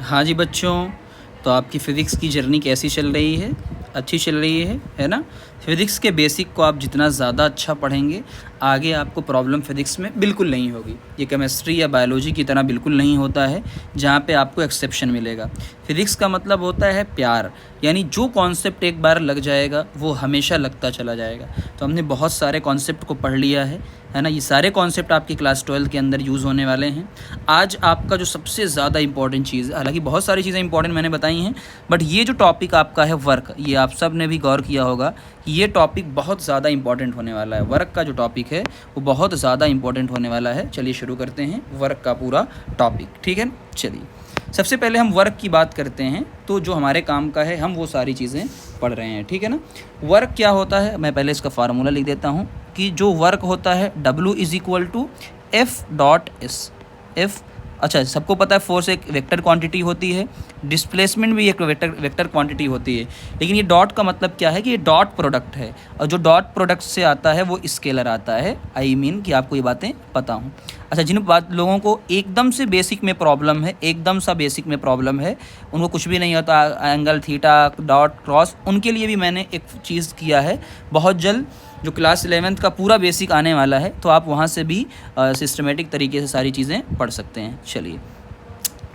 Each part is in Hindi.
हाँ जी बच्चों, तो आपकी फ़िज़िक्स की जर्नी कैसी चल रही है? अच्छी चल रही है ना? फ़िज़िक्स के बेसिक को आप जितना ज़्यादा अच्छा पढ़ेंगे, आगे आपको प्रॉब्लम फ़िज़िक्स में बिल्कुल नहीं होगी। ये केमिस्ट्री या बायोलॉजी की तरह बिल्कुल नहीं होता है, जहाँ पे आपको एक्सेप्शन मिलेगा। फ़िज़िक्स का मतलब होता है प्यार, यानी जो कॉन्सेप्ट एक बार लग जाएगा, वो हमेशा लगता चला जाएगा। तो हमने बहुत सारे कॉन्सेप्ट को पढ़ लिया है ना? ये सारे कॉन्सेप्ट आपकी क्लास 12 के अंदर यूज़ होने वाले हैं। आज आपका जो सबसे ज़्यादा इंपॉर्टेंट चीज़, हालांकि बहुत सारी चीज़ें इंपॉर्टेंट मैंने बताई हैं, बट ये जो टॉपिक आपका है वर्क, ये आप सब ने भी गौर किया होगा कि ये टॉपिक बहुत ज़्यादा इंपॉर्टेंट होने वाला है। वर्क का जो टॉपिक है वो बहुत ज़्यादा इंपॉर्टेंट होने वाला है। चलिए शुरू करते हैं वर्क का पूरा टॉपिक, ठीक है। चलिए सबसे पहले हम वर्क की बात करते हैं, तो जो हमारे काम का है हम वो सारी चीज़ें पढ़ रहे हैं, ठीक है ना। वर्क क्या होता है, मैं पहले इसका फार्मूला लिख देता हूँ कि जो वर्क होता है W is equal to F dot S. F, अच्छा सबको पता है फोर्स एक वेक्टर क्वांटिटी होती है, डिस्प्लेसमेंट भी एक वेक्टर क्वांटिटी होती है, लेकिन ये डॉट का मतलब क्या है कि ये डॉट प्रोडक्ट है, और जो डॉट प्रोडक्ट से आता है वो स्केलर आता है। आई मीन कि आपको ये बातें पता हों। अच्छा, जिन बात लोगों को एकदम से बेसिक में प्रॉब्लम है, एकदम सा बेसिक में प्रॉब्लम है, उनको कुछ भी नहीं होता, एंगल थीटा डॉट क्रॉस, उनके लिए भी मैंने एक चीज़ किया है बहुत जल्द। जो क्लास 11th का पूरा बेसिक आने वाला है, तो आप वहाँ से भी सिस्टमेटिक तरीके से सारी चीज़ें पढ़ सकते हैं। चलिए,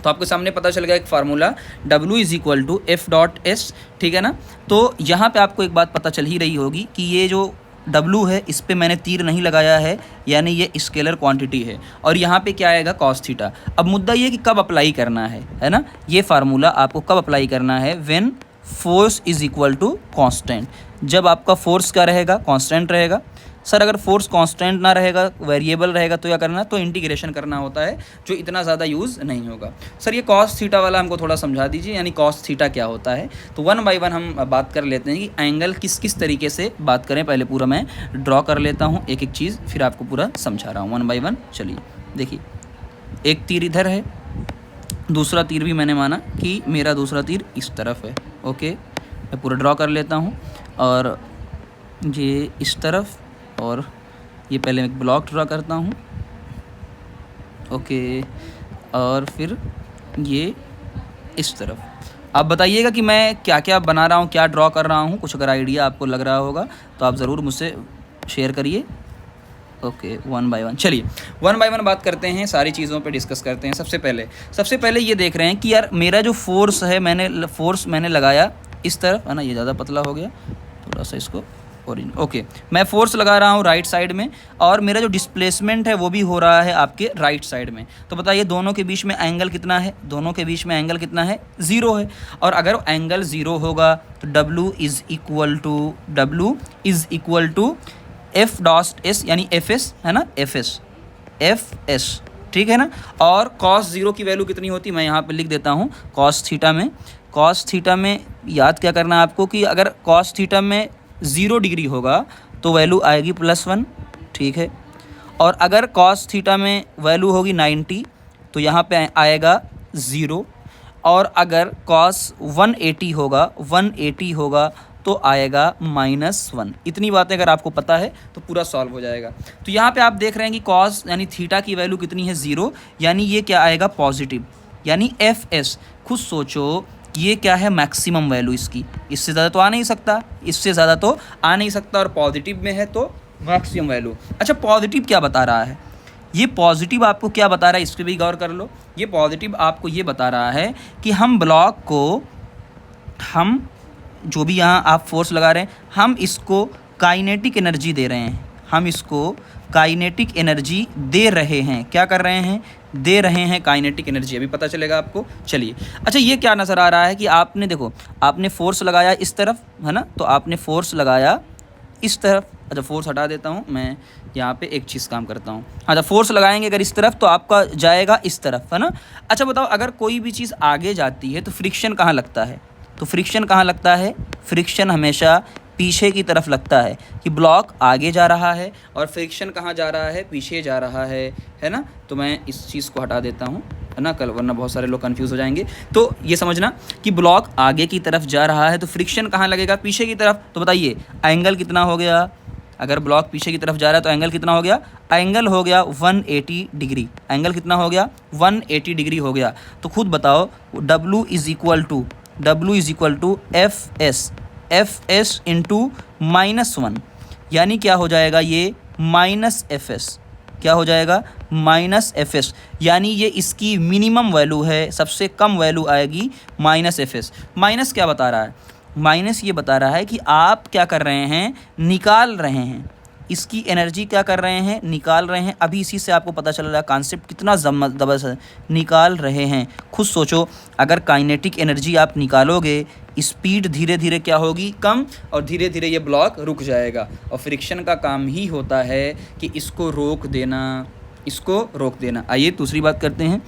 तो आपके सामने पता चल गया एक formula W is equal to F dot S, ठीक है ना। तो यहाँ पे आपको एक बात पता चल ही रही होगी कि ये जो W है इस पे मैंने तीर नहीं लगाया है, यानी ये स्केलर क्वांटिटी है, और यहाँ पे क्या आएगा कॉस थीटा। अब मुद्दा ये कि कब अप्लाई करना है ना। ये फार्मूला आपको कब अप्लाई करना है, when force is equal to constant. जब आपका फोर्स क्या रहेगा, कांस्टेंट रहेगा। सर अगर फोर्स कांस्टेंट ना रहेगा, वेरिएबल रहेगा, तो क्या करना, तो इंटीग्रेशन करना होता है, जो इतना ज़्यादा यूज़ नहीं होगा। सर ये कॉस थीटा वाला हमको थोड़ा समझा दीजिए, यानी कॉस थीटा क्या होता है। तो वन बाय वन हम बात कर लेते हैं कि एंगल किस किस तरीके से बात करें। पहले पूरा मैं ड्रॉ कर लेता हूँ एक एक चीज़, फिर आपको पूरा समझा रहा हूँ वन बाय वन। चलिए देखिए, एक तीर इधर है, दूसरा तीर भी मैंने माना कि मेरा दूसरा तीर इस तरफ है। ओके, मैं पूरा ड्रॉ कर लेता हूँ, और ये इस तरफ, और ये पहले एक ब्लॉक ड्रा करता हूँ। ओके, और फिर ये इस तरफ। आप बताइएगा कि मैं क्या क्या बना रहा हूँ, क्या ड्रॉ कर रहा हूँ। कुछ अगर आइडिया आपको लग रहा होगा तो आप ज़रूर मुझसे शेयर करिए। Okay, one by one. चलिए वन बाय वन बात करते हैं, सारी चीज़ों पे डिस्कस करते हैं। सबसे पहले ये देख रहे हैं कि यार मेरा जो फोर्स है, मैंने लगाया इस तरफ, है ना। ये ज़्यादा पतला हो गया, थोड़ा सा इसको ओके, मैं फोर्स लगा रहा हूँ राइट साइड में, और मेरा जो डिस्प्लेसमेंट है वो भी हो रहा है आपके राइट साइड में। तो बताइए दोनों के बीच में एंगल कितना है, दोनों के बीच में एंगल कितना है, 0 है। और अगर एंगल 0 होगा तो W is equal to F dot S, यानी एफ एस, है ना, एफ एस, ठीक है ना। और कॉस 0 की वैल्यू कितनी होती है, मैं यहाँ पे लिख देता हूँ कॉस थीटा में याद क्या करना है आपको कि अगर कॉस थीटा में 0 डिग्री होगा तो वैल्यू आएगी +1, ठीक है। और अगर कॉस थीटा में वैल्यू होगी 90 तो यहाँ पे आएगा 0। और अगर कॉस 180 होगा तो आएगा -1। इतनी बातें अगर आपको पता है तो पूरा सॉल्व हो जाएगा। तो यहाँ पे आप देख रहे हैं कि कॉस यानी थीटा की वैल्यू कितनी है, 0, यानी ये क्या आएगा, पॉजिटिव, यानी एफ एस। खुद सोचो ये क्या है, मैक्सिमम वैल्यू इसकी, इससे ज़्यादा तो आ नहीं सकता, और पॉजिटिव में है तो मैक्सिमम वैल्यू। अच्छा, पॉजिटिव क्या बता रहा है, ये पॉजिटिव आपको क्या बता रहा है, इस पर भी गौर कर लो। ये पॉजिटिव आपको ये बता रहा है कि हम ब्लॉक को, हम जो भी यहाँ आप फोर्स लगा रहे हैं, हम इसको काइनेटिक एनर्जी दे रहे हैं, क्या कर रहे हैं, दे रहे हैं काइनेटिक एनर्जी। अभी पता चलेगा आपको। चलिए, अच्छा ये क्या नज़र आ रहा है कि आपने देखो, आपने फोर्स लगाया इस तरफ, है ना, तो आपने फोर्स लगाया इस तरफ। अच्छा, फोर्स हटा देता हूँ मैं, यहाँ पे एक चीज़ काम करता हूँ। अच्छा, फोर्स लगाएंगे अगर इस तरफ तो आपका जाएगा इस तरफ, है ना। अच्छा बताओ, अगर कोई भी चीज़ आगे जाती है तो फ्रिक्शन कहाँ लगता है, फ्रिक्शन हमेशा पीछे की तरफ लगता है, कि ब्लॉक आगे जा रहा है और फ्रिक्शन कहाँ जा रहा है, पीछे जा रहा है ना। तो मैं इस चीज़ को हटा देता हूँ, है ना, कल वरना बहुत सारे लोग कंफ्यूज हो जाएंगे। तो ये समझना कि ब्लॉक आगे की तरफ जा रहा है तो फ्रिक्शन कहाँ लगेगा, पीछे की तरफ। तो बताइए एंगल कितना हो गया, अगर ब्लॉक पीछे की तरफ जा रहा है तो एंगल कितना हो गया, एंगल हो गया 180 डिग्री, एंगल कितना हो गया 180 डिग्री हो गया। तो खुद बताओ W is equal to F S into -1, यानी क्या हो जाएगा ये -Fs, क्या हो जाएगा -Fs, यानी ये इसकी मिनिमम वैल्यू है, सबसे कम वैल्यू आएगी -Fs। माइनस क्या बता रहा है, माइनस ये बता रहा है कि आप क्या कर रहे हैं, निकाल रहे हैं, इसकी एनर्जी क्या कर रहे हैं, निकाल रहे हैं। अभी इसी से आपको पता चल रहा है कॉन्सेप्ट कितना ज़बरदस्त है, निकाल रहे हैं। खुद सोचो, अगर काइनेटिक एनर्जी आप निकालोगे, स्पीड धीरे धीरे क्या होगी, कम, और धीरे धीरे ये ब्लॉक रुक जाएगा। और फ्रिक्शन का काम ही होता है कि इसको रोक देना, इसको रोक देना। आइए दूसरी बात करते हैं।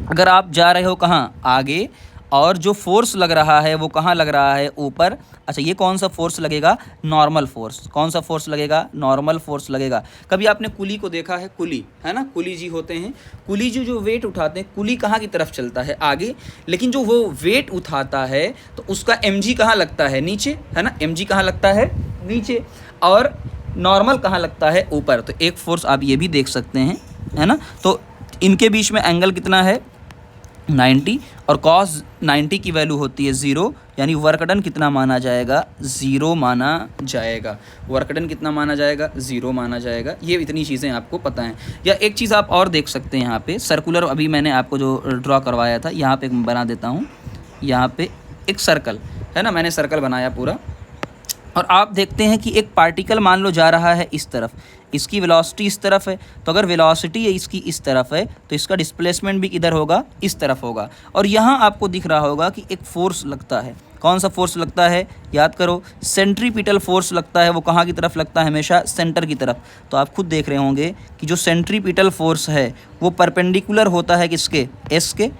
अगर आप जा रहे हो कहाँ, आगे, और जो फोर्स लग रहा है वो कहाँ लग रहा है, ऊपर। अच्छा, ये कौन सा फोर्स लगेगा, नॉर्मल फोर्स। कौन सा फोर्स लगेगा, नॉर्मल फोर्स लगेगा। कभी आपने कुली को देखा है, कुली है ना, कुली जी होते हैं, कुली जी जो वेट उठाते हैं, कुली कहाँ की तरफ चलता है, आगे, लेकिन जो वो वेट उठाता है तो उसका mg कहाँ लगता है, नीचे, है ना, mg कहाँ लगता है, नीचे, और नॉर्मल कहाँ लगता है, ऊपर। तो एक फोर्स आप ये भी देख सकते हैं, है ना। तो इनके बीच में एंगल कितना है, 90, और cos 90 की वैल्यू होती है 0, यानी वर्क डन कितना माना जाएगा, 0 माना जाएगा। वर्क डन कितना माना जाएगा, 0 माना जाएगा। ये इतनी चीज़ें आपको पता हैं। या एक चीज़ आप और देख सकते हैं, यहाँ पे सर्कुलर, अभी मैंने आपको जो ड्रॉ करवाया था, यहाँ पे बना देता हूँ। यहाँ पे एक सर्कल है ना, मैंने सर्कल बनाया पूरा, और आप देखते हैं कि एक पार्टिकल मान लो जा रहा है इस तरफ, इसकी वेलोसिटी इस तरफ है, तो अगर वेलोसिटी इसकी इस तरफ है तो इसका डिस्प्लेसमेंट भी किधर होगा, इस तरफ होगा। और यहाँ आपको दिख रहा होगा कि एक फोर्स लगता है। कौन सा फोर्स लगता है, याद करो, सेंट्रीपिटल फोर्स लगता है। वो कहाँ की तरफ लगता है, हमेशा सेंटर की तरफ। तो आप खुद देख रहे होंगे कि जो सेंट्रीपिटल फोर्स है वो परपेंडिकुलर होता है किसके, एस के।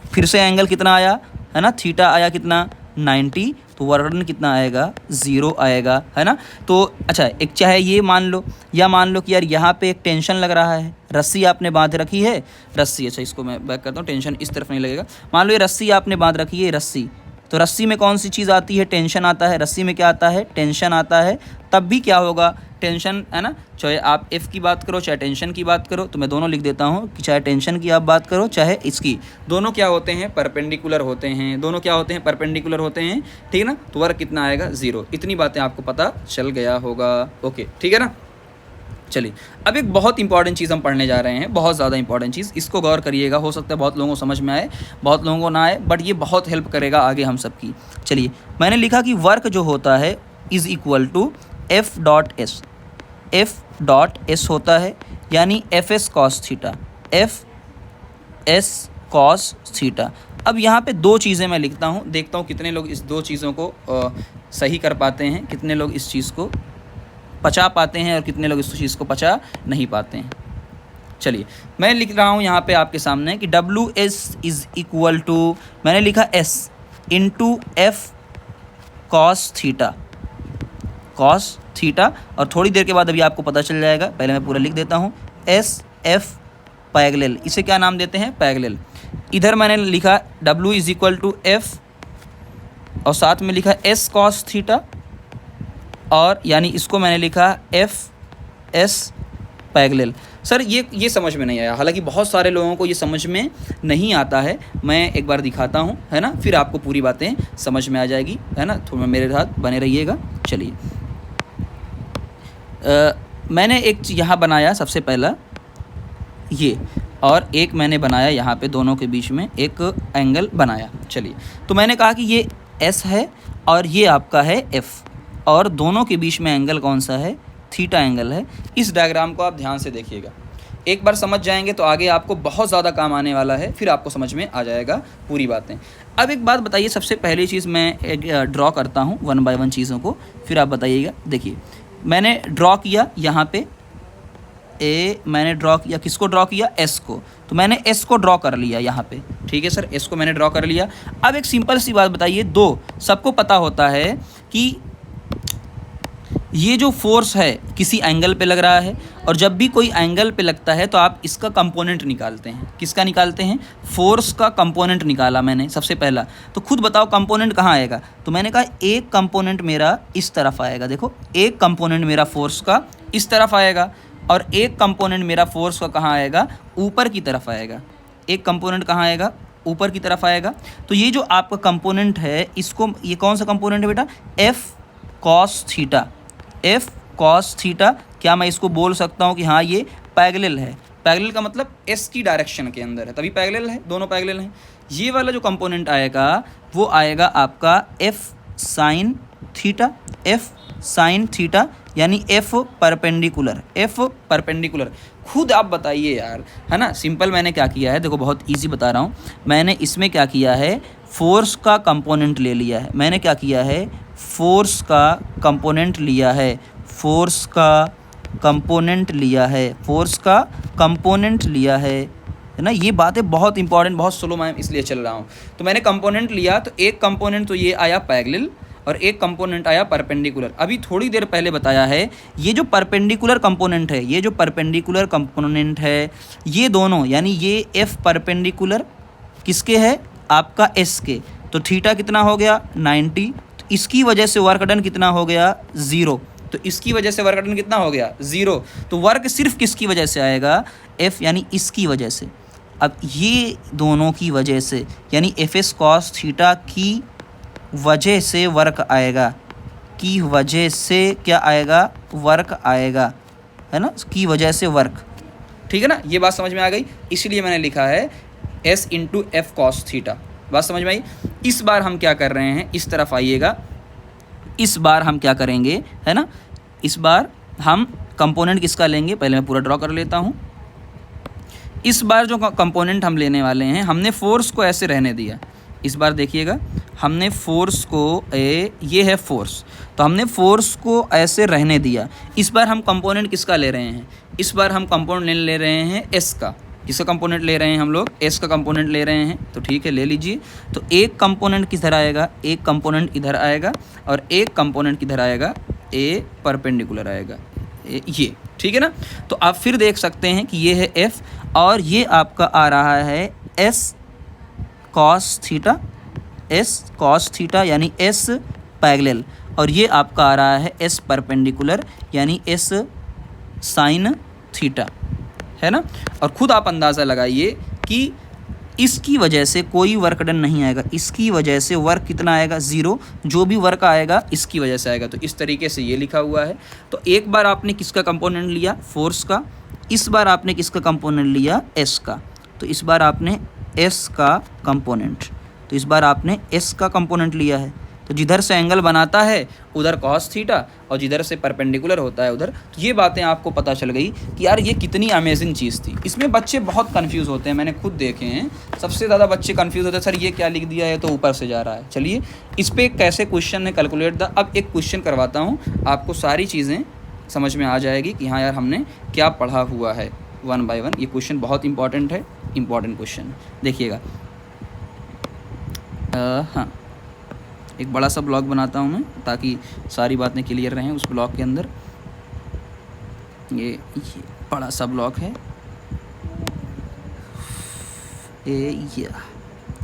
फिर से एंगल कितना आया, है ना, थीटा आया कितना, 90, तो वर्क डन कितना आएगा, 0 आएगा, है ना। तो अच्छा, एक चाहे ये मान लो, या मान लो कि यार यहाँ पे एक टेंशन लग रहा है, रस्सी आपने बांध रखी है, रस्सी, अच्छा इसको मैं बैक करता हूँ, टेंशन इस तरफ नहीं लगेगा। मान लो ये रस्सी आपने बांध रखी है, रस्सी, तो रस्सी में कौन सी चीज़ आती है, टेंशन आता है। रस्सी में क्या आता है, टेंशन आता है। तब भी क्या होगा, टेंशन, है ना, चाहे आप एफ़ की बात करो चाहे टेंशन की बात करो, तो मैं दोनों लिख देता हूँ कि चाहे टेंशन की आप बात करो चाहे इसकी, दोनों क्या होते हैं, परपेंडिकुलर होते हैं। दोनों क्या होते हैं, परपेंडिकुलर होते हैं, ठीक है ना। तो वर्क कितना आएगा, 0। इतनी बातें आपको पता चल गया होगा, ओके, ठीक है ना। चलिए, अब एक बहुत इंपॉर्टेंट चीज़ हम पढ़ने जा रहे हैं, बहुत ज़्यादा इंपॉर्टेंट चीज़, इसको गौर करिएगा। हो सकता है बहुत लोगों को समझ में आए, बहुत लोगों को ना आए, बट ये बहुत हेल्प करेगा आगे हम सब की। चलिए, मैंने लिखा कि वर्क जो होता है is equal to F dot S होता है, यानी F S cos theta, F S cos theta. अब यहाँ पे दो चीज़ें मैं लिखता हूँ, देखता हूँ कितने लोग इस दो चीज़ों को सही कर पाते हैं, कितने लोग इस चीज़ को पचा पाते हैं और कितने लोग इस चीज़ को पचा नहीं पाते हैं। चलिए, मैं लिख रहा हूँ यहाँ पे आपके सामने कि W S is equal to, मैंने लिखा S into F cos theta, cos theta, और थोड़ी देर के बाद अभी आपको पता चल जाएगा। पहले मैं पूरा लिख देता हूँ, एस एफ पैरेलल, इसे क्या नाम देते हैं, पैरेलल। इधर मैंने लिखा W is equal to F, और साथ में लिखा एस कॉस थीटा, और यानी इसको मैंने लिखा एफ एस पैरेलल। सर ये समझ में नहीं आया, हालांकि बहुत सारे लोगों को ये समझ में नहीं आता है। मैं एक बार दिखाता हूँ, है ना, फिर आपको पूरी बातें समझ में आ जाएगी, है ना। थोड़ा मेरे साथ बने रहिएगा। चलिए, मैंने एक यहाँ बनाया सबसे पहला ये, और एक मैंने बनाया यहाँ पे, दोनों के बीच में एक एंगल बनाया। चलिए, तो मैंने कहा कि ये एस है और ये आपका है एफ़, और दोनों के बीच में एंगल कौन सा है, थीटा एंगल है। इस डायग्राम को आप ध्यान से देखिएगा, एक बार समझ जाएंगे तो आगे आपको बहुत ज़्यादा काम आने वाला है, फिर आपको समझ में आ जाएगा पूरी बातें। अब एक बात बताइए, सबसे पहली चीज़ मैं एक ड्रॉ करता हूँ 1 बाय 1 चीज़ों को, फिर आप बताइएगा। देखिए, मैंने ड्रॉ किया यहाँ पे मैंने ड्रॉ किया, किसको ड्रॉ किया, एस को। तो मैंने एस को ड्रॉ कर लिया यहाँ पे, ठीक है सर, एस को मैंने ड्रॉ कर लिया। अब एक सिंपल सी बात बताइए, दो सबको पता होता है कि ये जो फोर्स है किसी एंगल पे लग रहा है, और जब भी कोई एंगल पे लगता है तो आप इसका कंपोनेंट निकालते हैं। किसका निकालते हैं? फोर्स का कंपोनेंट निकाला मैंने सबसे पहला। तो खुद बताओ कंपोनेंट कहाँ आएगा? तो मैंने कहा एक कंपोनेंट मेरा इस तरफ आएगा। देखो, एक कंपोनेंट मेरा फोर्स का इस तरफ आएगा, और एक कंपोनेंट मेरा फोर्स का कहाँ आएगा? ऊपर की तरफ आएगा। एक कंपोनेंट कहाँ आएगा? ऊपर की तरफ आएगा। तो ये जो आपका कंपोनेंट है, इसको, ये कौन सा कंपोनेंट है बेटा? F cos theta. F cos theta, क्या मैं इसको बोल सकता हूँ कि हाँ ये पैरेलल है? पैरेलल का मतलब एस की डायरेक्शन के अंदर है, तभी पैरेलल है, दोनों पैरेलल हैं। ये वाला जो कंपोनेंट आएगा वो आएगा आपका F sine theta. F sine theta यानी एफ परपेंडिकुलर। एफ परपेंडिकुलर, खुद आप बताइए यार, है ना। सिंपल मैंने क्या किया है, देखो बहुत इजी बता रहा हूँ। मैंने इसमें क्या किया है, फोर्स का कंपोनेंट ले लिया है। मैंने क्या किया है, फोर्स का कंपोनेंट लिया है। फोर्स का कंपोनेंट लिया है। फोर्स का कंपोनेंट लिया है ना। ये बातें बहुत इंपॉर्टेंट, बहुत स्लो मैं इसलिए चल रहा हूँ। तो मैंने कंपोनेंट लिया, तो एक कंपोनेंट तो ये आया पैरेलल और एक कंपोनेंट आया परपेंडिकुलर। अभी थोड़ी देर पहले बताया है, ये जो परपेंडिकुलर कंपोनेंट है, ये जो परपेंडिकुलर कंपोनेंट है, ये दोनों यानी ये एफ परपेंडिकुलर किसके है? आपका एस के। तो थीटा कितना हो गया? 90। तो इसकी वजह से वर्क डन कितना हो गया? 0। तो इसकी वजह से वर्क डन कितना हो गया? 0। तो वर्क सिर्फ किसकी वजह से आएगा? एफ यानी इसकी वजह से। अब ये दोनों की वजह से यानी एफ एस कॉस थीटा की वजह से वर्क आएगा। की वजह से क्या आएगा? वर्क आएगा, है ना। की वजह से वर्क, ठीक है ना। ये बात समझ में आ गई, इसलिए मैंने लिखा है S into F cos theta. बात समझ में आई। इस बार हम क्या कर रहे हैं, इस तरफ आइएगा। इस बार हम क्या करेंगे, है ना, इस बार हम कंपोनेंट किसका लेंगे, पहले मैं पूरा ड्रॉ कर लेता हूँ। इस बार जो कंपोनेंट हम लेने वाले हैं, हमने फोर्स को ऐसे रहने दिया। इस बार देखिएगा, हमने फोर्स को ये है फोर्स, तो हमने फोर्स को ऐसे रहने दिया। इस बार हम कंपोनेंट किसका ले रहे हैं? इस बार हम कंपोनेंट ले रहे हैं एस का। किसका कंपोनेंट ले रहे हैं हम लोग? एस का कंपोनेंट ले रहे हैं। तो ठीक है, ले लीजिए। तो एक कंपोनेंट किधर आएगा? एक कंपोनेंट इधर आएगा, और एक कंपोनेंट किधर आएगा? ए परपेंडिकुलर आएगा, ये, ठीक है ना। तो आप फिर देख सकते हैं कि ये है एफ, और ये आपका आ रहा है S cos theta. S cos theta यानी एस पैरेलल, और ये आपका आ रहा है एस परपेंडिकुलर यानी एस साइन थीटा, है ना। और खुद आप अंदाज़ा लगाइए कि इसकी वजह से कोई वर्क डन नहीं आएगा। इसकी वजह से वर्क कितना आएगा? 0। जो भी वर्क आएगा इसकी वजह से आएगा। तो इस तरीके से ये लिखा हुआ है। तो एक बार आपने किसका कंपोनेंट लिया? फोर्स का। इस बार आपने किसका कंपोनेंट लिया? एस का। तो इस बार आपने एस का कंपोनेंट, तो इस बार आपने एस का कंपोनेंट लिया है। तो जिधर से एंगल बनाता है उधर कॉस थीटा, और जिधर से परपेंडिकुलर होता है उधर। तो ये बातें आपको पता चल गई कि यार ये कितनी अमेजिंग चीज़ थी। इसमें बच्चे बहुत कंफ्यूज होते हैं, मैंने खुद देखे हैं। सबसे ज़्यादा बच्चे कंफ्यूज होते हैं, सर ये क्या लिख दिया है, तो ऊपर से जा रहा है। चलिए, इस पर कैसे क्वेश्चन है, कैलकुलेट द। अब एक क्वेश्चन करवाता हूँ, आपको सारी चीज़ें समझ में आ जाएगी कि हाँ यार हमने क्या पढ़ा हुआ है, 1 बाय 1। ये क्वेश्चन बहुत इंपॉर्टेंट है, इंपॉर्टेंट क्वेश्चन। देखिएगा, हाँ, एक बड़ा सा ब्लॉक बनाता हूँ मैं ताकि सारी बातें क्लियर रहें उस ब्लॉक के अंदर। ये बड़ा सा ब्लॉक है,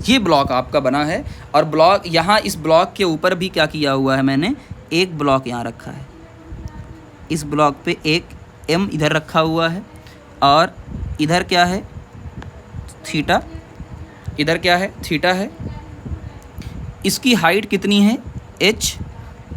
ये ब्लॉक आपका बना है। और ब्लॉक यहाँ, इस ब्लॉक के ऊपर भी क्या किया हुआ है मैंने? एक ब्लॉक यहाँ रखा है। इस ब्लॉक पे एक एम इधर रखा हुआ है, और इधर क्या है? थीटा। इधर क्या है? थीटा है। इसकी हाइट कितनी है? h।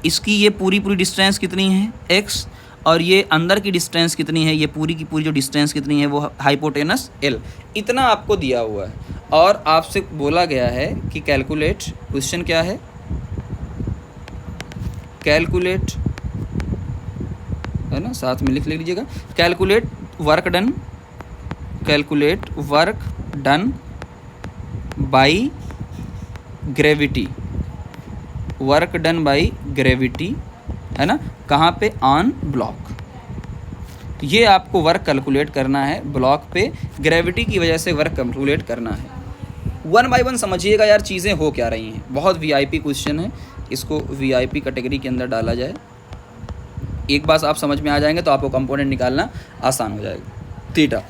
इसकी ये पूरी डिस्टेंस कितनी है? x। और ये अंदर की डिस्टेंस कितनी है? ये पूरी की पूरी जो डिस्टेंस कितनी है वो हाइपोटेनस l। इतना आपको दिया हुआ है, और आपसे बोला गया है कि कैलकुलेट। क्वेश्चन क्या है? कैलकुलेट, है ना, साथ में लिख लीजिएगा। Calculate work done. Calculate work done by gravity. Work done by gravity, है ना, कहाँ पे? On block. तो ये आपको वर्क कैलकुलेट करना है ब्लॉक पे, ग्रेविटी की वजह से वर्क कैलकुलेट करना है। 1 बाय 1 समझिएगा यार चीज़ें हो क्या रही हैं। बहुत वीआईपी क्वेश्चन है, इसको वीआईपी कैटेगरी के अंदर डाला जाए। एक बार आप समझ में आ जाएंगे तो आपको कंपोनेंट निकालना आसान हो जाएगा। थीटा,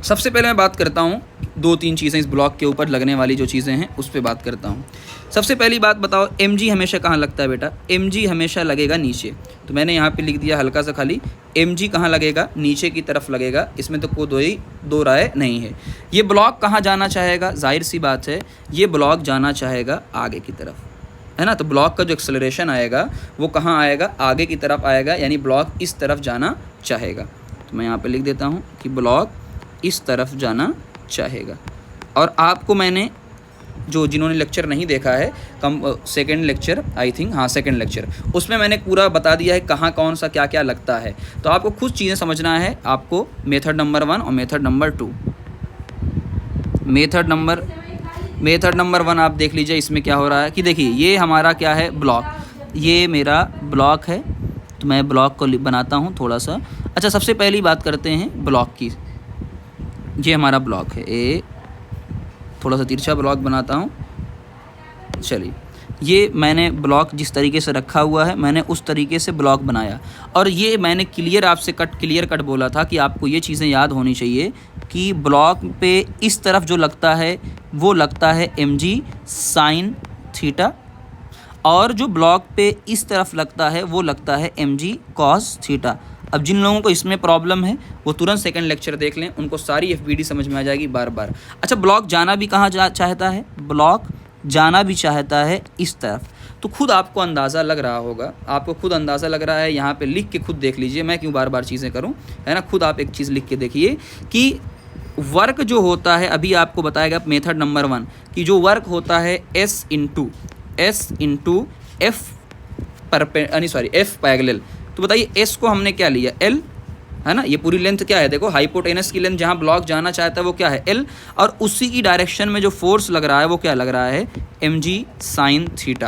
सबसे पहले मैं बात करता हूँ 2-3 चीज़ें इस ब्लॉक के ऊपर लगने वाली जो चीज़ें हैं उस पर बात करता हूँ। सबसे पहली बात बताओ, mg हमेशा कहाँ लगता है बेटा? mg हमेशा लगेगा नीचे। तो मैंने यहाँ पे लिख दिया हल्का सा खाली, mg कहाँ लगेगा? नीचे की तरफ लगेगा, इसमें तो कोई दो राय नहीं है। ये ब्लॉक कहाँ जाना चाहेगा? जाहिर सी बात है ये ब्लॉक जाना चाहेगा आगे की तरफ, है ना। तो ब्लॉक का जो एक्सेलरेशन आएगा वो कहाँ आएगा? आगे की तरफ आएगा, यानी ब्लॉक इस तरफ जाना चाहेगा। तो मैं यहाँ पे लिख देता हूँ कि ब्लॉक इस तरफ जाना चाहेगा। और आपको मैंने जो जिन्होंने लेक्चर नहीं देखा है, सेकंड लेक्चर आई थिंक, हाँ सेकंड लेक्चर, उसमें मैंने पूरा बता दिया है कहाँ कौन सा क्या क्या लगता है। तो आपको कुछ चीज़ें समझना है, आपको मेथड नंबर 1 और मेथड नंबर 2। मेथड नंबर 1 आप देख लीजिए, इसमें क्या हो रहा है कि देखिए ये हमारा क्या है? ब्लॉक, ये मेरा ब्लॉक है। तो मैं ब्लॉक को बनाता हूँ थोड़ा सा। अच्छा, सबसे पहली बात करते हैं ब्लॉक की। ये हमारा ब्लॉक है, ए थोड़ा सा तिरछा ब्लॉक बनाता हूँ। चलिए, ये मैंने ब्लॉक जिस तरीके से रखा हुआ है मैंने उस तरीके से ब्लॉक बनाया। और ये मैंने आपसे क्लियर कट बोला था कि आपको ये चीज़ें याद होनी चाहिए कि ब्लॉक पे इस तरफ जो लगता है वो लगता है mg sin थीटा, और जो ब्लॉक पे इस तरफ लगता है वो लगता है mg cos थीटा। अब जिन लोगों को इसमें प्रॉब्लम है वो तुरंत सेकंड लेक्चर देख लें, उनको सारी FBD समझ में आ जाएगी बार बार। अच्छा, ब्लॉक जाना भी कहाँ चाहता है? ब्लॉक जाना भी चाहता है इस तरफ। तो खुद आपको अंदाज़ा लग रहा होगा, आपको खुद अंदाज़ा लग रहा है, यहाँ पे लिख के खुद देख लीजिए, मैं क्यों बार बार चीज़ें करूँ, है ना। खुद आप एक चीज़ लिख के देखिए कि वर्क जो होता है, अभी आपको बताएगा मेथड नंबर 1 कि जो वर्क होता है S इंटू एफ पैरेलल। तो बताइए S को हमने क्या लिया? L, है ना। ये पूरी लेंथ क्या है? देखो, हाइपोटेनस की लेंथ जहाँ ब्लॉक जाना चाहता है वो क्या है? L, और उसी की डायरेक्शन में जो फोर्स लग रहा है वो क्या लग रहा है? mg sin theta.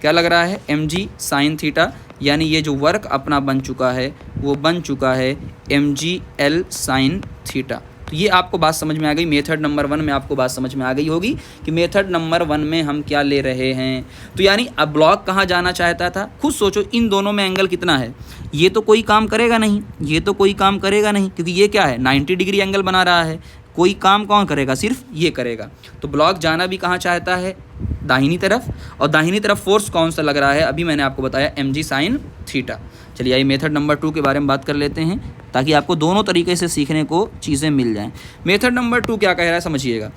क्या लग रहा है? mg sin theta. यानी ये जो वर्क अपना बन चुका है वो बन चुका है mg L sin थीटा। तो ये आपको बात समझ में आ गई। मेथड नंबर 1 में आपको बात समझ में आ गई होगी कि मेथड नंबर 1 में हम क्या ले रहे हैं। तो यानी अब ब्लॉक कहाँ जाना चाहता था? खुद सोचो, इन दोनों में एंगल कितना है? ये तो कोई काम करेगा नहीं, ये तो कोई काम करेगा नहीं, क्योंकि ये क्या है? 90 डिग्री एंगल बना रहा है। कोई काम कौन करेगा? सिर्फ ये करेगा। तो ब्लॉक जाना भी कहाँ चाहता है? दाहिनी तरफ। और दाहिनी तरफ फोर्स कौन सा लग रहा है? अभी मैंने आपको बताया mg sin थीटा। चलिए आइए मेथड नंबर 2 के बारे में बात कर लेते हैं, ताकि आपको दोनों तरीके से सीखने को चीज़ें मिल जाएं। मेथड नंबर 2 क्या कह रहा है समझिएगा।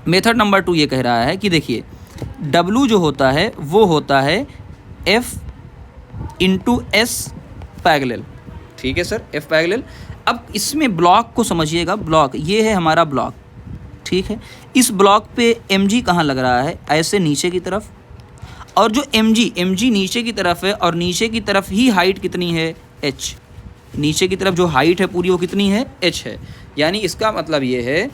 मेथड नंबर 2 ये कह रहा है कि देखिए, W जो होता है वो होता है F इंटू S पैरेलल। ठीक है सर, F पैरेलल। अब इसमें ब्लॉक को समझिएगा, ब्लॉक ये है हमारा ब्लॉक, ठीक है। इस ब्लॉक पे mg कहाँ लग रहा है? ऐसे नीचे की तरफ। और जो mg नीचे की तरफ है, और नीचे की तरफ ही हाइट कितनी है? h। नीचे की तरफ जो हाइट है पूरी वो कितनी है? h है। यानी इसका मतलब ये है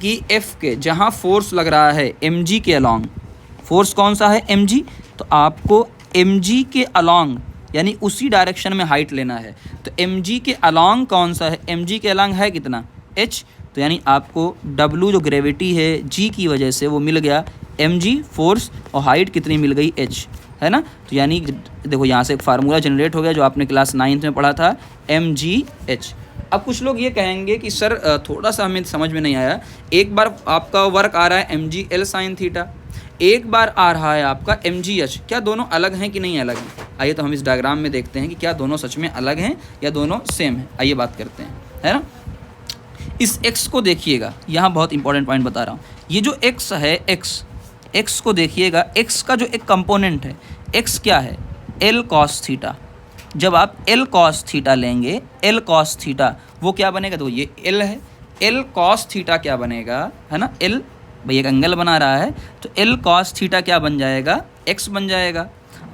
कि f के जहाँ फोर्स लग रहा है mg के अलॉन्ग, फोर्स कौन सा है? mg। तो आपको mg के अलॉन्ग यानी उसी डायरेक्शन में हाइट लेना है। तो mg के अलॉन्ग कौन सा है? mg के अलॉन्ग है कितना? h। तो यानी आपको W जो ग्रेविटी है g की वजह से वो मिल गया mg फोर्स, और हाइट कितनी मिल गई? h, है ना। तो यानी देखो यहाँ से एक फार्मूला जनरेट हो गया जो आपने क्लास 9th में पढ़ा था, mgh। अब कुछ लोग ये कहेंगे कि सर थोड़ा सा हमें समझ में नहीं आया, एक बार आपका वर्क आ रहा है mg L sin थीटा, एक बार आ रहा है आपका mgh, क्या दोनों अलग हैं कि नहीं अलग हैं? आइए तो हम इस डायग्राम में देखते हैं कि क्या दोनों सच में अलग हैं या दोनों सेम हैं। आइए बात करते हैं, है ना। इस x को देखिएगा, यहाँ बहुत इंपॉर्टेंट पॉइंट बता रहा हूँ। ये जो x है, x को देखिएगा, x का जो एक कंपोनेंट है, x क्या है? L cos theta. जब आप L cos थीटा लेंगे, L cos थीटा वो क्या बनेगा? तो ये L है, L cos थीटा क्या बनेगा, है ना। L भाई एक एंगल बना रहा है, तो L cos थीटा क्या बन जाएगा? x बन जाएगा।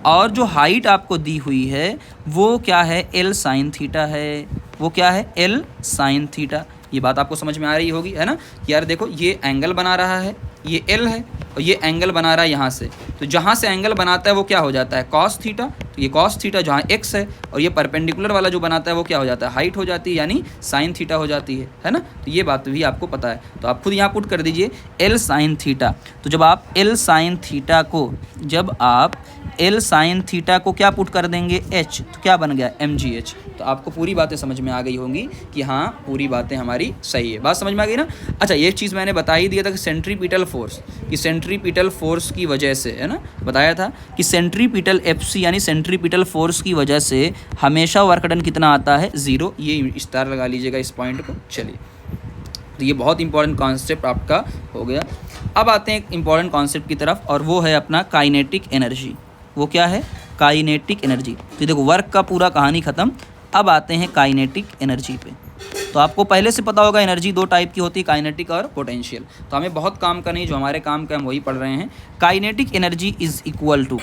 और जो हाइट आपको दी हुई है वो क्या है? L sin थीटा है। वो क्या है? L sin theta. ये बात आपको समझ में आ रही होगी, है ना। कि यार देखो, ये एंगल बना रहा है, ये L है, और ये एंगल बना रहा है यहाँ से। तो जहाँ से एंगल बनाता है वो क्या हो जाता है? cos theta. तो ये कॉस थीटा जहाँ एक्स है और ये परपेंडिकुलर वाला जो बनाता है वो क्या हो जाता है, हाइट हो जाती है, यानी साइन थीटा हो जाती है ना। तो ये बात भी आपको पता है, तो आप खुद यहाँ पुट कर दीजिए एल साइन थीटा। तो जब आप एल साइन थीटा को क्या पुट कर देंगे, एच, तो क्या बन गया, एम जी एच। तो आपको पूरी बातें समझ में आ गई होंगी कि हाँ पूरी बातें हमारी सही है, बात समझ में आ गई ना। अच्छा, ये चीज़ मैंने बता ही दिया था कि सेंट्रीपिटल फोर्स की वजह से, है ना, बताया था कि सेंट्रीपिटल एफसी यानी सेंट्रीपिटल फोर्स की वजह से हमेशा वर्क डन कितना आता है, 0। ये स्टार लगा लीजिएगा इस पॉइंट को। चलिए, तो ये बहुत इंपॉर्टेंट कॉन्सेप्ट आपका हो गया। अब आते हैं एक इंपॉर्टेंट कॉन्सेप्ट की तरफ, और वो है अपना काइनेटिक एनर्जी। वो क्या है, काइनेटिक एनर्जी। तो देखो वर्क का पूरा कहानी ख़त्म। अब आते हैं काइनेटिक एनर्जी पे। तो आपको पहले से पता होगा एनर्जी दो टाइप की होती है, काइनेटिक और पोटेंशियल। तो हमें बहुत काम का नहीं, जो हमारे काम का हम वही पढ़ रहे हैं। Kinetic energy is equal to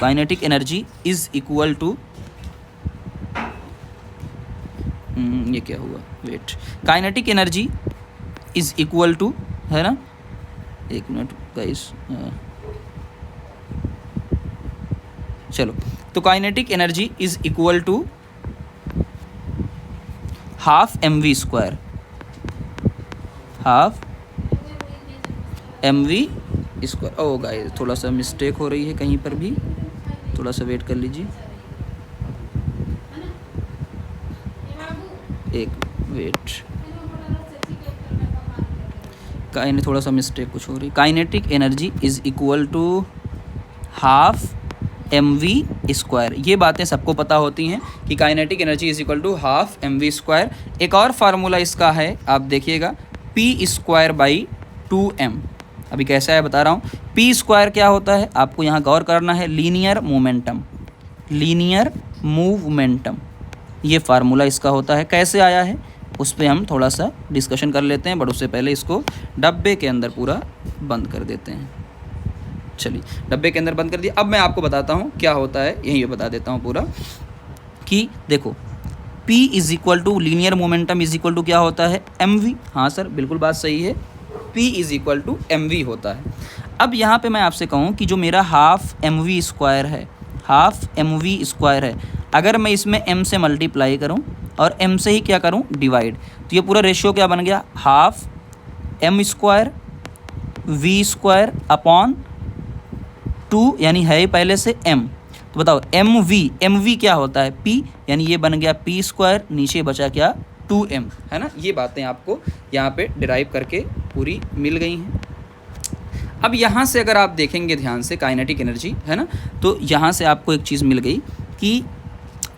ये क्या हुआ, wait, kinetic energy is equal to, है ना, एक मिनट गाइस, चलो, तो kinetic energy is equal to half M V square, oh guys थोड़ा सा मिस्टेक हो रही है कहीं पर भी, थोड़ा सा वेट कर लीजिए, एक वेट, थोड़ा सा मिस्टेक कुछ हो रही। Kinetic energy is equal to half M V square. ये बातें सबको पता होती हैं कि kinetic energy is equal to half M V square. एक और फार्मूला इसका है, आप देखिएगा, पी स्क्वायर बाई 2m। अभी कैसा है बता रहा हूँ। पी स्क्वायर क्या होता है, आपको यहाँ गौर करना है, लीनियर मूवमेंटम, ये फार्मूला इसका होता है। कैसे आया है उस पर हम थोड़ा सा डिस्कशन कर लेते हैं, बट उससे पहले इसको डब्बे के अंदर पूरा बंद कर देते हैं। चलिए, डब्बे के अंदर बंद कर दिया। अब मैं आपको बताता हूँ क्या होता है, यही बता देता हूँ पूरा, कि देखो P is equal to linear momentum is equal to क्या होता है, mv। हाँ सर, बिल्कुल बात सही है, P is equal to mv होता है। अब यहाँ पे मैं आपसे कहूँ कि जो मेरा हाफ एम वी स्क्वायर है, अगर मैं इसमें m से मल्टीप्लाई करूँ और m से ही क्या करूँ, डिवाइड, तो ये पूरा रेशियो क्या बन गया, half m square v square upon 2, यानी है पहले से m। तो बताओ एम वी क्या होता है, p, यानी ये बन गया p स्क्वायर, नीचे बचा क्या, 2m, है ना। ये बातें आपको यहाँ पे डिराइव करके पूरी मिल गई हैं। अब यहाँ से अगर आप देखेंगे ध्यान से काइनेटिक एनर्जी, है ना, तो यहाँ से आपको एक चीज़ मिल गई कि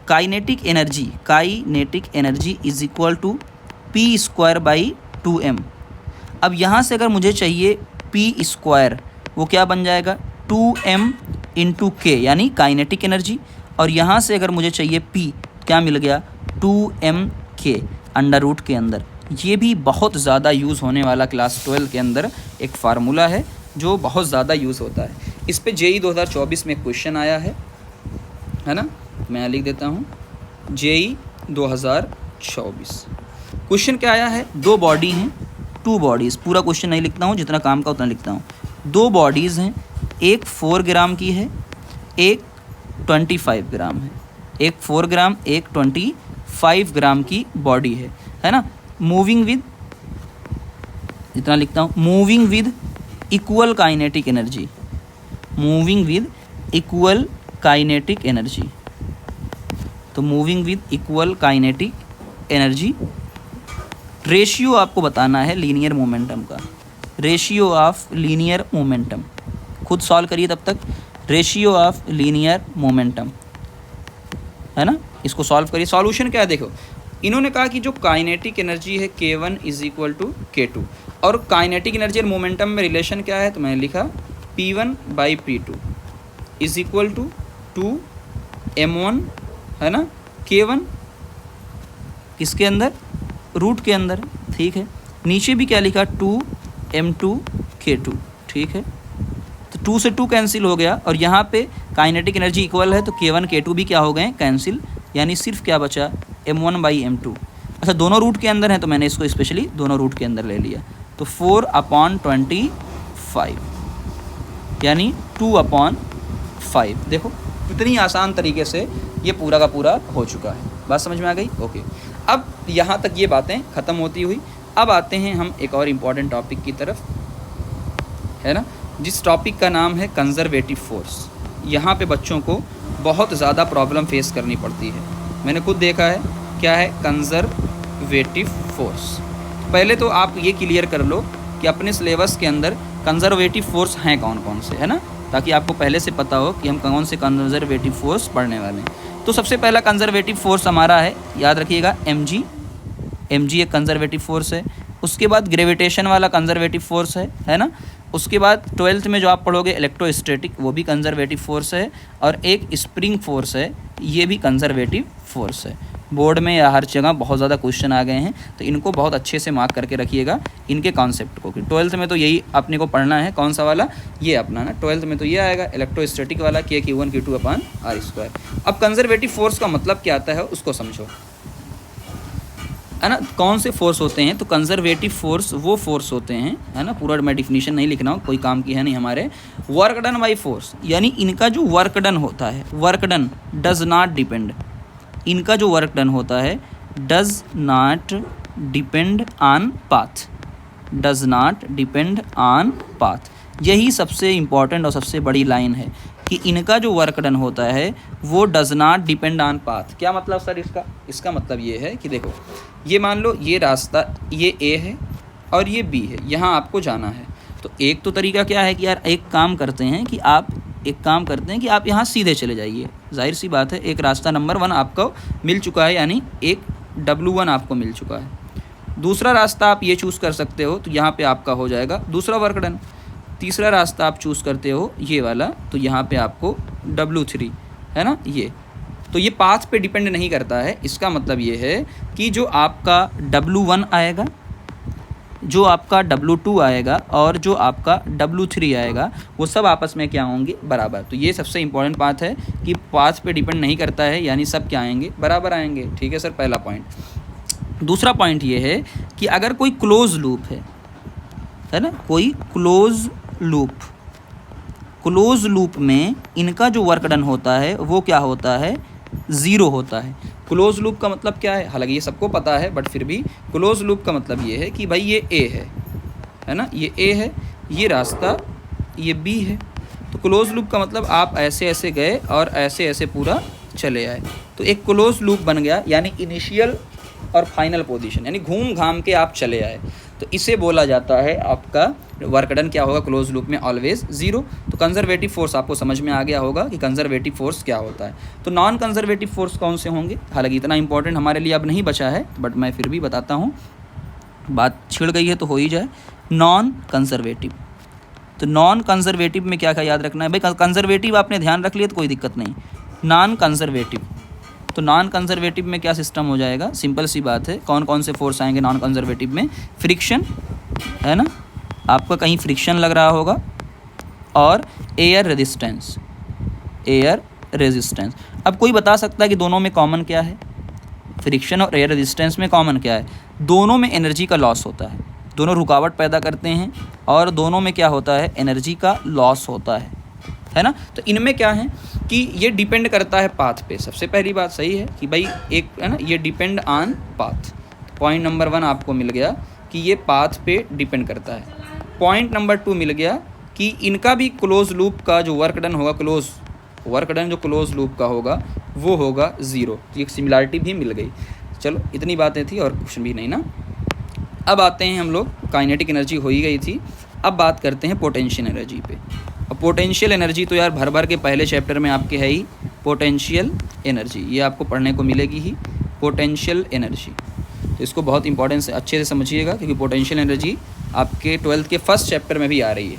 kinetic energy is equal to P square by 2m। अब यहाँ से अगर मुझे चाहिए पी स्क्वायर, वो क्या बन जाएगा, 2m इंटू के, यानी काइनेटिक एनर्जी। और यहाँ से अगर मुझे चाहिए P, क्या मिल गया, 2m के अंडर रूट के अंदर। ये भी बहुत ज़्यादा यूज़ होने वाला क्लास 12 के अंदर एक फार्मूला है जो बहुत ज़्यादा यूज़ होता है। इस पे जेई 2024 में एक क्वेश्चन आया है ना, मैं लिख देता हूँ, जेई 2024 क्वेश्चन क्या आया है, दो बॉडी हैं, 2 बॉडीज़, पूरा क्वेश्चन नहीं लिखता हूँ, जितना काम का उतना लिखता हूँ। 2 बॉडीज़ हैं, एक 4 ग्राम की है, एक 25 ग्राम है, एक 4 ग्राम एक 25 ग्राम की बॉडी है ना। मूविंग विद, इतना लिखता हूँ, moving with equal kinetic energy, तो moving with equal kinetic energy. Ratio आपको बताना है लीनियर मोमेंटम का, रेशियो ऑफ लीनियर मोमेंटम, खुद सॉल्व करिए तब तक। रेशियो ऑफ लीनियर मोमेंटम, है ना, इसको सॉल्व करिए। सॉल्यूशन क्या है, देखो, इन्होंने कहा कि जो काइनेटिक एनर्जी है K1 is equal to K2, और काइनेटिक एनर्जी और मोमेंटम में रिलेशन क्या है, तो मैंने लिखा P1 by P2 is equal to 2m1, है ना, K1 किसके अंदर, रूट के अंदर, ठीक है। नीचे भी क्या लिखा, 2m2 K2, ठीक है। तो 2 से 2 कैंसिल हो गया, और यहाँ पे काइनेटिक एनर्जी इक्वल है, तो K1 K2 भी क्या हो गए, कैंसिल, यानी सिर्फ क्या बचा, m1 बाई m2। अच्छा, दोनों रूट के अंदर हैं, तो मैंने इसको स्पेशली दोनों रूट के अंदर ले लिया, तो 4/25, यानी 2/5। देखो कितनी आसान तरीके से ये पूरा का पूरा हो चुका है। बात समझ में आ गई? ओके, अब यहाँ तक ये बातें ख़त्म होती हुई, अब आते हैं हम एक और इम्पॉर्टेंट टॉपिक की तरफ, है ना, जिस टॉपिक का नाम है कंजर्वेटिव फोर्स। यहाँ पे बच्चों को बहुत ज़्यादा प्रॉब्लम फेस करनी पड़ती है, मैंने खुद देखा है। क्या है कंजर्वेटिव फोर्स? पहले तो आप ये क्लियर कर लो कि अपने सिलेबस के अंदर कंजर्वेटिव फोर्स हैं कौन कौन से, है ना, ताकि आपको पहले से पता हो कि हम कौन से कंजर्वेटिव फोर्स पढ़ने वाले हैं। तो सबसे पहला कंजर्वेटिव फोर्स हमारा है, याद रखिएगा, mg। mg एक कंजर्वेटिव फोर्स है। उसके बाद ग्रेविटेशन वाला कंजर्वेटिव फोर्स है ना। उसके बाद 12th में जो आप पढ़ोगे इलेक्ट्रोस्टैटिक, वो भी कंजर्वेटिव फोर्स है। और एक स्प्रिंग फोर्स है, ये भी कंजर्वेटिव फोर्स है। बोर्ड में या हर जगह बहुत ज़्यादा क्वेश्चन आ गए हैं, तो इनको बहुत अच्छे से मार्क करके रखिएगा इनके कॉन्सेप्ट को, कि 12th में तो यही अपने को पढ़ना है। कौन सा वाला? ये अपना ना, 12th में तो ये आएगा इलेक्ट्रोस्टैटिक वाला, K/Q1 Q2/r²। अब कंजर्वेटिव फोर्स का मतलब क्या आता है उसको समझो, है ना। कौन से फोर्स होते हैं? तो कंजर्वेटिव फोर्स वो फोर्स होते हैं, है ना, पूरा मैं डिफिनीशन नहीं लिखना हूँ, कोई काम की है नहीं हमारे। वर्क डन बाई फोर्स, यानी इनका जो वर्क डन होता है, work done does not depend, इनका जो वर्क डन होता है does not depend on path, does not depend on path. यही सबसे इम्पॉर्टेंट और सबसे बड़ी लाइन है कि इनका जो वर्क डन होता है वो does not depend on path. क्या मतलब सर इसका? इसका मतलब ये है कि देखो, ये मान लो ये रास्ता, ये ए है और ये बी है, यहाँ आपको जाना है। तो एक तो तरीका क्या है कि यार एक काम करते हैं कि आप यहाँ सीधे चले जाइए। जाहिर सी बात है, एक रास्ता नंबर 1 आपको मिल चुका है, यानी एक W1 आपको मिल चुका है। दूसरा रास्ता आप ये चूज़ कर सकते हो, तो यहाँ पे आपका हो जाएगा दूसरा वर्क डन। तीसरा रास्ता आप चूज़ करते हो ये वाला, तो यहाँ पे आपको W3, है ना, ये तो ये पाथ पे डिपेंड नहीं करता है। इसका मतलब ये है कि जो आपका W1 आएगा, जो आपका W2 आएगा और जो आपका W3 आएगा, वो सब आपस में क्या होंगे? बराबर। तो ये सबसे इम्पोर्टेंट बात है कि पाथ पे डिपेंड नहीं करता है, यानी सब क्या आएंगे? बराबर आएंगे। ठीक है सर, पहला पॉइंट। दूसरा पॉइंट ये है कि अगर कोई क्लोज लूप है ना, कोई क्लोज लूप में इनका जो वर्क डन होता है वो क्या होता है? 0 होता है। क्लोज लूप का मतलब क्या है? हालांकि ये सबको पता है, बट फिर भी क्लोज लूप का मतलब ये है कि भाई ये ए है ना, ये ए है, ये रास्ता ये बी है। तो क्लोज लूप का मतलब आप ऐसे ऐसे गए और ऐसे ऐसे पूरा चले आए, तो एक क्लोज लूप बन गया, यानी इनिशियल और फाइनल पोजीशन, यानी घूम घाम के आप चले आए। तो इसे बोला जाता है आपका वर्क डन क्या होगा क्लोज लूप में? ऑलवेज 0। तो कंजर्वेटिव फोर्स आपको समझ में आ गया होगा कि कंजर्वेटिव फोर्स क्या होता है। तो नॉन कंजर्वेटिव फोर्स कौन से होंगे? हालांकि इतना इंपॉर्टेंट हमारे लिए अब नहीं बचा है, बट मैं फिर भी बताता हूँ, बात छिड़ गई है तो हो ही जाए। नॉन कंजर्वेटिव, तो नॉन कंजर्वेटिव में क्या क्या याद रखना है भाई? कंजर्वेटिव आपने ध्यान रख लिया तो कोई दिक्कत नहीं। नॉन कंजर्वेटिव, तो नॉन कंजर्वेटिव में क्या सिस्टम हो जाएगा? सिंपल सी बात है, कौन कौन से फोर्स आएंगे नॉन कंजर्वेटिव में? फ्रिक्शन, है ना, आपका कहीं फ्रिक्शन लग रहा होगा, और एयर रेजिस्टेंस। अब कोई बता सकता है कि दोनों में कॉमन क्या है? फ्रिक्शन और एयर रेजिस्टेंस में कॉमन क्या है? दोनों में एनर्जी का लॉस होता है, दोनों रुकावट पैदा करते हैं, और दोनों में क्या होता है? एनर्जी का लॉस होता है ना। तो इनमें क्या है कि ये डिपेंड करता है पाथ पे। सबसे पहली बात सही है कि भाई एक है ना, ये depend on path. Point number 1 आपको मिल गया कि ये पाथ पे डिपेंड करता है। पॉइंट नंबर 2 मिल गया कि इनका भी क्लोज लूप का जो वर्क डन होगा, जो क्लोज लूप का होगा वो होगा 0। तो एक सिमिलरिटी भी मिल गई। चलो इतनी बातें थी और कुछ भी नहीं ना। अब आते हैं हम लोग, काइनेटिक एनर्जी हो ही गई थी, अब बात करते हैं पोटेंशियल एनर्जी पे। अब पोटेंशियल एनर्जी तो यार भर भर के पहले चैप्टर में आपके है ही पोटेंशियल एनर्जी, ये आपको पढ़ने को मिलेगी ही पोटेंशियल एनर्जी। तो इसको बहुत इंपॉर्टेंस से अच्छे से समझिएगा, क्योंकि पोटेंशियल एनर्जी आपके 12th के फर्स्ट चैप्टर में भी आ रही है।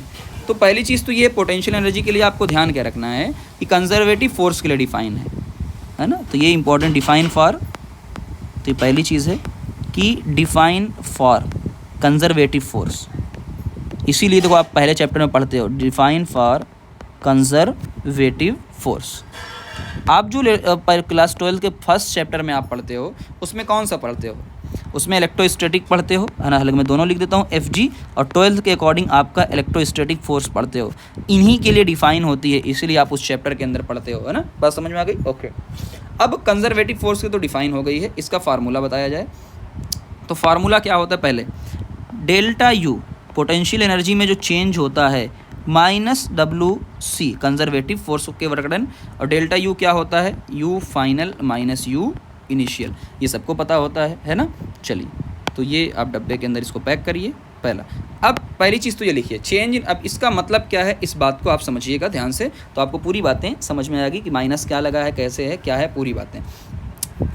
तो पहली चीज़ तो ये पोटेंशियल एनर्जी के लिए आपको ध्यान क्या रखना है कि कंजर्वेटिव फोर्स के लिए डिफाइन है ना। तो ये इंपॉर्टेंट डिफाइन फॉर, तो पहली चीज़ है कि डिफाइन फॉर कंजर्वेटिव फोर्स। इसीलिए देखो आप पहले चैप्टर में पढ़ते हो डिफाइन फॉर कंजर्वेटिव फोर्स। आप जो क्लास 12 के फर्स्ट चैप्टर में आप पढ़ते हो उसमें कौन सा पढ़ते हो? उसमें इलेक्ट्रोस्टैटिक पढ़ते हो, है ना, हालांकि मैं दोनों लिख देता हूँ FG, और 12th के अकॉर्डिंग आपका इलेक्ट्रोस्टैटिक फोर्स पढ़ते हो। इन्हीं के लिए डिफाइन होती है, इसीलिए आप उस चैप्टर के अंदर पढ़ते हो, है ना। बात समझ में आ गई? ओके। अब कंजर्वेटिव फोर्स की तो डिफाइन हो गई है, इसका फार्मूला बताया जाए तो फार्मूला क्या होता है, पहले डेल्टा यू पोटेंशियल एनर्जी में जो चेंज होता है minus W C conservative force के वर्क डन, और डेल्टा यू क्या होता है, U final minus U initial, ये सबको पता होता है ना। चलिए तो ये आप डब्बे के अंदर इसको पैक करिए पहला। अब पहली चीज़ तो ये लिखिए चेंज इन, अब इसका मतलब क्या है इस बात को आप समझिएगा ध्यान से, तो आपको पूरी बातें समझ में आएगी कि माइनस क्या लगा है, कैसे है, क्या है, पूरी बातें।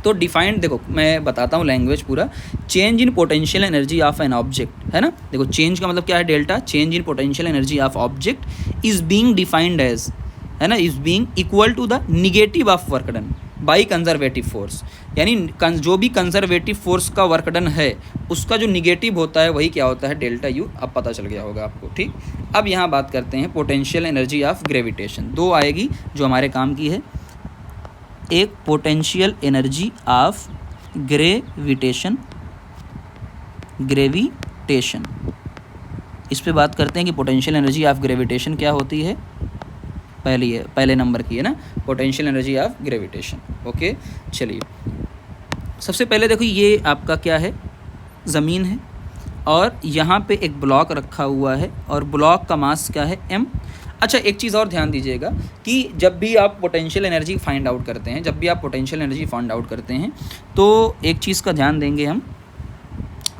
तो डिफाइंड देखो मैं बताता हूँ लैंग्वेज पूरा, change in potential energy of an object, है ना। देखो चेंज का मतलब क्या है, delta, change in potential energy of object is being defined as, है ना, is being equal to the negative of work done by conservative force, यानी जो भी कंजर्वेटिव फोर्स का वर्क डन है उसका जो निगेटिव होता है वही क्या होता है, डेल्टा यू। अब पता चल गया होगा आपको, ठीक। अब यहाँ बात करते हैं पोटेंशियल एनर्जी ऑफ ग्रेविटेशन, दो आएगी जो हमारे काम की है, एक पोटेंशियल एनर्जी ऑफ ग्रेविटेशन, इस पे बात करते हैं कि पोटेंशियल एनर्जी ऑफ ग्रेविटेशन क्या होती है, पहले नंबर की है ना, potential energy of gravitation. Okay चलिए सबसे पहले देखो ये आपका क्या है, ज़मीन है और यहाँ पे एक ब्लॉक रखा हुआ है और ब्लॉक का मास क्या है, m। अच्छा एक चीज़ और ध्यान दीजिएगा कि जब भी आप पोटेंशियल एनर्जी फाइंड आउट करते हैं, तो एक चीज़ का ध्यान देंगे हम,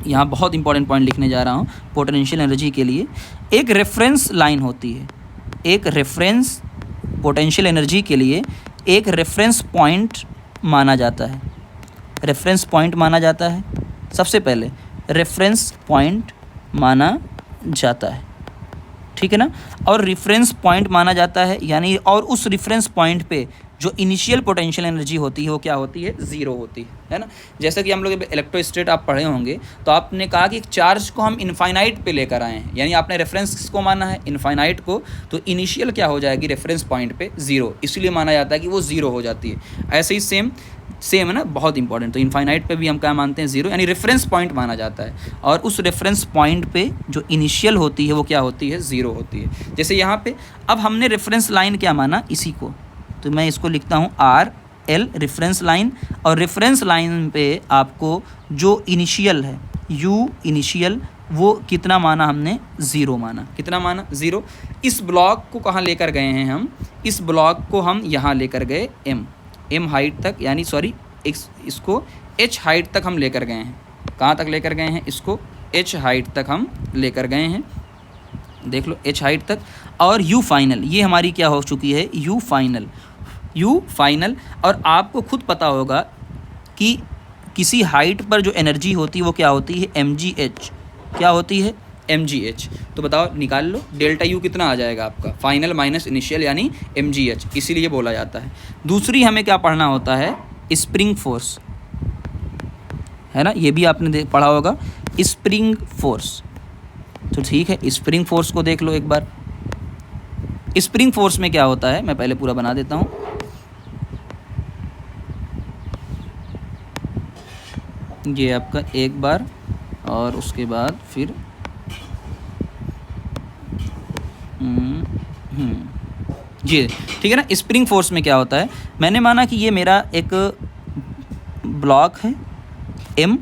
यहाँ बहुत इंपॉर्टेंट पॉइंट लिखने जा रहा हूँ। पोटेंशियल एनर्जी के लिए एक रेफरेंस लाइन होती है, एक रेफरेंस पोटेंशियल एनर्जी के लिए एक रेफरेंस पॉइंट माना जाता है, सबसे पहले रेफरेंस पॉइंट माना जाता है, ठीक है ना। और रेफरेंस पॉइंट माना जाता है यानी, और उस रेफरेंस पॉइंट पे जो इनिशियल पोटेंशियल एनर्जी होती है वो क्या होती है, ज़ीरो होती है ना। जैसे कि हम लोग इलेक्ट्रोस्टैट आप पढ़े होंगे तो आपने कहा कि चार्ज को हम इनफाइनाइट पे लेकर आए हैं, यानी आपने रेफरेंस किसको माना है, इनफाइनाइट को, तो इनिशियल क्या हो जाएगी रेफरेंस पॉइंट पे ज़ीरो, इसलिए माना जाता है कि वो ज़ीरो हो जाती है। ऐसे ही सेम है ना, बहुत इंपॉर्टेंट। तो इनफाइनाइट पे भी हम क्या मानते हैं, ज़ीरो, यानी रेफरेंस पॉइंट माना जाता है, और उस रेफरेंस पॉइंट पे जो इनिशियल होती है वो क्या होती है, ज़ीरो होती है। जैसे यहाँ पे अब हमने रेफरेंस लाइन क्या माना, इसी को, तो मैं इसको लिखता हूँ RL रेफरेंस लाइन, और रेफरेंस लाइन पे आपको जो इनिशियल है U इनिशियल वो कितना माना हमने, ज़ीरो माना। कितना माना, ज़ीरो। इस ब्लॉक को कहाँ लेकर गए हैं हम, इस ब्लॉक को हम यहाँ लेकर गए m हाइट तक, यानी सॉरी इसको h हाइट तक हम लेकर गए हैं। कहाँ तक लेकर गए हैं, इसको h हाइट तक हम लेकर गए हैं, देख लो h हाइट तक। और u फाइनल, ये हमारी क्या हो चुकी है, u फाइनल। और आपको खुद पता होगा कि किसी हाइट पर जो एनर्जी होती है वो क्या होती है, mgh, क्या होती है, mgh। तो बताओ निकाल लो, डेल्टा यू कितना आ जाएगा आपका, फाइनल माइनस इनिशियल यानी mgh, इसीलिए बोला जाता है। दूसरी हमें क्या पढ़ना होता है, स्प्रिंग फोर्स, है ना, ये भी आपने पढ़ा होगा, स्प्रिंग फोर्स। तो ठीक है, स्प्रिंग फोर्स को देख लो एक बार। स्प्रिंग फोर्स में क्या होता है, मैं पहले पूरा बना देता हूँ। ये आपका एक बार और उसके बाद फिर जी ठीक है ना। स्प्रिंग फोर्स में क्या होता है, मैंने माना कि ये मेरा एक ब्लॉक है M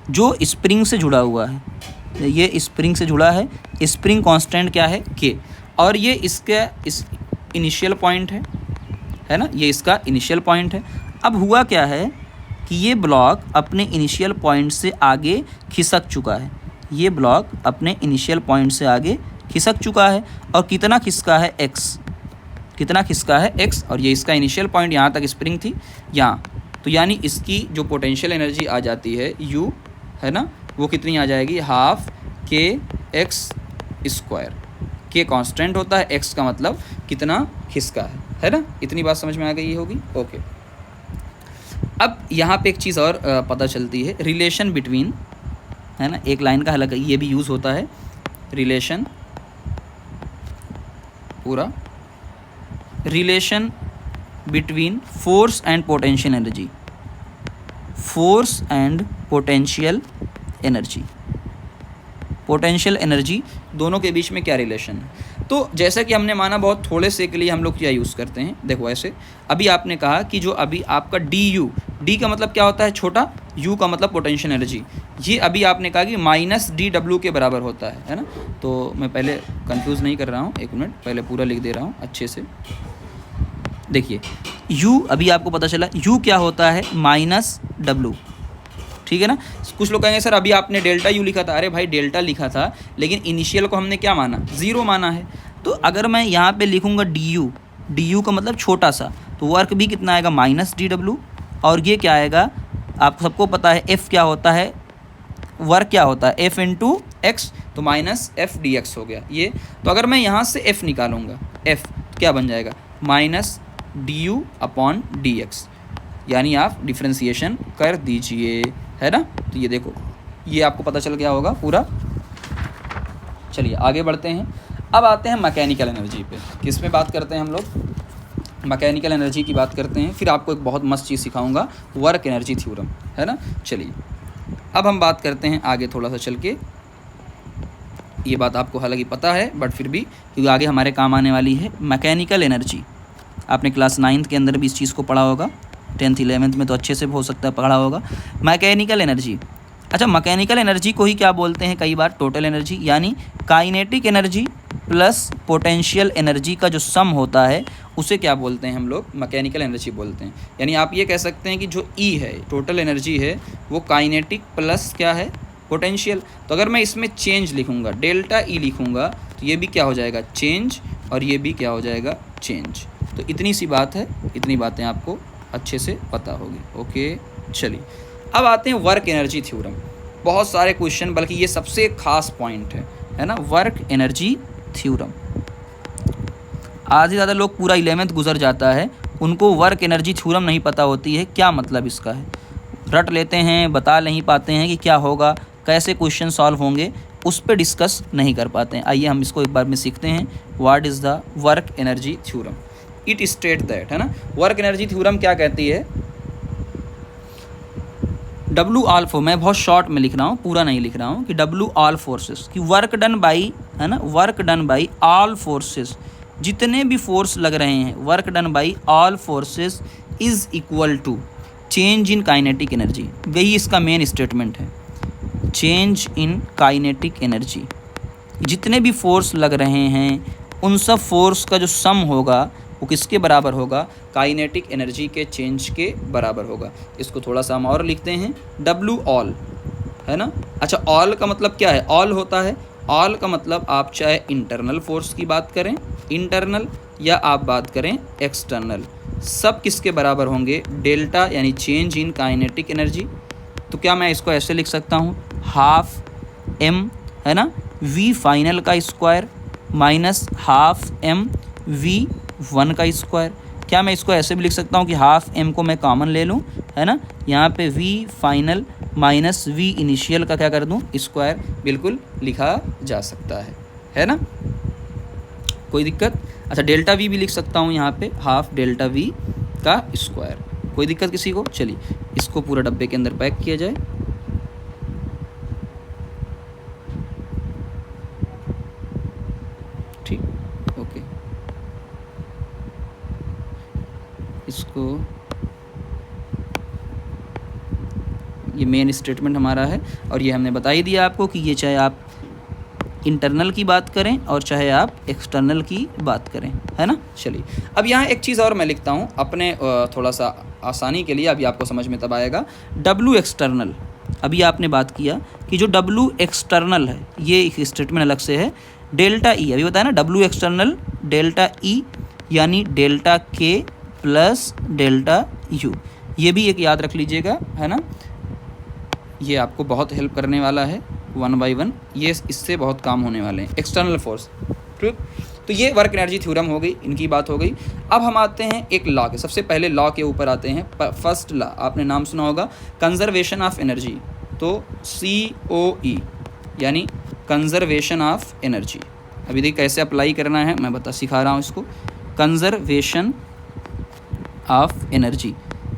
जो स्प्रिंग से जुड़ा हुआ है, ये स्प्रिंग से जुड़ा है, स्प्रिंग कांस्टेंट क्या है, K, और ये इसका इनिशियल पॉइंट है ना, ये इसका इनिशियल पॉइंट है। अब हुआ क्या है कि ये ब्लॉक अपने इनिशियल पॉइंट से आगे खिसक चुका है, ये ब्लॉक अपने इनिशियल पॉइंट से आगे खिसक चुका है, और कितना खिसका है, x, कितना खिसका है, x, और ये इसका इनिशियल पॉइंट, यहाँ तक स्प्रिंग थी यहाँ, तो यानी इसकी जो पोटेंशियल एनर्जी आ जाती है u, है ना, वो कितनी आ जाएगी, half kx square. k constant होता है, x का मतलब कितना खिसका है ना। इतनी बात समझ में आ गई होगी, ओके। अब यहाँ पे एक चीज़ और पता चलती है, रिलेशन बिटवीन, है ना, एक लाइन का हल्का ये भी यूज़ होता है, रिलेशन, पूरा relation between force and potential energy, force and potential energy, potential energy दोनों के बीच में क्या रिलेशन है। तो जैसा कि हमने माना बहुत थोड़े से के लिए हम लोग क्या यूज़ करते हैं, देखो ऐसे अभी आपने कहा कि जो अभी आपका डी का मतलब क्या होता है छोटा, यू का मतलब पोटेंशियल एनर्जी, ये अभी आपने कहा कि -dw के बराबर होता है ना। तो मैं पहले कंफ्यूज नहीं कर रहा हूँ, एक मिनट पहले पूरा लिख दे रहा हूँ अच्छे से। देखिए u अभी आपको पता चला u क्या होता है -w, ठीक है ना। कुछ लोग कहेंगे सर अभी आपने डेल्टा यू लिखा था, अरे भाई डेल्टा लिखा था लेकिन इनिशियल को हमने क्या माना, 0 माना है। तो अगर मैं यहाँ पे लिखूँगा डी यू का मतलब छोटा सा, तो वर्क भी कितना आएगा -dw, और ये क्या आएगा, आप सबको पता है f क्या होता है, वर्क क्या होता है f इंटू एक्स, तो -f/dx हो गया ये। तो अगर मैं यहाँ से f निकालूंगा, f क्या बन जाएगा -du/dx, यानी आप डिफ्रेंसिएशन कर दीजिए, है ना। तो ये देखो ये आपको पता चल गया होगा पूरा। चलिए आगे बढ़ते हैं, अब आते हैं मैकेनिकल एनर्जी पे। किस में बात करते हैं हम लोग, मैकेनिकल एनर्जी की बात करते हैं। फिर आपको एक बहुत मस्त चीज़ सिखाऊंगा, वर्क एनर्जी थ्योरम, है ना। चलिए अब हम बात करते हैं आगे थोड़ा सा चल के, ये बात आपको हालांकि पता है बट फिर भी क्योंकि आगे हमारे काम आने वाली है। मैकेनिकल एनर्जी आपने क्लास 9th के अंदर भी इस चीज़ को पढ़ा होगा, 10th 11th में तो अच्छे से हो सकता है पढ़ा होगा। मैकेनिकल एनर्जी, अच्छा मैकेनिकल एनर्जी को ही क्या बोलते हैं कई बार, टोटल एनर्जी, यानी kinetic energy plus potential energy का जो सम होता है उसे क्या बोलते हैं हम लोग, मैकेनिकल एनर्जी बोलते हैं। यानी आप ये कह सकते हैं कि जो ई है टोटल एनर्जी है वो काइनेटिक प्लस क्या है, पोटेंशियल। तो अगर मैं इसमें चेंज लिखूँगा, डेल्टा ई लिखूँगा, तो ये भी क्या हो जाएगा चेंज, और ये भी क्या हो जाएगा चेंज। तो इतनी सी बात है, इतनी बातें आपको अच्छे से पता होगी। ओके चलिए अब आते हैं वर्क एनर्जी थ्योरम। बहुत सारे क्वेश्चन, बल्कि ये सबसे खास पॉइंट है ना, वर्क एनर्जी थ्योरम। आधे ज़्यादा लोग पूरा 11th गुजर जाता है, उनको वर्क एनर्जी थ्योरम नहीं पता होती है क्या मतलब इसका है, रट लेते हैं, बता नहीं पाते हैं कि क्या होगा, कैसे क्वेश्चन सॉल्व होंगे, उस पर डिस्कस नहीं कर पाते हैं। आइए हम इसको एक बार में सीखते हैं। What is the work energy theorem, it state that, है ना। वर्क एनर्जी थ्योरम क्या कहती है, W ऑल फोर्स, मैं बहुत शॉर्ट में लिख रहा हूँ, पूरा नहीं लिख रहा हूँ, कि W ऑल फोर्सेस, कि वर्क डन बाई, है ना, work done by all forces, जितने भी फोर्स लग रहे हैं, work done by all forces is equal to change in kinetic energy. यही इसका मेन स्टेटमेंट है, चेंज इन काइनेटिक एनर्जी। जितने भी फोर्स लग रहे हैं उन सब फोर्स का जो सम होगा वो किसके बराबर होगा, काइनेटिक एनर्जी के चेंज के बराबर होगा। इसको थोड़ा सा हम और लिखते हैं, W ऑल, है ना। अच्छा ऑल का मतलब क्या है, ऑल होता है, ऑल का मतलब आप चाहे इंटरनल फोर्स की बात करें, इंटरनल, या आप बात करें एक्सटर्नल, सब किसके बराबर होंगे, डेल्टा, यानी चेंज इन काइनेटिक एनर्जी। तो क्या मैं इसको ऐसे लिख सकता हूँ, हाफ m, है ना, v फाइनल का square minus half m v1 का स्क्वायर। क्या मैं इसको ऐसे भी लिख सकता हूँ कि हाफ m को मैं कॉमन ले लूँ, है ना, यहाँ पे v final minus v initial का क्या कर दूँ स्क्वायर, बिल्कुल लिखा जा सकता है ना, कोई दिक्कत। अच्छा डेल्टा v भी लिख सकता हूँ यहाँ पे, हाफ डेल्टा v का स्क्वायर, कोई दिक्कत किसी को। चलिए इसको पूरा डब्बे के अंदर पैक किया जाए। ठीक, ओके, इसको, ये मेन स्टेटमेंट हमारा है, और ये हमने बता ही दिया आपको कि ये चाहे आप इंटरनल की बात करें और चाहे आप एक्सटर्नल की बात करें, है ना। चलिए अब यहाँ एक चीज़ और मैं लिखता हूँ अपने थोड़ा सा आसानी के लिए, अभी आपको समझ में तब आएगा। W एक्सटर्नल, अभी आपने बात किया कि जो W एक्सटर्नल है, ये एक स्टेटमेंट अलग से है। डेल्टा E अभी बताया ना, W एक्सटर्नल डेल्टा E यानी delta K plus delta U, ये भी एक याद रख लीजिएगा, है ना, ये आपको बहुत हेल्प करने वाला है 1 by 1, ये इससे बहुत काम होने वाले हैं, एक्सटर्नल फोर्स। ठीक, तो ये वर्क एनर्जी थ्योरम हो गई, इनकी बात हो गई। अब हम आते हैं एक लॉ के, सबसे पहले लॉ के ऊपर आते हैं। फर्स्ट लॉ आपने नाम सुना होगा, कंजर्वेशन ऑफ एनर्जी, तो COE यानी कंजर्वेशन ऑफ एनर्जी। अभी देखिए कैसे अप्लाई करना है, मैं सिखा रहा हूँ इसको। कंजर्वेशन ऑफ एनर्जी,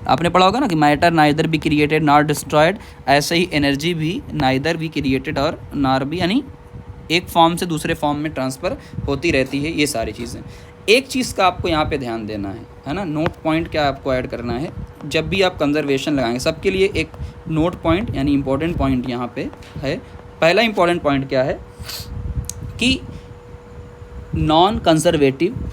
आपने पढ़ा होगा ना कि matter neither be created nor destroyed, ऐसे ही एनर्जी भी नाइदर बी क्रिएटेड और नॉर बी, यानी एक फॉर्म से दूसरे फॉर्म में ट्रांसफ़र होती रहती है ये सारी चीज़ें। एक चीज़ का आपको यहाँ पे ध्यान देना है ना, नोट पॉइंट क्या आपको ऐड करना है जब भी आप कंजर्वेशन लगाएंगे, सबके लिए एक नोट पॉइंट यानी इम्पोर्टेंट पॉइंट यहाँ पे है। पहला इम्पोर्टेंट पॉइंट क्या है कि नॉन कंजर्वेटिव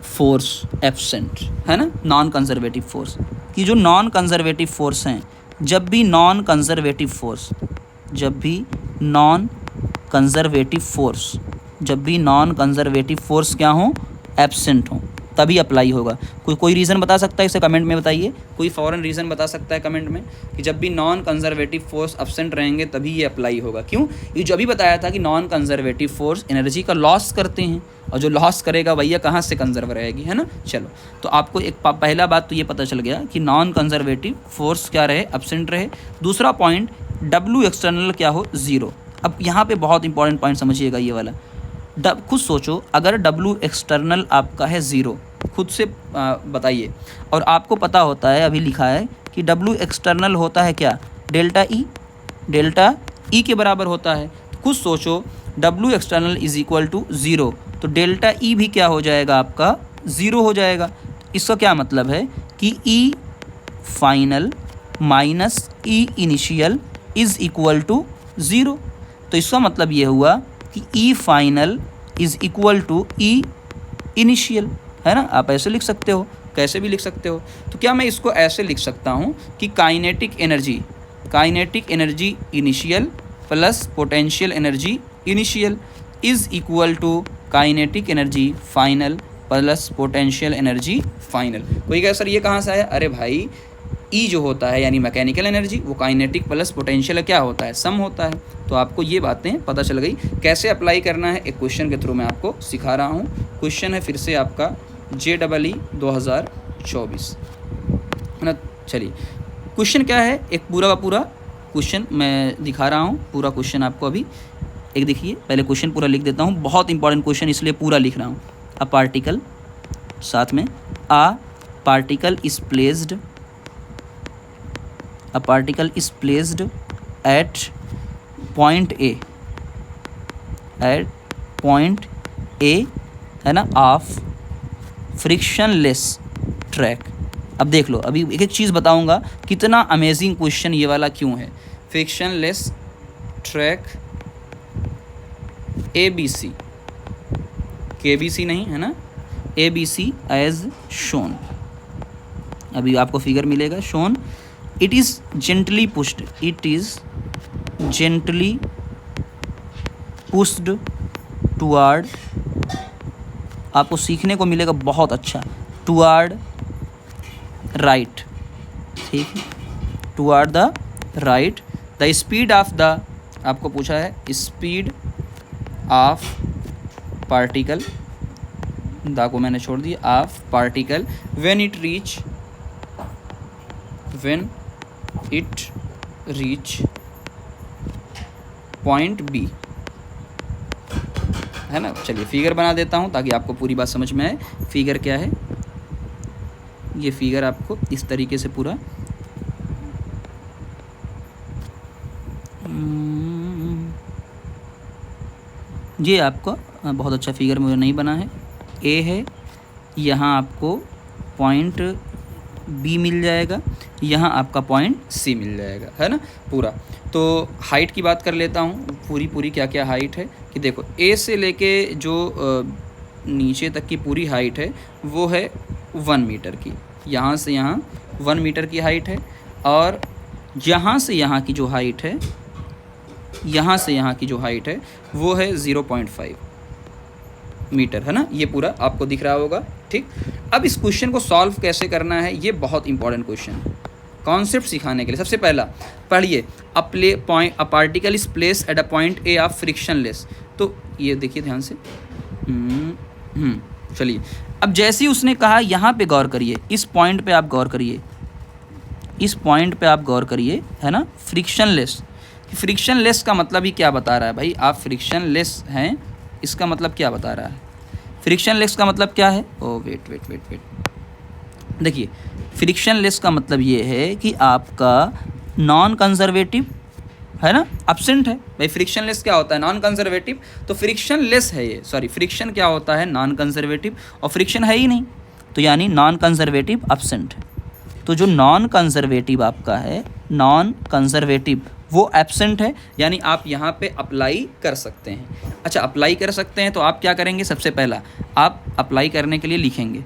फोर्स एब्सेंट, है ना, नॉन कंजर्वेटिव फोर्स कि जो नॉन कंजर्वेटिव फोर्स हैं, जब भी नॉन कंजर्वेटिव फोर्स, जब भी नॉन कंजर्वेटिव फोर्स क्या हो, एब्सेंट हो, तभी अप्लाई होगा। कोई रीज़न बता सकता है इसे कमेंट में बताइए, कोई फ़ॉरन रीज़न बता सकता है कमेंट में कि जब भी नॉन कंजर्वेटिव फोर्स एब्सेंट रहेंगे तभी ये अप्लाई होगा। क्यों? ये जो अभी बताया था कि नॉन कंजर्वेटिव फोर्स एनर्जी का लॉस करते हैं, और जो लॉस करेगा भैया कहाँ से कंजर्व रहेगी, है ना। चलो, तो आपको एक पहला बात तो ये पता चल गया कि नॉन कंजर्वेटिव फोर्स क्या रहे, एब्सेंट रहे। दूसरा पॉइंट, डब्ल्यू एक्सटर्नल क्या हो, ज़ीरो। अब यहाँ पे बहुत इंपॉर्टेंट पॉइंट समझिएगा ये वाला। खुद सोचो, अगर डब्ल्यू एक्सटर्नल आपका है ज़ीरो, खुद से बताइए, और आपको पता होता है, अभी लिखा है कि डब्ल्यू एक्सटर्नल होता है क्या, डेल्टा ई के बराबर होता है। खुद सोचो, W external is equal to zero, तो डेल्टा ई भी क्या हो जाएगा आपका, ज़ीरो हो जाएगा। इसका क्या मतलब है कि E final minus E initial is equal to zero. तो इसका मतलब ये हुआ कि E final is equal to E initial, है ना। आप ऐसे लिख सकते हो, कैसे भी लिख सकते हो। तो क्या मैं इसको ऐसे लिख सकता हूँ कि kinetic energy initial plus potential energy initial is equal to kinetic energy final plus potential energy final. कोई कहे सर ये कहाँ से आया? अरे भाई, ई जो होता है यानी मैकेनिकल एनर्जी, वो काइनेटिक प्लस पोटेंशियल क्या होता है, सम होता है। तो आपको ये बातें पता चल गई। कैसे अप्लाई करना है एक क्वेश्चन के थ्रू मैं आपको सिखा रहा हूँ। क्वेश्चन है फिर से आपका JEE 2024, है ना। चलिए, क्वेश्चन क्या है, एक पूरा का पूरा क्वेश्चन मैं दिखा रहा हूँ। पूरा क्वेश्चन आपको अभी एक देखिए, पहले क्वेश्चन पूरा लिख देता हूँ, बहुत इंपॉर्टेंट क्वेश्चन इसलिए पूरा लिख रहा हूँ। अ पार्टिकल, साथ में a particle is placed at point A, है ना, ऑफ फ्रिक्शनलेस ट्रैक। अब देख लो, अभी एक एक चीज़ बताऊंगा कितना अमेजिंग क्वेश्चन ये वाला क्यों है। फ्रिक्शनलेस ट्रैक ABC, KBC नहीं, है ना, ABC एज शोन। अभी आपको फिगर मिलेगा, shown it is gently pushed toward, आपको सीखने को मिलेगा बहुत अच्छा, टुवार्ड राइट, ठीक है, toward the right. The speed of the, आपको पूछा है स्पीड ऑफ पार्टिकल, द को मैंने छोड़ दिया, of particle when it reach point B, है ना। चलिए फिगर बना देता हूँ ताकि आपको पूरी बात समझ में आए। फिगर क्या है, ये फिगर आपको इस तरीके से पूरा ये आपका बहुत अच्छा फिगर मुझे नहीं बना है। A है, यहाँ आपको पॉइंट B मिल जाएगा, यहाँ आपका पॉइंट C मिल जाएगा, है ना पूरा। तो हाइट की बात कर लेता हूँ, पूरी क्या क्या हाइट है कि देखो, A से लेके जो नीचे तक की पूरी हाइट है वो है 1 मीटर की, यहाँ से यहाँ 1 मीटर की हाइट है, और यहाँ से यहाँ की जो हाइट है, यहाँ से यहाँ की जो हाइट है वो है 0.5 मीटर, है ना। ये पूरा आपको दिख रहा होगा, ठीक। अब इस क्वेश्चन को सॉल्व कैसे करना है, ये बहुत इंपॉर्टेंट क्वेश्चन है कॉन्सेप्ट सिखाने के लिए। सबसे पहला पढ़िए, a particle is place at a point A of frictionless. तो ये देखिए ध्यान से, चलिए, अब जैसे ही उसने कहा यहाँ पे गौर करिए, इस पॉइंट पे आप गौर करिए, इस पॉइंट पे आप गौर करिए, है ना। फ्रिक्शनलेस, फ्रिक्शनलेस का मतलब ही क्या बता रहा है भाई, आप फ्रिक्शनलेस हैं, इसका मतलब क्या बता रहा है, फ्रिक्शनलेस का मतलब क्या है। ओ वेट, देखिए, फ्रिक्शनलेस का मतलब ये है कि आपका नॉन कंजर्वेटिव है ना, absent है भाई। फ्रिक्शनलेस क्या होता है, नॉन कंजर्वेटिव, तो फ्रिक्शनलेस है ये, सॉरी फ्रिक्शन क्या होता है, नॉन कंजर्वेटिव, और फ्रिक्शन है ही नहीं, तो यानी नॉन कंजर्वेटिव absent है। तो जो नॉन कंजर्वेटिव आपका है, नॉन कंजर्वेटिव वो एब्सेंट है, यानी आप यहाँ पे अप्लाई कर सकते हैं। अच्छा, अप्लाई कर सकते हैं तो आप क्या करेंगे, सबसे पहला आप अप्लाई करने के लिए लिखेंगे,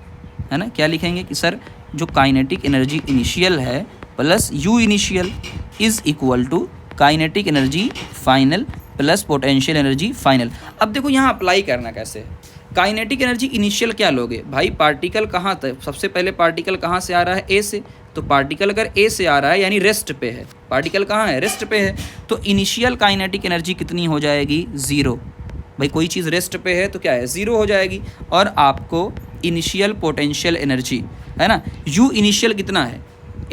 है ना, क्या लिखेंगे कि सर जो काइनेटिक एनर्जी इनिशियल है plus U initial is equal to kinetic energy final plus potential energy final. अब देखो यहाँ अप्लाई करना कैसे है। काइनेटिक एनर्जी इनिशियल क्या लोगे भाई, पार्टिकल कहाँ तक, सबसे पहले पार्टिकल कहाँ से आ रहा है, ए से, तो पार्टिकल अगर ए से आ रहा है यानी रेस्ट पे है, पार्टिकल कहाँ है, रेस्ट पे है, तो इनिशियल काइनेटिक एनर्जी कितनी हो जाएगी, ज़ीरो। भाई कोई चीज़ रेस्ट पे है तो क्या है, ज़ीरो हो जाएगी। और आपको इनिशियल पोटेंशियल एनर्जी है ना, यू इनिशियल कितना है,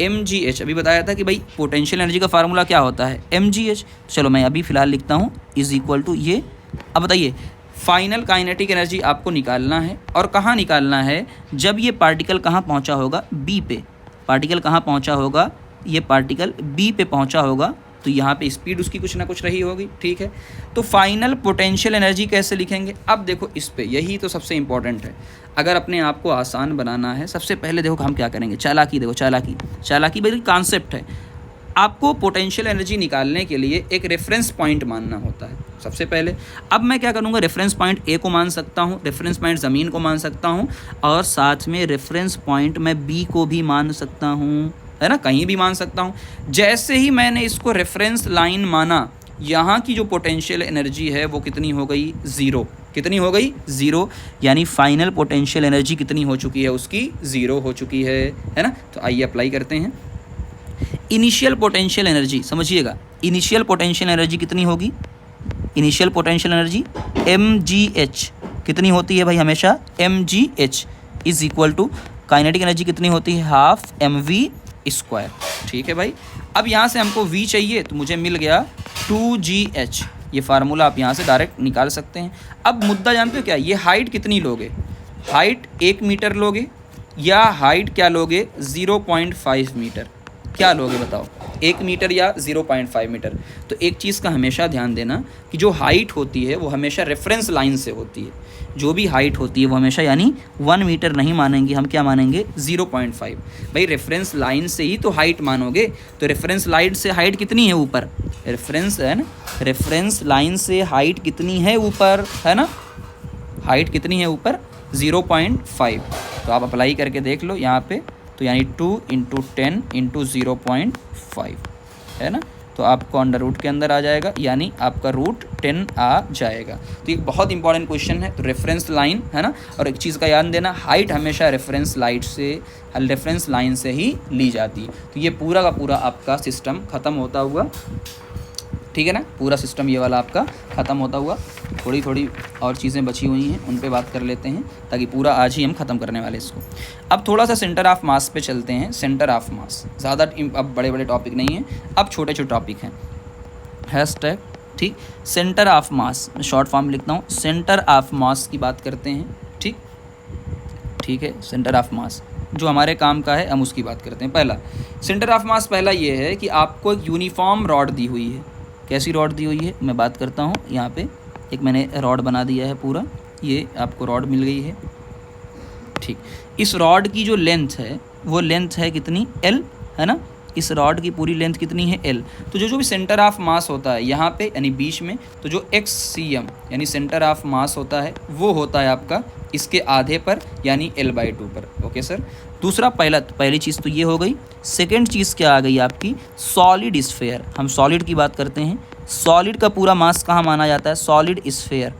mgh, अभी बताया था कि भाई पोटेंशियल एनर्जी का फार्मूला क्या होता है, mgh। चलो मैं अभी फ़िलहाल लिखता हूँ इज़ इक्वल टू ये। अब बताइए फाइनल काइनेटिक एनर्जी आपको निकालना है, और कहाँ निकालना है, जब ये पार्टिकल कहाँ पहुँचा होगा, बी पे। पार्टिकल कहाँ पहुँचा होगा, ये पार्टिकल बी पे पहुँचा होगा, तो यहाँ पे स्पीड उसकी कुछ ना कुछ रही होगी, ठीक है। तो फाइनल पोटेंशियल एनर्जी कैसे लिखेंगे, अब देखो इस पे, यही तो सबसे इंपॉर्टेंट है। अगर अपने आप को आसान बनाना है, सबसे पहले देखो हम क्या करेंगे, चालाकी, देखो चालाकी भाई कॉन्सेप्ट है। आपको पोटेंशियल एनर्जी निकालने के लिए एक रेफरेंस पॉइंट मानना होता है सबसे पहले। अब मैं क्या करूँगा, रेफरेंस पॉइंट ए को मान सकता हूँ, रेफरेंस पॉइंट ज़मीन को मान सकता हूँ, और साथ में रेफरेंस पॉइंट मैं बी को भी मान सकता हूँ, है ना, कहीं भी मान सकता हूँ। जैसे ही मैंने इसको रेफरेंस लाइन माना, यहाँ की जो पोटेंशियल एनर्जी है वो कितनी हो गई, ज़ीरो। कितनी हो गई, ज़ीरो, यानी फाइनल पोटेंशियल एनर्जी कितनी हो चुकी है, उसकी ज़ीरो हो चुकी है ना। तो आइए अप्लाई करते हैं। इनिशियल पोटेंशियल एनर्जी समझिएगा, इनिशियल पोटेंशियल एनर्जी कितनी होगी, इनिशियल पोटेंशियल एनर्जी mgh कितनी होती है भाई, हमेशा mgh is equal to kinetic energy कितनी होती है, हाफ mv स्क्वायर, ठीक है भाई। अब यहाँ से हमको v चाहिए, तो मुझे मिल गया 2gh, ये फार्मूला आप यहाँ से डायरेक्ट निकाल सकते हैं। अब मुद्दा जानते हो क्या, ये हाइट कितनी लोगे, हाइट 1 मीटर लोगे या हाइट क्या लोगे, 0.5 मीटर, क्या लोगे बताओ, 1 मीटर या 0.5 मीटर। तो एक चीज़ का हमेशा ध्यान देना कि जो हाइट होती है वो हमेशा रेफरेंस लाइन से होती है, जो भी हाइट होती है वो हमेशा, यानी 1 मीटर नहीं मानेंगे हम, क्या मानेंगे, 0.5। भाई रेफरेंस लाइन से ही तो हाइट मानोगे, तो रेफरेंस लाइन से हाइट कितनी है ऊपर, रेफरेंस है ना, रेफरेंस लाइन से हाइट कितनी है ऊपर, है ना, हाइट कितनी है ऊपर, 0.5। तो आप अप्लाई करके देख लो यहाँ पे, तो यानी 2 × 10 × 0.5 है ना, तो आपको अंडर रूट के अंदर आ जाएगा, यानी आपका रूट 10 आ जाएगा। तो एक बहुत इंपॉर्टेंट क्वेश्चन है। तो रेफरेंस लाइन है ना, और एक चीज़ का याद देना, हाइट हमेशा रेफरेंस लाइन से ही ली जाती है। तो ये पूरा का पूरा आपका सिस्टम ख़त्म होता हुआ, ठीक है ना, पूरा सिस्टम ये वाला आपका ख़त्म होता हुआ। थोड़ी और चीज़ें बची हुई हैं, उन पे बात कर लेते हैं, ताकि पूरा आज ही हम ख़त्म करने वाले इसको। अब थोड़ा सा सेंटर ऑफ मास पे चलते हैं। सेंटर ऑफ मास ज़्यादा अब बड़े बड़े टॉपिक नहीं हैं, अब छोटे छोटे टॉपिक हैं। हैशटैग, ठीक, सेंटर ऑफ मास, मैं शॉर्ट फॉर्म लिखता हूँ, सेंटर ऑफ मास की बात करते हैं, ठीक है। सेंटर ऑफ मास जो हमारे काम का है, हम उसकी बात करते हैं। पहला सेंटर ऑफ मास, पहला ये है कि आपको एक यूनिफॉर्म रॉड दी हुई है। कैसी रॉड दी हुई है, मैं बात करता हूँ। यहाँ पे एक मैंने रॉड बना दिया है पूरा, ये आपको रॉड मिल गई है, ठीक। इस रॉड की जो लेंथ है वो लेंथ है कितनी, L, है ना, इस रॉड की पूरी लेंथ कितनी है, L। तो जो भी सेंटर ऑफ मास होता है यहाँ पे, यानी बीच में, तो जो XCM यानी सेंटर ऑफ मास होता है वो होता है आपका इसके आधे पर, यानी L/2 पर। Okay sir. दूसरा, पहली चीज़ तो ये हो गई। सेकंड चीज़ क्या आ गई आपकी, सॉलिड स्फेयर। हम सॉलिड की बात करते हैं। सॉलिड का पूरा मास कहाँ माना जाता है, सॉलिड स्फेयर।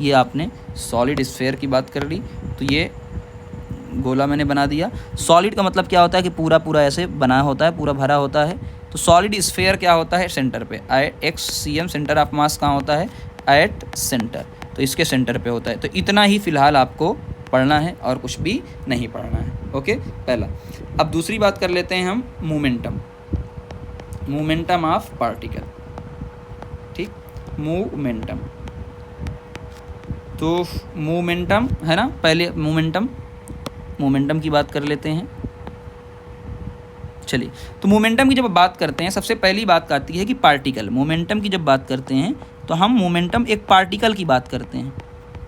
ये आपने सॉलिड स्फेयर की बात कर ली, तो ये गोला मैंने बना दिया। सॉलिड का मतलब क्या होता है कि पूरा ऐसे बना होता है, पूरा भरा होता है। तो सॉलिड स्फेयर क्या होता है, सेंटर पे, XCM सेंटर ऑफ मास कहाँ होता है, एट सेंटर, तो इसके सेंटर पे होता है। तो इतना ही फ़िलहाल आपको पढ़ना है और कुछ भी नहीं पढ़ना है। ओके, पहला। अब दूसरी बात कर लेते हैं हम, मोमेंटम ऑफ पार्टिकल, ठीक, मोमेंटम। तो मोमेंटम है ना, पहले मोमेंटम की बात कर लेते हैं। चलिए, तो मोमेंटम की जब बात करते हैं, सबसे पहली बात आती है कि पार्टिकल। मोमेंटम की जब बात करते हैं तो हम मोमेंटम एक पार्टिकल की बात करते हैं।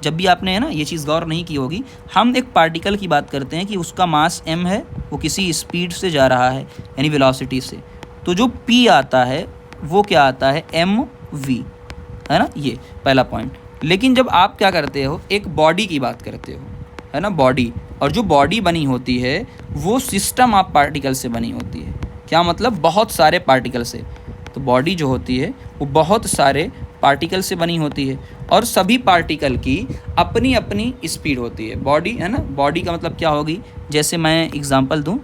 जब भी आपने है ना ये चीज़ गौर नहीं की होगी, हम एक पार्टिकल की बात करते हैं कि उसका मास m है, वो किसी स्पीड से जा रहा है यानी वेलोसिटी से, तो जो p आता है वो क्या आता है, mv, है ना, ये पहला पॉइंट। लेकिन जब आप क्या करते हो, एक बॉडी की बात करते हो, है ना, बॉडी, और जो बॉडी बनी होती है वो सिस्टम ऑफ पार्टिकल से बनी होती है। क्या मतलब, बहुत सारे पार्टिकल से। तो बॉडी जो होती है वो बहुत सारे पार्टिकल से बनी होती है और सभी पार्टिकल की अपनी अपनी स्पीड होती है। बॉडी, है ना, बॉडी का मतलब क्या होगी, जैसे मैं एग्जांपल दूं,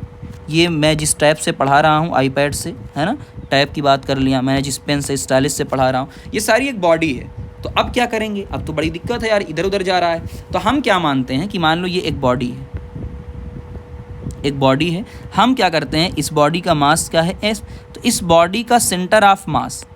ये मैं जिस टैब से पढ़ा रहा हूं, आईपैड से, है ना, टैब की बात कर लिया मैंने, जिस पेन से, स्टाइलिस से पढ़ा रहा हूं, ये सारी एक बॉडी है। तो अब क्या करेंगे, अब तो बड़ी दिक्कत है यार, इधर उधर जा रहा है। तो हम क्या मानते हैं कि मान लो ये एक बॉडी है, एक बॉडी है, हम क्या करते हैं, इस बॉडी का मास क्या है, s। तो इस बॉडी का सेंटर ऑफ मास,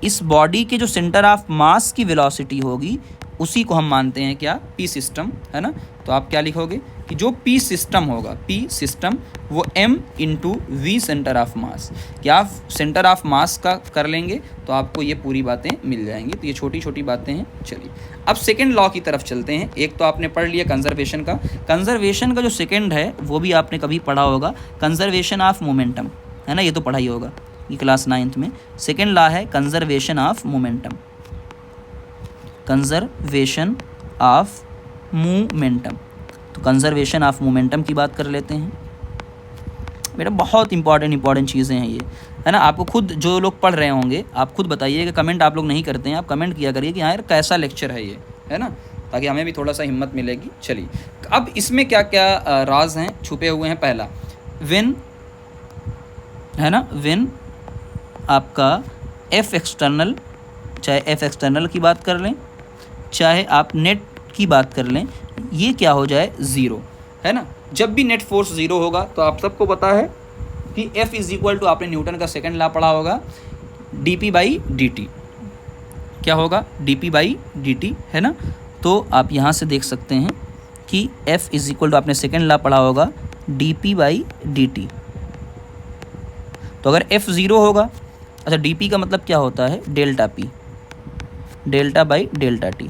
इस बॉडी के जो सेंटर ऑफ मास की वेलोसिटी होगी उसी को हम मानते हैं क्या, पी सिस्टम, है ना। तो आप क्या लिखोगे कि जो पी सिस्टम होगा, पी सिस्टम वो m into V centre of mass. क्या आप सेंटर ऑफ मास का कर लेंगे तो आपको ये पूरी बातें मिल जाएंगी। तो ये छोटी छोटी बातें हैं। चलिए अब सेकेंड लॉ की तरफ चलते हैं। एक तो आपने पढ़ लिया कंजर्वेशन का, कंजर्वेशन का जो सेकेंड है वो भी आपने कभी पढ़ा होगा, कंजर्वेशन ऑफ मोमेंटम, है ना, ये तो पढ़ा ही होगा ये क्लास 9th में। सेकेंड लॉ है conservation of momentum, conservation of momentum. तो कंजर्वेशन ऑफ मोमेंटम की बात कर लेते हैं बेटा, बहुत इंपॉर्टेंट चीज़ें हैं ये, है ना। आपको खुद जो लोग पढ़ रहे होंगे आप खुद बताइएगा, कमेंट आप लोग नहीं करते हैं, आप कमेंट किया करिए कि हाँ यार कैसा लेक्चर है ये, है ना, ताकि हमें भी थोड़ा सा हिम्मत मिलेगी। चलिए अब इसमें क्या क्या राज हैं, छुपे हुए हैं। पहला व्हेन, है ना, व्हेन आपका एफ एक्सटर्नल, चाहे एफ एक्सटर्नल की बात कर लें चाहे आप नेट की बात कर लें, ये क्या हो जाए, ज़ीरो, है ना। जब भी नेट फोर्स ज़ीरो होगा तो आप सबको पता है कि F इज़ इक्वल टू, आपने न्यूटन का सेकंड लॉ पढ़ा होगा, dp बाई dt। क्या होगा, dp बाई dt, है ना। तो आप यहाँ से देख सकते हैं कि F इज़ इक्वल टू, आपने सेकंड लॉ पढ़ा होगा, dp बाई dt। तो अगर F ज़ीरो होगा, अच्छा dp का मतलब क्या होता है, delta p, delta by delta t।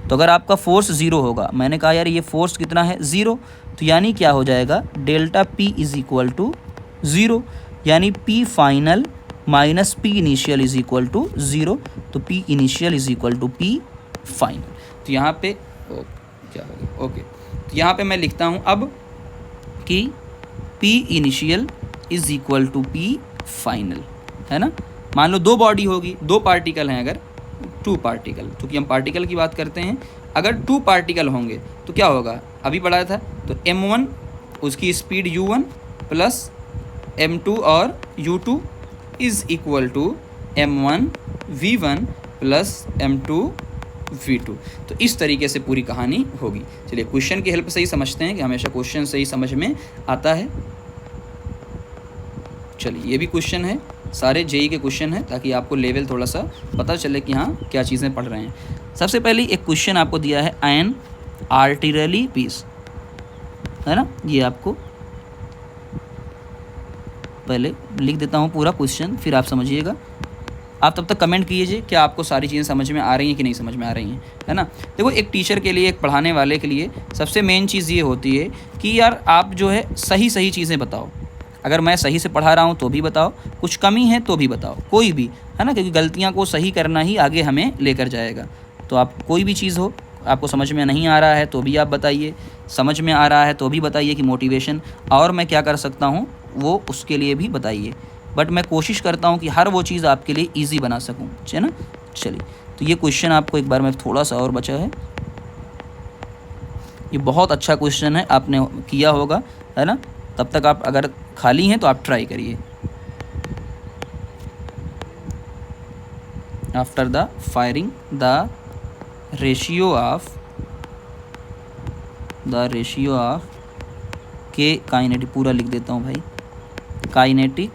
तो अगर आपका फोर्स ज़ीरो होगा, मैंने कहा यार ये फोर्स कितना है, ज़ीरो, तो यानी क्या हो जाएगा, delta p is equal to zero, यानी p final minus p initial is equal to zero. तो p initial is equal to p final. तो यहाँ पे क्या होगा, ओके, तो यहाँ पे मैं लिखता हूँ अब कि p initial is equal to p final, है ना। मान लो दो बॉडी होगी, दो पार्टिकल हैं, अगर टू पार्टिकल, क्योंकि हम पार्टिकल की बात करते हैं, अगर टू पार्टिकल होंगे तो क्या होगा, अभी पढ़ाया था, तो m1 उसकी स्पीड u1 प्लस m2 और u2 is equal to m1 v1 plus m2 v2। तो इस तरीके से पूरी कहानी होगी। चलिए क्वेश्चन की हेल्प से ही समझते हैं कि हमेशा क्वेश्चन से ही समझ में आता है। चलिए ये भी क्वेश्चन है, सारे जेई के क्वेश्चन हैं, ताकि आपको लेवल थोड़ा सा पता चले कि हाँ क्या चीज़ें पढ़ रहे हैं। सबसे पहले एक क्वेश्चन आपको दिया है, एन आर्टिलरी पीस, है ना, ये आपको पहले लिख देता हूँ पूरा क्वेश्चन, फिर आप समझिएगा। आप तब तक कमेंट कीजिए क्या आपको सारी चीज़ें समझ में आ रही हैं कि नहीं समझ में आ रही हैं, है ना। देखो एक टीचर के लिए, एक पढ़ाने वाले के लिए सबसे मेन चीज़ ये होती है कि यार आप जो है सही सही चीज़ें बताओ। अगर मैं सही से पढ़ा रहा हूँ तो भी बताओ, कुछ कमी है तो भी बताओ, कोई भी, है ना, क्योंकि गलतियाँ को सही करना ही आगे हमें लेकर जाएगा। तो आप कोई भी चीज़ हो, आपको समझ में नहीं आ रहा है तो भी आप बताइए, समझ में आ रहा है तो भी बताइए कि मोटिवेशन और मैं क्या कर सकता हूँ वो उसके लिए भी बताइए। बट मैं कोशिश करता हूँ कि हर वो चीज़ आपके लिए ईजी बना सकूँ, है ना। चलिए तो ये क्वेश्चन आपको एक बार में थोड़ा सा और बचा है, ये बहुत अच्छा क्वेश्चन है, आपने किया होगा, है ना। तब तक आप अगर खाली हैं तो आप ट्राई करिए। After the firing the ratio of के काइनेटिक, पूरा लिख देता हूँ भाई, kinetic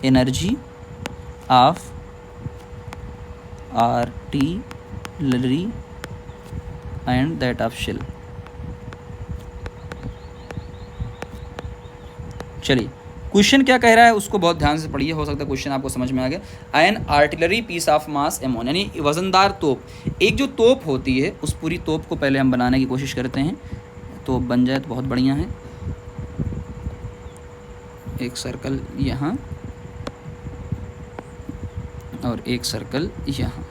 energy of artillery and that of shell. चलिए क्वेश्चन क्या कह रहा है उसको बहुत ध्यान से पढ़िए, हो सकता है क्वेश्चन आपको समझ में आ गया। An artillery piece of mass M1, यानी वजनदार तोप, एक जो तोप होती है उस पूरी तोप को पहले हम बनाने की कोशिश करते हैं। तोप बन जाए तो बहुत बढ़िया है। एक सर्कल यहाँ और एक सर्कल यहाँ।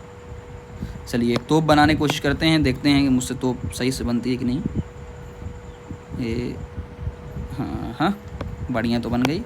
चलिए एक तोप बनाने की कोशिश करते हैं, देखते हैं कि मुझसे तोप सही से बनती है कि नहीं। ये हाँ बढ़िया तो बन गई।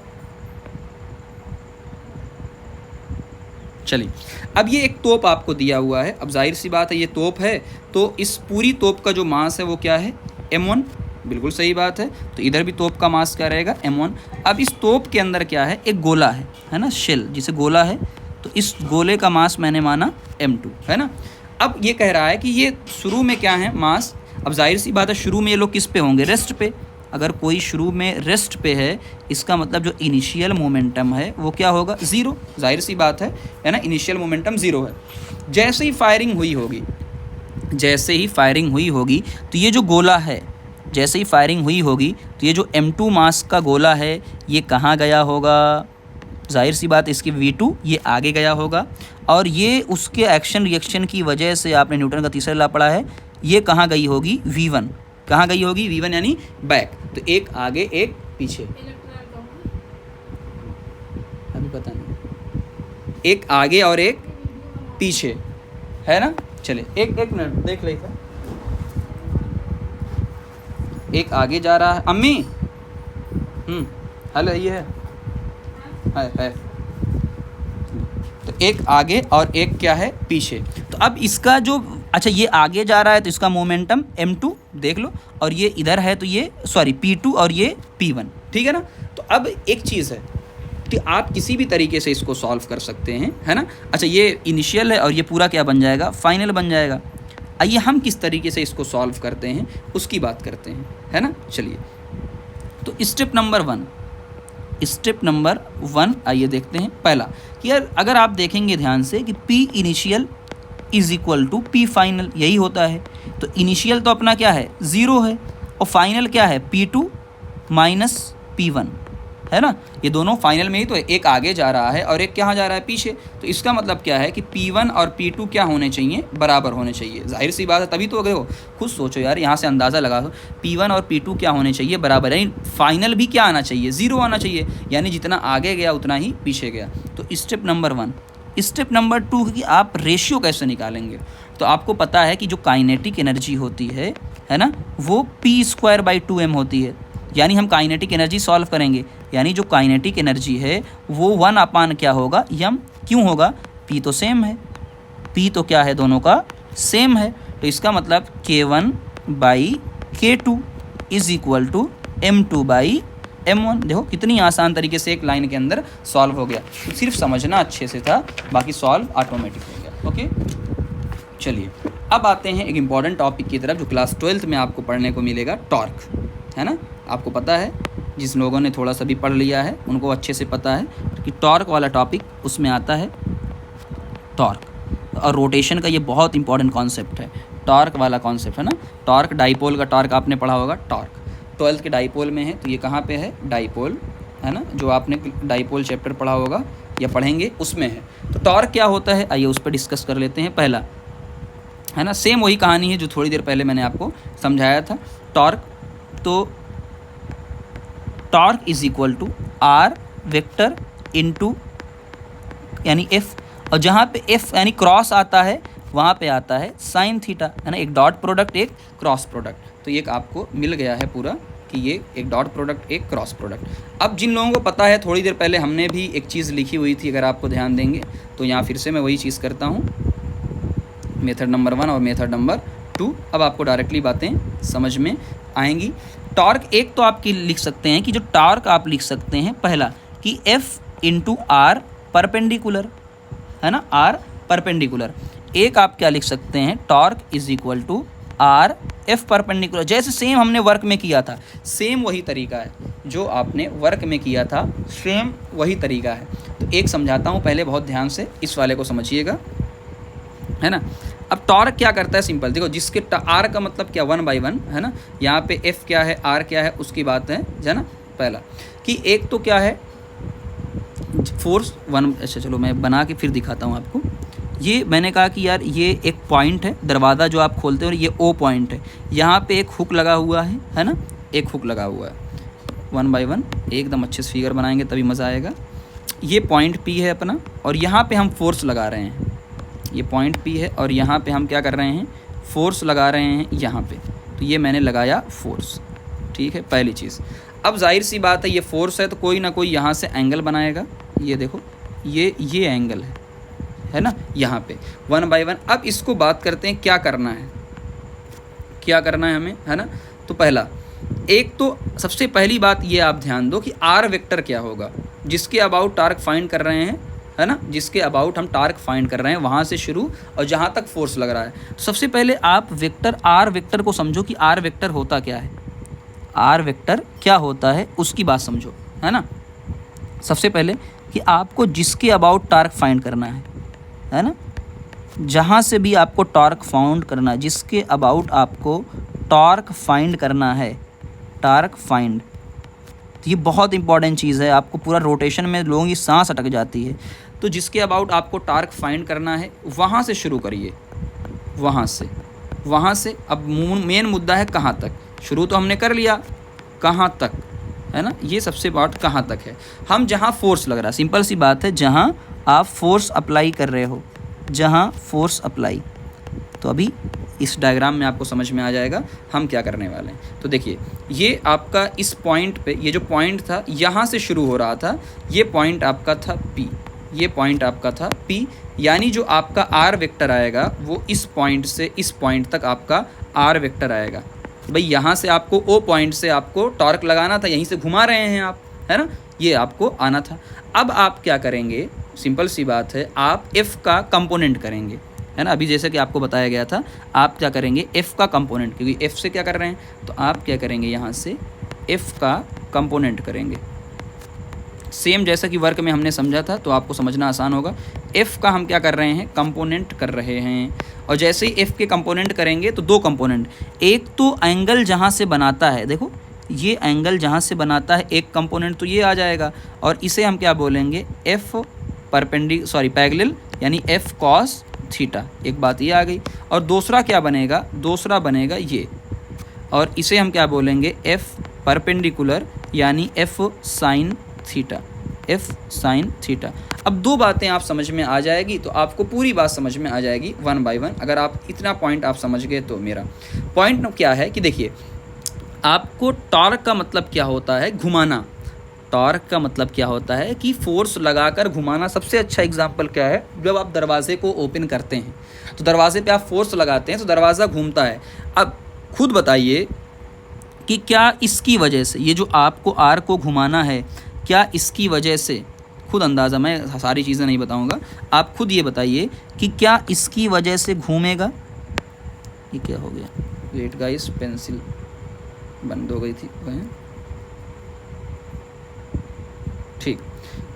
चलिए अब ये एक तोप आपको दिया हुआ है। अब जाहिर सी बात है ये तोप है, तो इस पूरी तोप का जो मास है वो क्या है, M1। बिल्कुल सही बात है। तो इधर भी तोप का मास क्या रहेगा, M1। अब इस तोप के अंदर क्या है, एक गोला है ना, शेल जिसे गोला है, तो इस गोले का मास मैंने माना M2, है ना। अब ये कह रहा है कि ये शुरू में क्या है, मास। अब जाहिर सी बात है शुरू में ये लोग किस पे होंगे, रेस्ट पे। अगर कोई शुरू में रेस्ट पे है, इसका मतलब जो इनिशियल मोमेंटम है वो क्या होगा, ज़ीरो। जाहिर सी बात है ना, इनिशियल मोमेंटम ज़ीरो है। जैसे ही फायरिंग हुई होगी, जैसे ही फायरिंग हुई होगी तो ये जो गोला है, जैसे ही फायरिंग हुई होगी तो ये जो M2 मास का गोला है ये कहाँ गया होगा, जाहिर सी बात इसकी V2 ये आगे गया होगा, और ये उसके एक्शन रिएक्शन की वजह से आपने न्यूटन का तीसरा लॉ पढ़ा है, ये कहाँ गई होगी, V1। कहाँ गई होगी, V1 यानी बैक। तो एक आगे एक पीछे, अभी पता नहीं, एक आगे और एक पीछे, है ना। चले एक मिनट देख ले, एक आगे जा रहा है अम्मी, हेलो ये है। तो एक आगे और एक क्या है, पीछे। तो अब इसका जो, अच्छा ये आगे जा रहा है तो इसका मोमेंटम M2 देख लो, और ये इधर है तो ये P2 और ये P1, ठीक है ना। तो अब एक चीज़ है कि आप किसी भी तरीके से इसको सॉल्व कर सकते हैं, है ना। अच्छा ये इनिशियल है और ये पूरा क्या बन जाएगा, फाइनल बन जाएगा। आइए हम किस तरीके से इसको सॉल्व करते हैं उसकी बात करते हैं, है ना। चलिए तो स्टेप नंबर वन आइए देखते हैं। पहला कि यार अगर आप देखेंगे ध्यान से कि P initial is equal to P final, यही होता है। तो इनिशियल तो अपना क्या है, ज़ीरो है, और फाइनल क्या है, P2 माइनस P1, है ना। ये दोनों फाइनल में ही तो है, एक आगे जा रहा है और एक कहाँ जा रहा है, पीछे। तो इसका मतलब क्या है कि P1 और P2 क्या होने चाहिए, बराबर होने चाहिए। जाहिर सी बात है, तभी तो अगर हो खुद सोचो यार, यहाँ से अंदाज़ा लगा दो, P1 और P2 क्या होने चाहिए, बराबर, यानी फाइनल भी क्या आना चाहिए, ज़ीरो आना चाहिए, यानी जितना आगे गया उतना ही पीछे गया। तो स्टेप नंबर 1। स्टेप नंबर 2 कि आप रेशियो कैसे निकालेंगे। तो आपको पता है कि जो काइनेटिक एनर्जी होती है ना, वो P²/2m होती है। यानी हम काइनेटिक एनर्जी सॉल्व करेंगे, यानी जो काइनेटिक एनर्जी है वो 1 क्या होगा, m। क्यों होगा, P तो सेम है, P तो क्या है, दोनों का सेम है। तो इसका मतलब K1/K2 is equal to M2/M1। देखो कितनी आसान तरीके से एक लाइन के अंदर सॉल्व हो गया। तो सिर्फ समझना अच्छे से था, बाकी सॉल्व ऑटोमेटिक हो गया। ओके चलिए अब आते हैं एक इम्पॉर्टेंट टॉपिक की तरफ जो क्लास 12th में आपको पढ़ने को मिलेगा, टॉर्क, है ना। आपको पता है, जिस लोगों ने थोड़ा सा भी पढ़ लिया है उनको अच्छे से पता है कि टॉर्क वाला टॉपिक उसमें आता है, टॉर्क। और रोटेशन का ये बहुत इंपॉर्टेंट कॉन्सेप्ट है, टॉर्क वाला कॉन्सेप्ट, है ना। टॉर्क, डाइपोल का टॉर्क आपने पढ़ा होगा, टॉर्क 12th के डाइपोल में है। तो ये कहाँ पे है, डाइपोल, है ना, जो आपने डाइपोल चैप्टर पढ़ा होगा या पढ़ेंगे उसमें है। तो टॉर्क क्या होता है, आइए उस पर डिस्कस कर लेते हैं। पहला, है ना, सेम वही कहानी है जो थोड़ी देर पहले मैंने आपको समझाया था। टॉर्क, तो torque is equal to R vector into यानी F, और जहाँ पे F यानी क्रॉस आता है वहाँ पे आता है साइन थीटा, है ना। एक डॉट प्रोडक्ट, एक क्रॉस प्रोडक्ट। तो ये आपको मिल गया है पूरा कि ये एक डॉट प्रोडक्ट, एक क्रॉस प्रोडक्ट। अब जिन लोगों को पता है, थोड़ी देर पहले हमने भी एक चीज़ लिखी हुई थी, अगर आपको ध्यान देंगे तो यहाँ फिर से मैं वही चीज़ करता हूँ, मेथड नंबर 1 और मेथड नंबर 2। अब आपको डायरेक्टली बातें समझ में आएंगी। टॉर्क एक तो आप लिख सकते हैं कि जो टॉर्क आप लिख सकते हैं, पहला कि F इंटू R परपेंडिकुलर, है ना, R परपेंडिकुलर। एक आप क्या लिख सकते हैं, torque is equal to R F perpendicular. जैसे सेम हमने वर्क में किया था, सेम वही तरीका है जो आपने वर्क में किया था, सेम वही तरीका है। तो एक समझाता हूँ, पहले बहुत ध्यान से इस वाले को समझिएगा, है ना। अब टॉर्क क्या करता है, सिंपल देखो, जिसके R का मतलब क्या, 1/1, है ना। यहाँ पे F क्या है, R क्या है, उसकी बात है ना। पहला कि एक तो क्या है फोर्स वन, अच्छा चलो मैं बना के फिर दिखाता हूँ आपको। ये मैंने कहा कि यार ये एक पॉइंट है, दरवाज़ा जो आप खोलते हो, और ये ओ पॉइंट है, यहाँ पे एक हुक लगा हुआ है ना, एक हुक लगा हुआ है। 1 बाय 1 एकदम अच्छे से फिगर बनाएंगे तभी मज़ा आएगा। ये पॉइंट पी है अपना, और यहाँ पे हम फोर्स लगा रहे हैं। ये पॉइंट पी है और यहाँ पे हम क्या कर रहे हैं, फोर्स लगा रहे हैं यहाँ पे। तो ये मैंने लगाया फोर्स, ठीक है, पहली चीज़। अब जाहिर सी बात है ये फोर्स है तो कोई ना कोई यहाँ से एंगल बनाएगा। ये देखो ये एंगल है ना, यहाँ पे 1 बाय 1। अब इसको बात करते हैं क्या करना है, क्या करना है हमें, है ना। तो पहला एक तो सबसे पहली बात ये आप ध्यान दो कि आर वेक्टर क्या होगा, जिसके अबाउट टार्क फाइंड कर रहे हैं, है ना, जिसके अबाउट हम टार्क फाइंड कर रहे हैं वहाँ से शुरू और जहाँ तक फोर्स लग रहा है। सबसे पहले आप वेक्टर आर वेक्टर को समझो कि आर वेक्टर होता क्या है, आर वेक्टर क्या होता है उसकी बात समझो, है ना। सबसे पहले कि आपको जिसके अबाउट टार्क फाइंड करना है ना, जहाँ से भी आपको टॉर्क फाउंड करना, जिसके अबाउट आपको टॉर्क फाइंड करना है, टॉर्क फाइंड, तो ये बहुत इंपॉर्टेंट चीज़ है। आपको पूरा रोटेशन में लोगों की सांस अटक जाती है। तो जिसके अबाउट आपको टॉर्क फाइंड करना है वहाँ से शुरू करिए, वहाँ से। अब मेन मुद्दा है कहाँ तक, शुरू तो हमने कर लिया, कहाँ तक, है ना, ये सबसे बात कहाँ तक है। हम जहाँ फोर्स लग रहा है, सिंपल सी बात है, जहाँ आप फोर्स अप्लाई कर रहे हो, जहाँ फोर्स अप्लाई, तो अभी इस डायग्राम में आपको समझ में आ जाएगा हम क्या करने वाले हैं। तो देखिए ये आपका इस पॉइंट पे, ये जो पॉइंट था यहाँ से शुरू हो रहा था, ये पॉइंट आपका था P, ये पॉइंट आपका था P, यानी जो आपका R वेक्टर आएगा वो इस पॉइंट से इस पॉइंट तक आपका R वेक्टर आएगा। भाई यहाँ से आपको O पॉइंट से आपको टॉर्क लगाना था, यहीं से घुमा रहे हैं आप, है ना, ये आपको आना था। अब आप क्या करेंगे, सिंपल सी बात है, आप F का कंपोनेंट करेंगे, है ना। अभी जैसे कि आपको बताया गया था, आप क्या करेंगे, F का कंपोनेंट, क्योंकि F से क्या कर रहे हैं, तो आप क्या करेंगे, यहाँ से F का कंपोनेंट करेंगे। सेम जैसा कि वर्क में हमने समझा था, तो आपको समझना आसान होगा। F का हम क्या कर रहे हैं, कंपोनेंट कर रहे हैं। और जैसे ही F के कंपोनेंट करेंगे तो दो कंपोनेंट, एक तो एंगल जहाँ से बनाता है, देखो ये एंगल जहाँ से बनाता है एक कंपोनेंट तो ये आ जाएगा, और इसे हम क्या बोलेंगे, F पैरेलल, यानी F कॉस थीटा, एक बात ये आ गई। और दूसरा क्या बनेगा, दूसरा बनेगा ये, और इसे हम क्या बोलेंगे, F परपेंडिकुलर, यानी F sine theta, F sine theta. अब दो बातें आप समझ में आ जाएगी तो आपको पूरी बात समझ में आ जाएगी 1 बाय 1। अगर आप इतना पॉइंट आप समझ गए तो मेरा पॉइंट क्या है कि देखिए, आपको टॉर्क का मतलब क्या होता है, घुमाना। टॉर्क का मतलब क्या होता है कि फोर्स लगाकर घुमाना। सबसे अच्छा एग्जांपल क्या है, जब आप दरवाजे को ओपन करते हैं तो दरवाजे पे आप फोर्स लगाते हैं तो दरवाज़ा घूमता है। अब खुद बताइए कि क्या इसकी वजह से, ये जो आपको आर को घुमाना है, क्या इसकी वजह से, खुद अंदाज़ा, मैं सारी चीज़ें नहीं बताऊंगा, आप खुद ये बताइए कि क्या इसकी वजह से घूमेगा। ये क्या हो गया, वेट गाइस, पेंसिल बंद हो गई थी, ठीक।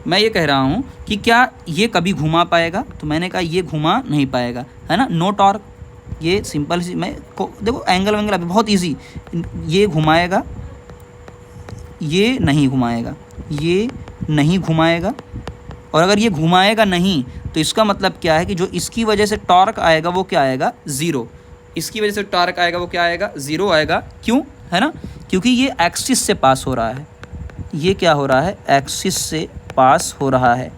मैं ये कह रहा हूँ कि क्या ये कभी घुमा पाएगा, तो मैंने कहा ये घुमा नहीं पाएगा, है ना, नो टॉर्क। ये सिंपल सी, मैं देखो एंगल वेंगल अभी बहुत इजी, ये घुमाएगा, ये नहीं घुमाएगा, ये नहीं घुमाएगा, और अगर ये घुमाएगा नहीं तो इसका मतलब क्या है कि जो इसकी वजह से टॉर्क आएगा वो क्या आएगा, ज़ीरो। इसकी वजह से टॉर्क आएगा वो क्या आएगा, ज़ीरो आएगा। क्यों, है ना, क्योंकि ये एक्सिस से पास हो रहा है। ये क्या हो रहा है, एक्सिस से पास हो रहा है,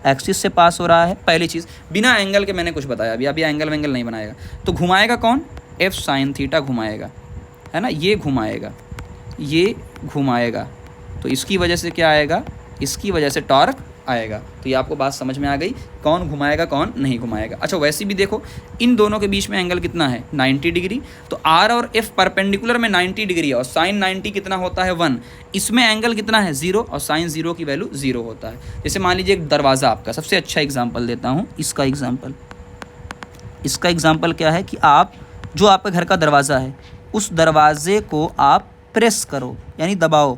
एक्सिस से पास हो रहा है। पहली चीज़, बिना एंगल के मैंने कुछ बताया, अभी एंगल वेंगल नहीं बनाएगा। तो घुमाएगा कौन, F साइन थीटा घुमाएगा, है ना, ये घुमाएगा, ये घुमाएगा, तो इसकी वजह से क्या आएगा, इसकी वजह से टॉर्क आएगा। तो ये आपको बात समझ में आ गई, कौन घुमाएगा कौन नहीं घुमाएगा। अच्छा, वैसे भी देखो इन दोनों के बीच में एंगल कितना है, 90 डिग्री। तो R और F परपेंडिकुलर में 90 डिग्री है, और साइन 90 कितना होता है, 1। इसमें एंगल कितना है, 0, और साइन 0 की वैल्यू 0 होता है। जैसे मान लीजिए एक दरवाज़ा आपका, सबसे अच्छा एग्जाम्पल देता हूँ, इसका एग्जाम्पल क्या है कि आप, जो आपका घर का दरवाज़ा है, उस दरवाजे को आप प्रेस करो, यानी दबाओ।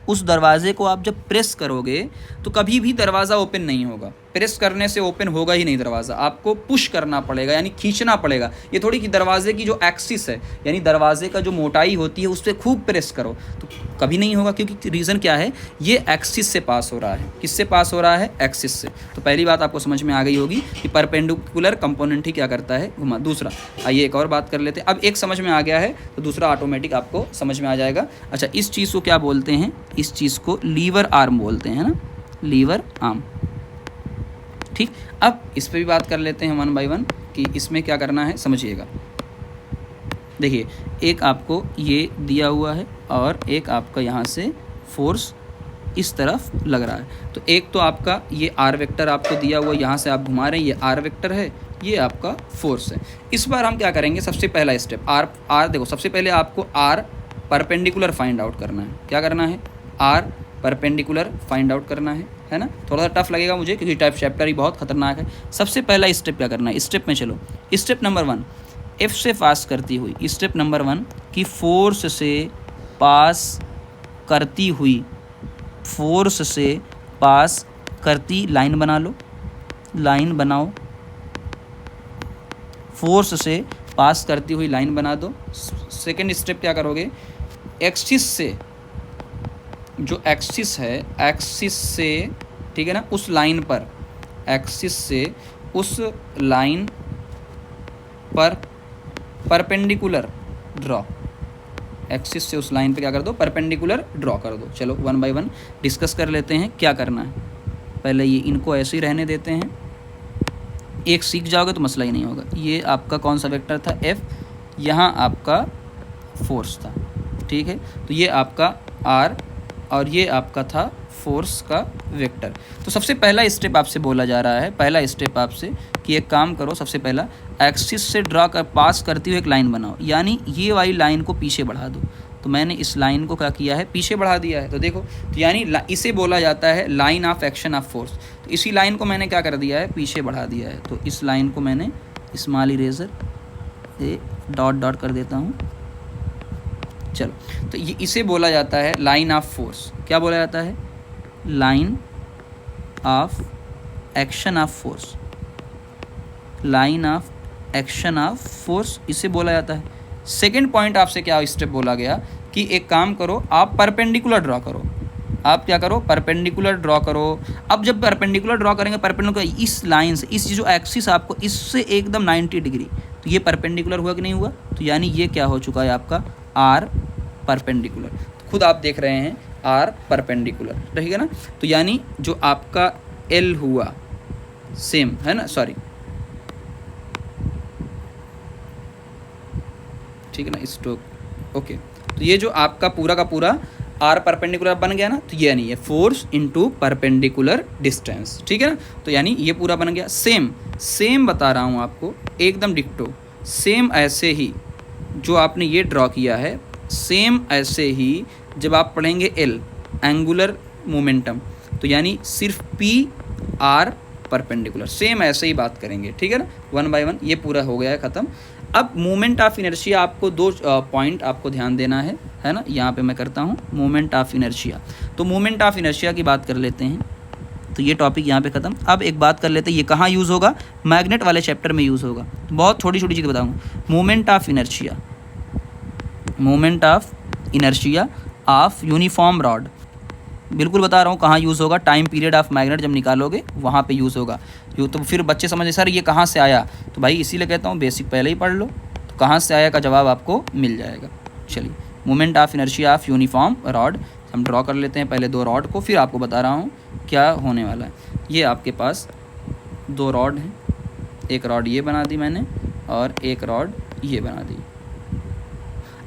उस दरवाजे को आप जब प्रेस करोगे तो कभी भी दरवाज़ा ओपन नहीं होगा, प्रेस करने से ओपन होगा ही नहीं दरवाज़ा, आपको पुश करना पड़ेगा यानी खींचना पड़ेगा। ये थोड़ी कि दरवाजे की जो एक्सिस है यानी दरवाजे का जो मोटाई होती है उस पर खूब प्रेस करो तो कभी नहीं होगा, क्योंकि रीज़न क्या है, ये एक्सिस से पास हो रहा है। किससे पास हो रहा है? एक्सिस से। तो पहली बात आपको समझ में आ गई होगी कि परपेंडिकुलर कंपोनेंट ही क्या करता है, घुमा। दूसरा, आइए एक और बात कर लेते हैं। अब एक समझ में आ गया है तो दूसरा ऑटोमेटिक आपको समझ में आ जाएगा। अच्छा, इस चीज़ को क्या बोलते हैं? इस चीज़ को लीवर आर्म बोलते हैं ना, लीवर आर्म। ठीक, अब इस पर भी बात कर लेते हैं वन बाय वन कि इसमें क्या करना है, समझिएगा। देखिए, एक आपको ये दिया हुआ है और एक आपका यहाँ से फोर्स इस तरफ लग रहा है। तो एक तो आपका ये आर वेक्टर आपको दिया हुआ, यहाँ से आप घुमा रहे हैं, ये आर वेक्टर है, ये आपका फोर्स है। इस बार हम क्या करेंगे, सबसे पहला स्टेप आर देखो, सबसे पहले आपको आर परपेंडिकुलर फाइंड आउट करना है। क्या करना है? आर परपेंडिकुलर फाइंड आउट करना है ना। थोड़ा सा टफ लगेगा मुझे क्योंकि टाइप चैप्टर ही बहुत खतरनाक है। सबसे पहला स्टेप क्या करना है, स्टेप में चलो। स्टेप नंबर 1, एफ से पास करती हुई, स्टेप नंबर 1 कि फोर्स से पास करती हुई, फोर्स से पास करती लाइन बना लो, लाइन बनाओ, फोर्स से पास करती हुई लाइन बना दो। सेकेंड स्टेप क्या करोगे, एक्सिस से, जो एक्सिस है, एक्सिस से, ठीक है ना, उस लाइन पर, एक्सिस से उस लाइन पर परपेंडिकुलर ड्रॉ, एक्सिस से उस लाइन पे क्या कर दो, परपेंडिकुलर ड्रॉ कर दो। चलो वन बाय वन डिस्कस कर लेते हैं क्या करना है। पहले ये इनको ऐसे ही रहने देते हैं, एक सीख जाओगे तो मसला ही नहीं होगा। ये आपका कौन सा वेक्टर था, एफ, यहाँ आपका फोर्स था, ठीक है। तो ये आपका आर और ये आपका था फोर्स का वेक्टर। तो सबसे पहला स्टेप आपसे बोला जा रहा है, पहला स्टेप आपसे कि एक काम करो, सबसे पहला एक्सिस से ड्रा कर पास करती हुई एक लाइन बनाओ, यानी ये वाली लाइन को पीछे बढ़ा दो। तो मैंने इस लाइन को क्या किया है, पीछे बढ़ा दिया है। तो देखो, तो यानी इसे बोला जाता है line of action of force. तो इसी लाइन को मैंने क्या कर दिया है, पीछे बढ़ा दिया है। तो इस लाइन को मैंने स्मॉल इरेजर से डॉट डॉट कर देता हूँ। चलो, तो ये इसे बोला जाता है लाइन ऑफ फोर्स। क्या बोला जाता है? Line of action of force, line of action of force इसे बोला जाता है। सेकेंड पॉइंट आपसे क्या स्टेप बोला गया कि एक काम करो, आप परपेंडिकुलर ड्रॉ करो। आप क्या करो, परपेंडिकुलर ड्रॉ करो। अब जब परपेंडिकुलर ड्रॉ करेंगे, परपेंडिकुलर इस लाइन से, इस जो एक्सिस आपको इससे एकदम 90 डिग्री, तो ये परपेंडिकुलर हुआ कि नहीं हुआ? तो यानी ये क्या हो चुका है आपका आर परपेंडिकुलर। तो खुद आप देख रहे हैं आर परपेंडिकुलर, ठीक है ना। तो यानी जो आपका एल हुआ सेम है ना, सॉरी, ठीक है ना, स्ट्रोक, ओके। तो ये जो आपका पूरा का पूरा आर परपेंडिकुलर बन गया ना, तो ये नहीं है फोर्स इनटू परपेंडिकुलर डिस्टेंस, ठीक है ना। तो यानी ये पूरा बन गया। सेम सेम बता रहा हूँ आपको, एकदम डिक्टो सेम ऐसे ही जो आपने ये ड्रॉ किया है, सेम ऐसे ही जब आप पढ़ेंगे एल एंगुलर मोमेंटम, तो यानी सिर्फ पी आर परपेंडिकुलर, सेम ऐसे ही बात करेंगे, ठीक है ना। वन बाय वन ये पूरा हो गया है, ख़त्म। अब मोमेंट ऑफ इनर्शिया, आपको दो पॉइंट आपको ध्यान देना है ना। यहाँ पे मैं करता हूँ मोमेंट ऑफ इनर्शिया। तो मोमेंट ऑफ इनर्शिया की बात कर लेते हैं। तो ये टॉपिक यहाँ पे ख़त्म। अब एक बात कर लेते हैं, ये कहाँ यूज़ होगा? मैग्नेट वाले चैप्टर में यूज़ होगा। बहुत छोटी छोटी चीज़ बताऊँगा। Moment of inertia, moment of inertia of uniform rod, बिल्कुल बता रहा हूँ कहाँ यूज़ होगा। टाइम पीरियड ऑफ मैग्नेट जब निकालोगे वहाँ पे यूज़ होगा। तो फिर बच्चे समझे सर ये कहाँ से आया, तो भाई इसीलिए कहता हूँ बेसिक पहले ही पढ़ लो, तो कहाँ से आया का जवाब आपको मिल जाएगा। चलिए, moment of inertia of uniform rod हम ड्रॉ कर लेते हैं, पहले दो रॉड को, फिर आपको बता रहा हूँ क्या होने वाला है। ये आपके पास दो रॉड हैं, एक रॉड ये बना दी मैंने और एक रॉड ये बना दी।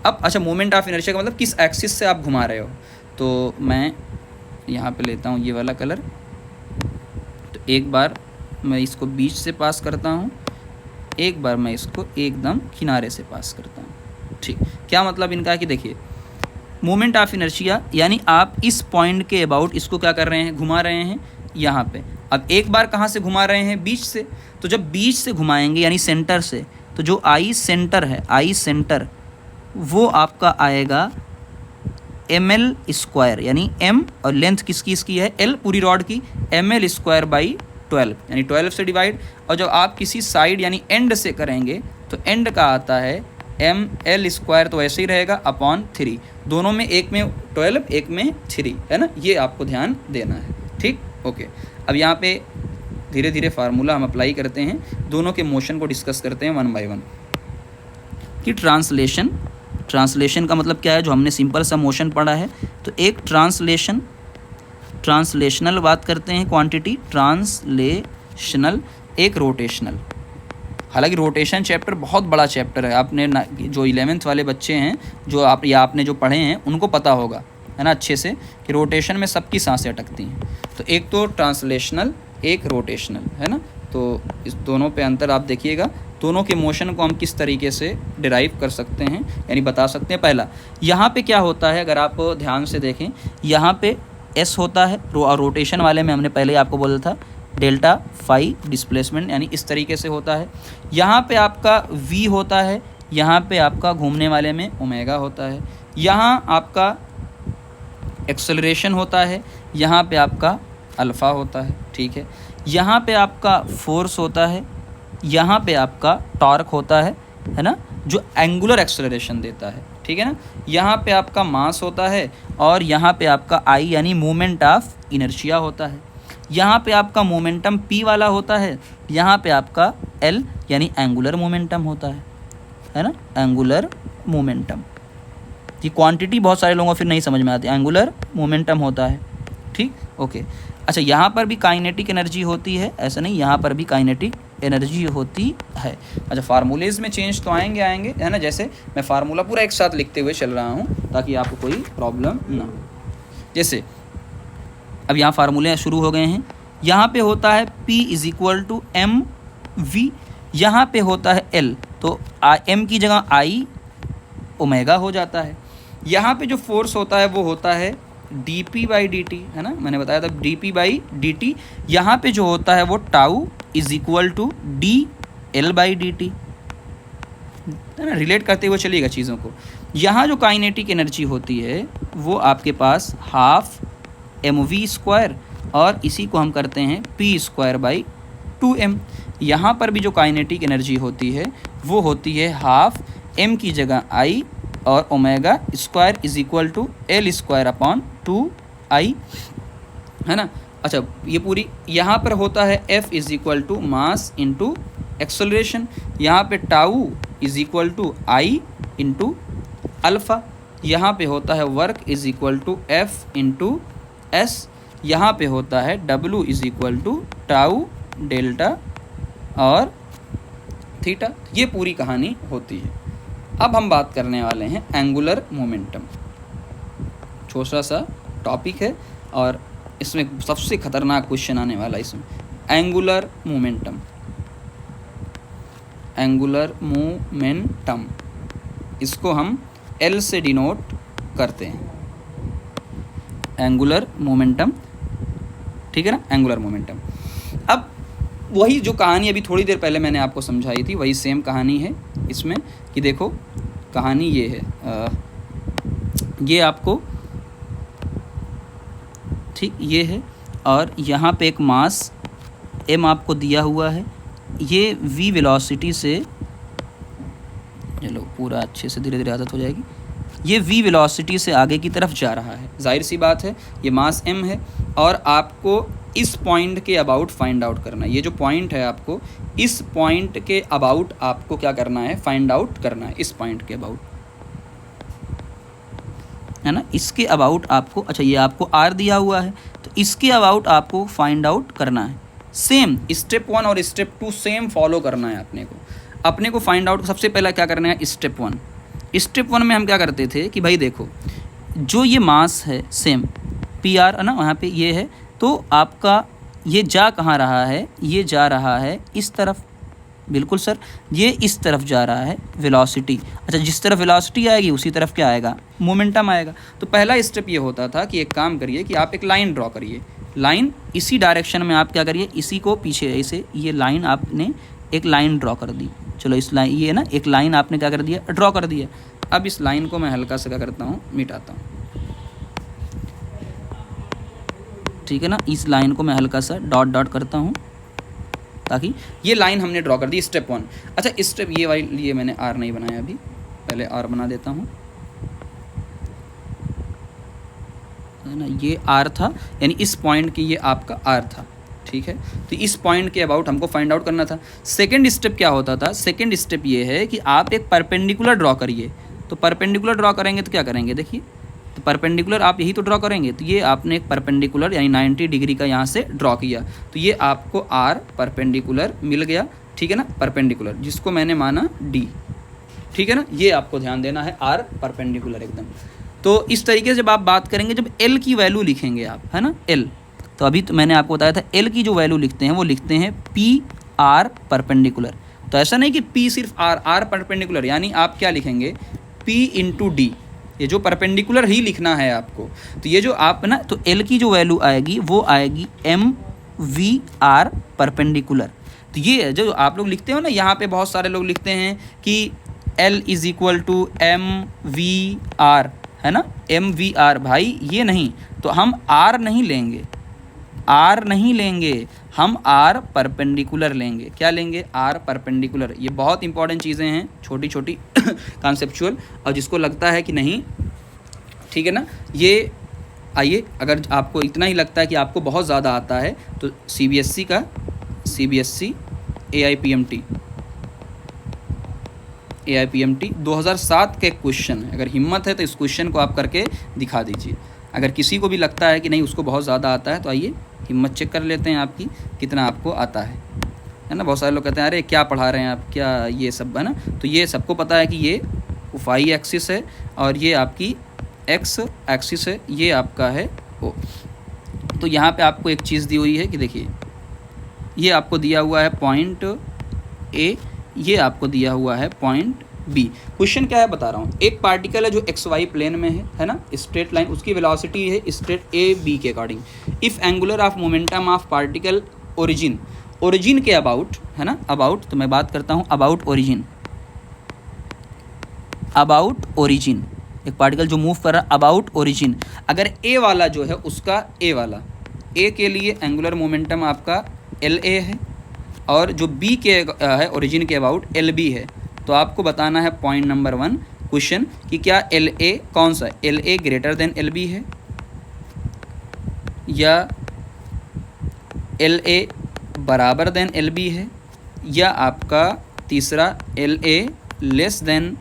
अब अच्छा, मोमेंट ऑफ इनर्शिया का मतलब किस एक्सिस से आप घुमा रहे हो। तो मैं यहाँ पे लेता हूँ ये वाला कलर। तो एक बार मैं इसको बीच से पास करता हूँ, एक बार मैं इसको एकदम किनारे से पास करता हूँ, ठीक। क्या मतलब इनका है कि देखिए, मोमेंट ऑफ इनर्शिया यानी आप इस पॉइंट के अबाउट इसको क्या कर रहे हैं, घुमा रहे हैं यहाँ पे। अब एक बार कहाँ से घुमा रहे हैं, बीच से। तो जब बीच से घुमाएंगे यानी सेंटर से, तो जो आई सेंटर है, आई सेंटर वो आपका आएगा ml स्क्वायर, यानी m और लेंथ किसकी इसकी है, l पूरी रॉड की, ml स्क्वायर बाई 12 यानी 12 से डिवाइड, और जब आप किसी साइड यानी एंड से करेंगे तो एंड का आता है ml² तो ऐसे ही रहेगा अपॉन 3, दोनों में एक में 12 एक में 3 है ना, ये आपको ध्यान देना है। ठीक, ओके। अब यहाँ पे धीरे धीरे फार्मूला हम अप्लाई करते हैं, दोनों के मोशन को डिस्कस करते हैं वन बाय वन। कि ट्रांसलेशन का मतलब क्या है, जो हमने सिंपल सा मोशन पढ़ा है, तो एक ट्रांसलेशनल बात करते हैं क्वांटिटी, ट्रांसलेशनल एक रोटेशनल। हालांकि रोटेशन चैप्टर बहुत बड़ा चैप्टर है, आपने जो 11th वाले बच्चे हैं जो आपने जो पढ़े हैं उनको पता होगा है ना अच्छे से कि रोटेशन में सबकी सांसें अटकती हैं। तो एक तो ट्रांसलेशनल एक रोटेशनल है ना, तो इस दोनों पे अंतर आप देखिएगा, दोनों के मोशन को हम किस तरीके से डिराइव कर सकते हैं यानी बता सकते हैं। पहला यहाँ पे क्या होता है, अगर आप ध्यान से देखें यहाँ पे एस होता है, और रोटेशन वाले में हमने पहले आपको बोला था डेल्टा फाई डिस्प्लेसमेंट यानी इस तरीके से होता है। यहाँ पे आपका वी होता है, यहाँ पे आपका घूमने वाले में ओमेगा होता है, यहाँ आपका एक्सेलरेशन होता है, यहाँ पे आपका अल्फ़ा होता है। ठीक है, यहाँ पे आपका फोर्स होता है, यहाँ पे आपका टॉर्क होता है ना, जो एंगुलर एक्सेलरेशन देता है। ठीक है ना, यहाँ पे आपका मास होता है, और यहाँ पे आपका आई यानी मोमेंट ऑफ इनर्शिया होता है। यहाँ पे आपका मोमेंटम पी वाला होता है, यहाँ पे आपका एल यानी एंगुलर मोमेंटम होता है ना, एंगुलर मोमेंटम। ये क्वांटिटी बहुत सारे लोगों को फिर नहीं समझ में आती, एंगुलर मोमेंटम होता है। ठीक, ओके। अच्छा, यहाँ पर भी काइनेटिक एनर्जी होती है, ऐसा नहीं, यहाँ पर भी काइनेटिक एनर्जी होती है। अच्छा, फार्मूलेज में चेंज तो आएंगे है ना, जैसे मैं फार्मूला पूरा एक साथ लिखते हुए चल रहा हूँ ताकि आपको कोई प्रॉब्लम ना हो। जैसे अब यहाँ फार्मूले शुरू हो गए हैं, यहाँ पे होता है P = mv, यहाँ पे होता है L, तो m की जगह I ओमेगा हो जाता है। यहाँ पे जो फोर्स होता है वो होता है dp/dt है ना, मैंने बताया था dp/dt। यहाँ पे जो होता है वो टाउ = dl/dt है ना, रिलेट करते हुए चलिएगा चीज़ों को। यहाँ जो काइनेटिक एनर्जी होती है वो आपके पास हाफ mv², और इसी को हम करते हैं p²/2m। यहाँ पर भी जो काइनेटिक एनर्जी होती है वो होती है हाफ m की जगह I और ओमेगा स्क्वायर = L²/2I है ना। अच्छा, ये पूरी यहाँ पर होता है F = मास इंटू एक्सेलरेशन, यहाँ पे टाउ = I इंटू अल्फ़ा, यहाँ पे होता है वर्क = F इंटू S, यहाँ पे होता है W = टाउ डेल्टा और थीटा। ये पूरी कहानी होती है। अब हम बात करने वाले हैं एंगुलर मोमेंटम। छोटा सा टॉपिक है और इसमें सबसे खतरनाक क्वेश्चन आने वाला है इसमें, एंगुलर मोमेंटम। एंगुलर मोमेंटम इसको हम L से डिनोट करते हैं, एंगुलर मोमेंटम। ठीक है ना, एंगुलर मोमेंटम। अब वही जो कहानी अभी थोड़ी देर पहले मैंने आपको समझाई थी वही सेम कहानी है इसमें, कि देखो कहानी ये है, ये आपको ठीक ये है, और यहाँ पे एक मास m आपको दिया हुआ है, ये v वेलोसिटी से, चलो पूरा अच्छे से धीरे धीरे आदत हो जाएगी, ये v वेलोसिटी से आगे की तरफ जा रहा है। जाहिर सी बात है ये मास m है, और आपको इस पॉइंट के अबाउट फाइंड आउट करना है। ये जो पॉइंट है आपको इस पॉइंट के अबाउट आपको क्या करना है, फाइंड आउट करना है, इस पॉइंट के अबाउट है ना, इसके अबाउट आपको, अच्छा ये आपको r दिया हुआ है तो इसके अबाउट आपको फाइंड आउट करना है। सेम स्टेप 1 और स्टेप 2 सेम फॉलो करना है अपने को फाइंड आउट सबसे पहला क्या करना है, स्टेप 1। स्टेप 1 में हम क्या करते थे कि भाई देखो जो ये मास है सेम PR है ना, वहाँ पे ये है, तो आपका ये जा कहाँ रहा है, ये जा रहा है इस तरफ, बिल्कुल सर, ये इस तरफ जा रहा है वेलोसिटी। अच्छा, जिस तरफ वेलोसिटी आएगी उसी तरफ क्या आएगा, मोमेंटम आएगा। तो पहला स्टेप ये होता था कि एक काम करिए कि आप एक लाइन ड्रॉ करिए, लाइन इसी डायरेक्शन में आप क्या करिए, इसी को पीछे ऐसे ये लाइन आपने एक लाइन ड्रॉ कर दी। चलो इस लाइन ये ना एक लाइन आपने क्या कर दिया, ड्रॉ कर दिया। अब इस लाइन को मैं हल्का से क्या करता हूँ, मिटाता हूँ। ठीक है ना, इस लाइन को मैं हल्का सा डॉट डॉट करता हूँ, ताकि ये लाइन हमने ड्रॉ कर दी स्टेप 1। अच्छा स्टेप ये वाली, ये मैंने आर नहीं बनाया अभी, पहले आर बना देता हूँ, है ना। ये आर था, यानी इस पॉइंट की ये आपका आर था, ठीक है। तो इस पॉइंट के अबाउट हमको फाइंड आउट करना था। सेकंड स्टेप क्या होता था, सेकंड स्टेप ये है कि आप एक परपेंडिकुलर ड्रॉ करिए। तो परपेंडिकुलर ड्रॉ करेंगे तो क्या करेंगे, देखिए, तो परपेंडिकुलर आप यही तो ड्रॉ करेंगे। तो ये आपने एक परपेंडिकुलर यानी 90 डिग्री का यहाँ से ड्रॉ किया, तो ये आपको आर परपेंडिकुलर मिल गया, ठीक है ना, परपेंडिकुलर, जिसको मैंने माना डी, ठीक है ना। ये आपको ध्यान देना है, आर परपेंडिकुलर एकदम। तो इस तरीके से जब आप बात करेंगे, जब एल की वैल्यू लिखेंगे आप, है ना, एल, तो अभी तो मैंने आपको बताया था एल की जो वैल्यू लिखते हैं वो लिखते हैं पी आर परपेंडिकुलर। तो ऐसा नहीं कि पी सिर्फ आर, आर परपेंडिकुलर, यानी आप क्या लिखेंगे, पी इंटू डी, ये जो परपेंडिकुलर ही लिखना है आपको। तो ये जो आप ना, तो एल की जो वैल्यू आएगी वो आएगी एम वी आर परपेंडिकुलर। तो ये जो आप लोग लिखते हो ना, यहाँ पे बहुत सारे लोग लिखते हैं कि L is equal to M V R, है ना, एम वी आर। भाई ये नहीं, तो हम आर नहीं लेंगे, आर नहीं लेंगे, हम आर परपेंडिकुलर लेंगे। क्या लेंगे, आर परपेंडिकुलर। ये बहुत इंपॉर्टेंट चीज़ें हैं, छोटी छोटी कॉन्सेप्चुअल, और जिसको लगता है कि नहीं, ठीक है ना, ये आइए, अगर आपको इतना ही लगता है कि आपको बहुत ज़्यादा आता है, तो CBSE का CBSE AIPMT 2007 का एक क्वेश्चन है। अगर हिम्मत है तो इस क्वेश्चन को आप करके दिखा दीजिए। अगर किसी को भी लगता है कि नहीं उसको बहुत ज़्यादा आता है, तो आइए हिम्मत चेक कर लेते हैं आपकी कितना आपको आता है ना। बहुत सारे लोग कहते हैं अरे क्या पढ़ा रहे हैं आप, क्या ये सब, है ना। तो ये सबको पता है कि ये वाई एक्सिस है और ये आपकी एक्स एक्सिस है, ये आपका है ओ। तो यहाँ पे आपको एक चीज़ दी हुई है कि देखिए, ये आपको दिया हुआ है पॉइंट ए, ये आपको दिया हुआ है पॉइंट बी। क्वेश्चन क्या है बता रहा हूँ, एक पार्टिकल है जो XY प्लेन में है ना, स्ट्रेट लाइन, उसकी वेलोसिटी है स्ट्रेट ए बी के according. If angular of momentum of particle origin, origin के अबाउट, है ना, अबाउट, तो मैं बात करता हूँ अबाउट ओरिजिन, अबाउट ओरिजिन, एक पार्टिकल जो मूव कर रहा है अबाउट ओरिजिन। अगर ए वाला जो है उसका, ए वाला, ए के लिए एंगुलर मोमेंटम आपका LA है, और जो बी के है ओरिजिन के अबाउट LB है, तो आपको बताना है पॉइंट नंबर 1 क्वेश्चन कि क्या LA कौन सा है, LA ग्रेटर देन LB है, या LA बराबर देन LB है, या आपका तीसरा LA लेस देन,